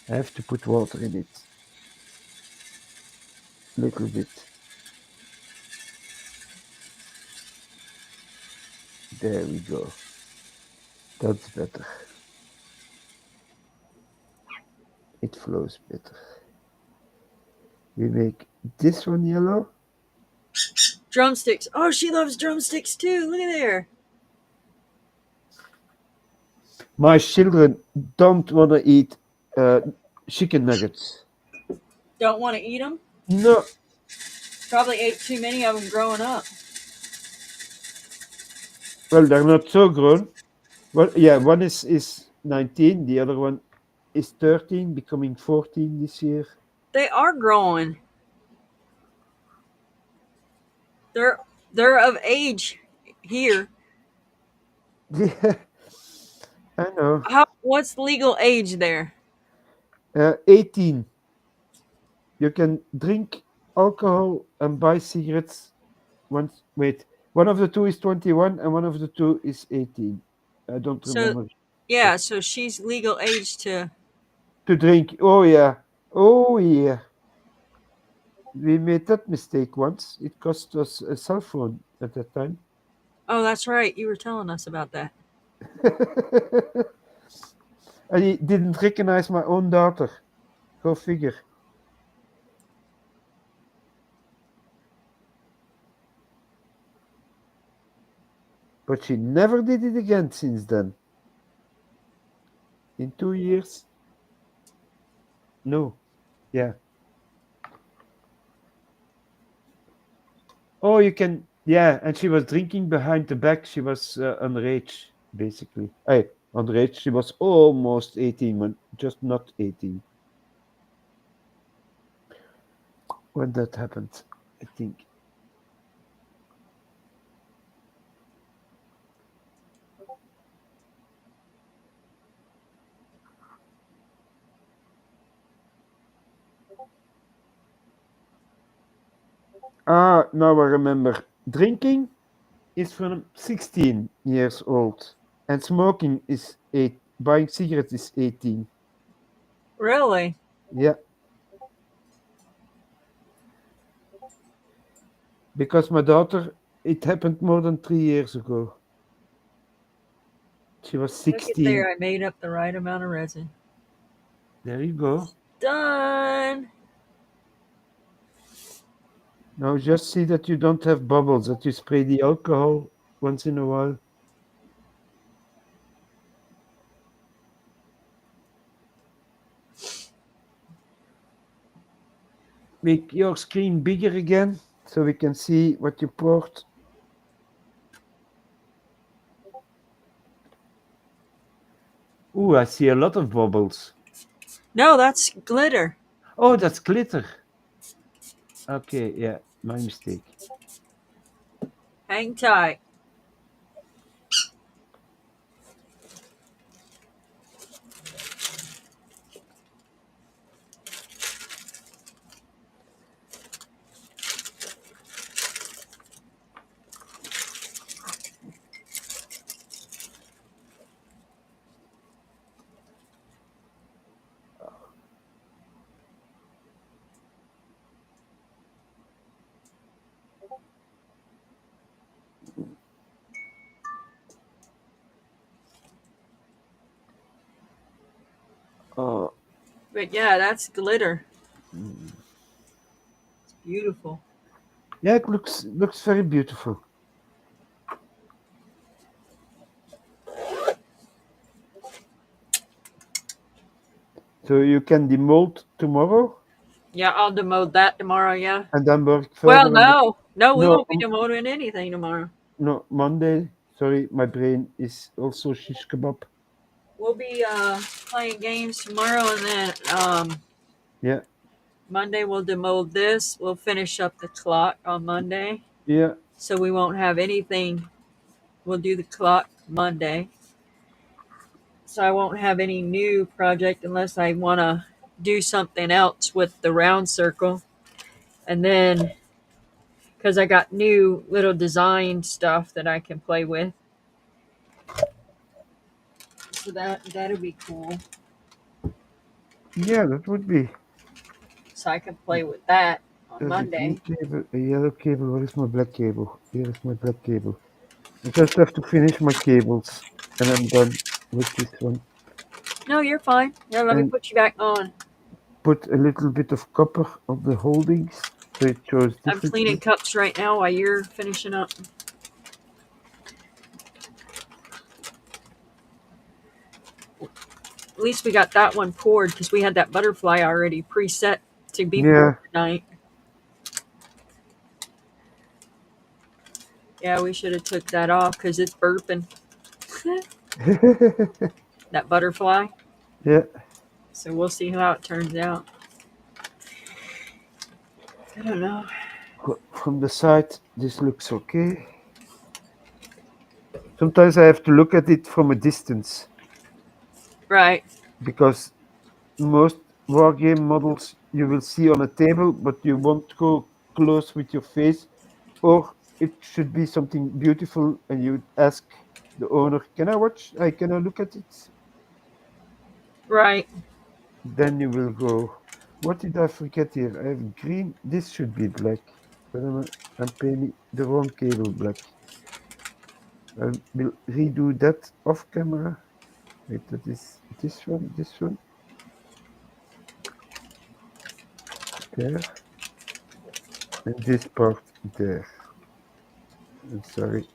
I have to put water in it. Little bit. There we go. That's better. It flows better. We make this one yellow. Drumsticks. Oh, she loves drumsticks too. Look at there. My children don't want to eat uh, chicken nuggets. Don't want to eat them? No, Probably ate too many of them growing up. well, they're not so grown. Well, yeah, one is 19, the other one is 13, becoming 14 this year. They are growing. They're they're of age here. Yeah, I know. What's legal age there? 18. You can drink alcohol and buy cigarettes. Once, wait, one of the two is 21 and one of the two is 18. I don't So remember. yeah, so she's legal age to. To drink. Oh, yeah. Oh, yeah. We made that mistake once. It cost us a cell phone at that time. Oh, that's right. You were telling us about that. I didn't recognize my own daughter. Go figure. But she never did it again since then. In 2 years? No. Yeah. Oh, you can. Yeah, and she was drinking behind the back. She was underage, basically. Hey, underage. She was almost 18, when just not 18 when that happened, I think. Ah, now I remember. Drinking is from 16 years old, and smoking is 8. Buying cigarettes is 18. Really? Yeah, because my daughter, it happened more than 3 years ago. She was Look at there. 16. I made up the right amount of resin. There you go. Done. Now just see that you don't have bubbles, that you spray the alcohol once in a while. Make your screen bigger again so we can see what you poured. Ooh, I see a lot of bubbles. No, that's glitter. Oh, that's glitter. Okay, yeah, my mistake. Hang tight. But yeah, that's glitter. It's beautiful. Yeah, it looks very beautiful. So you can demold tomorrow Yeah, I'll demote that tomorrow. Yeah. and then work Well, further on the. no, we No, won't be demoting anything tomorrow. no, Monday. Sorry, my brain is also shish kebab. We'll be playing games tomorrow, and then Yeah, Monday we'll demold this. We'll finish up the clock on Monday, yeah, so we won't have anything. We'll do the clock Monday, so I won't have any new project unless I want to do something else with the round circle, and then because I got new little design stuff that I can play with, so that'll be cool. yeah. That would be. So I can play with that on There's a green Monday. cable, a yellow cable. Where is my black cable? Here is my black cable. I just have to finish my cables, and I'm done with this one. No, you're fine. Yeah, let me And put you back on. put a little bit of copper on the holdings so it shows I'm cleaning differently. cups right now while you're finishing up. At least we got that one poured because we had that butterfly already preset to be poured Yeah. tonight. Yeah, we should have took that off because it's burping. That butterfly. Yeah. So we'll see how it turns out. I don't know. From the side, this looks okay. Sometimes I have to look at it from a distance Right. because most wargame models you will see on a table, but you won't go close with your face, or it should be something beautiful, and you ask the owner, "Can I watch? Can I look at it?" Right. Then you will go. What did I forget here? I have green. This should be black, but I'm painting the wrong cable black. I will redo that off camera. Wait, that is this one, there, and this part there. I'm sorry.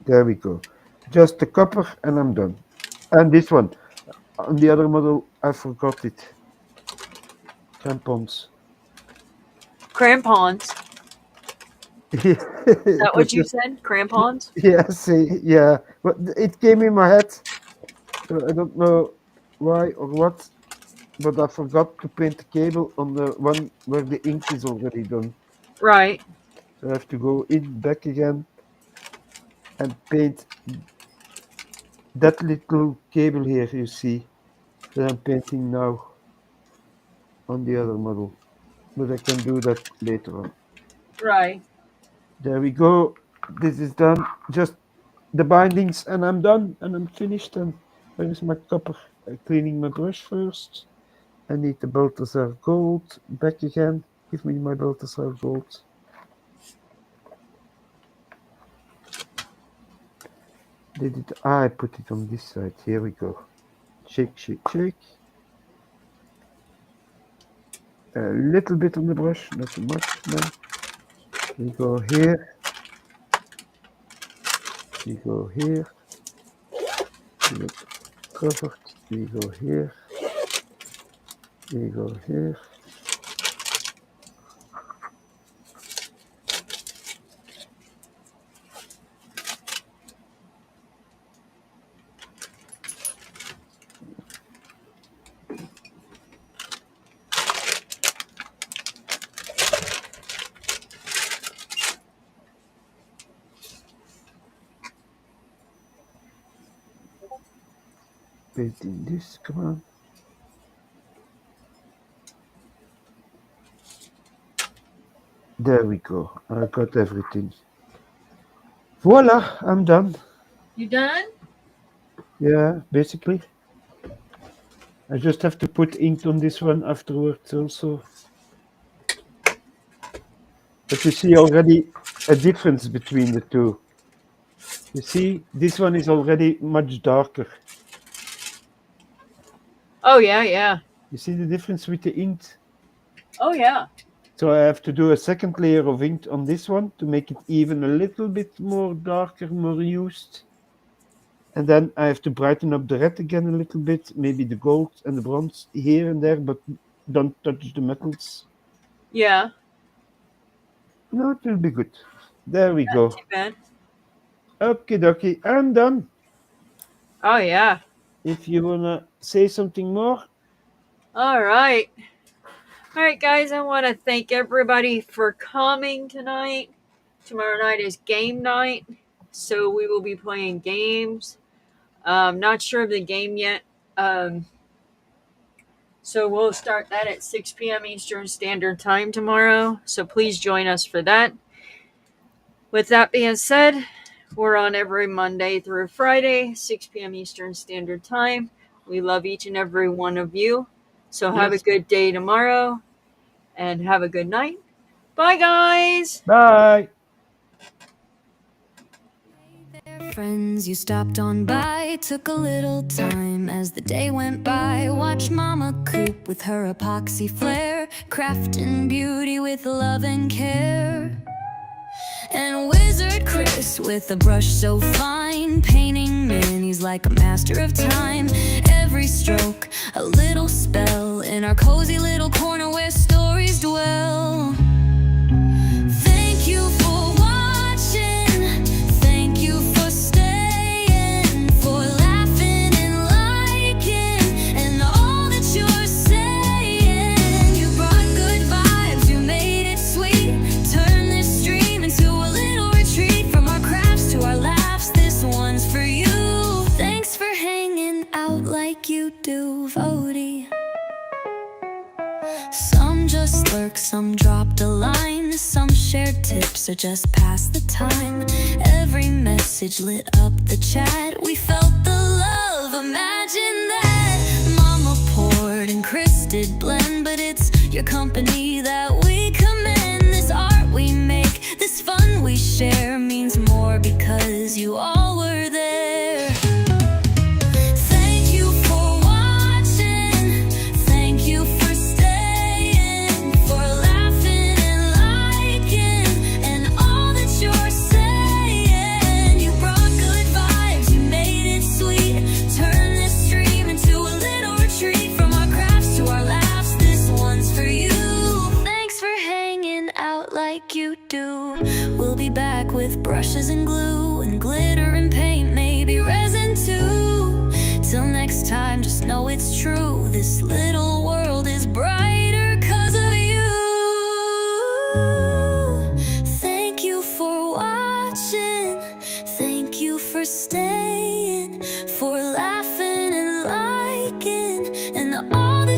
There we go. Just the copper and I'm done. And this one. On the other model, I forgot it. Crampons. Crampons. Is that It was what you just, said? Crampons? yeah, see, yeah. But it came in my head. So I don't know why or what, but I forgot to paint the cable on the one where the ink is already done. Right. So I have to go in back again and paint that little cable here you see that I'm painting now on the other model. But I can do that later on. Right. There we go. This is done. Just the bindings and I'm done and I'm finished. And where is my copper? Cleaning my brush first. I need the Balthasar gold back again. Give me my Balthasar gold. Did it? I put it on this side. Here we go. Shake, shake, shake. A little bit on the brush, not too much. Then we go here. We go here. We get covered. We go here. We go here. Painting this, come on. There we go. I got everything. Voila, I'm done. You done? Yeah, basically. I just have to put ink on this one afterwards also. But you see already a difference between the two. You see, this one is already much darker. Oh yeah, yeah. You see the difference with the ink? Oh yeah. So I have to do a second layer of ink on this one to make it even a little bit more darker, more used. And then I have to brighten up the red again a little bit, maybe the gold and the bronze here and there, but don't touch the metals. Yeah. No, it will be good. There we Not go. too bad. Okie dokie, I'm done. Oh yeah. If you wanna say something more, All right. All right, guys. I want to thank everybody for coming tonight. Tomorrow night is game night, so we will be playing games. Not sure of the game yet. So we'll start that at 6 p.m. Eastern Standard Time tomorrow. So please join us for that. With that being said, we're on every Monday through Friday, 6 p.m. Eastern Standard Time. We love each and every one of you. So have a yes. good day tomorrow and have a good night. Bye, guys. Bye. Friends, you stopped on by, took a little time as the day went by. Watch Mama Coop with her epoxy flair, crafting beauty with love and care. And Wizard Chris with a brush so fine, painting minis like a master of time. Every stroke, a little spell in our cozy little corner where stories dwell. Thank you for watching, thank you for staying, for laughing and liking, and all that you're saying. You brought good vibes, you made it sweet, turn this stream into a little retreat. From our crafts to our laughs, this one's for you. Thanks for hanging out like you do, Vody. Some just lurk, some dropped a line, some shared tips or just passed the time. Every message lit up the chat, we felt the love, imagine that. Mama poured and Chris did blend, but it's your company that we commend. This art we make, this fun we share, means more because you all were there. Thank you for watching, thank you for staying, for laughing and liking, and all that you're saying. You brought good vibes, you made it sweet, turn this stream into a little retreat. From our crafts to our laughs, this one's for you. Thanks for hanging out like you do. We'll be back with brushes and glue and glitter and paint, maybe resin too. Till next time, just know it's true, this little world is brighter 'cause of you. Thank you for watching, thank you for staying, for laughing and liking, and all the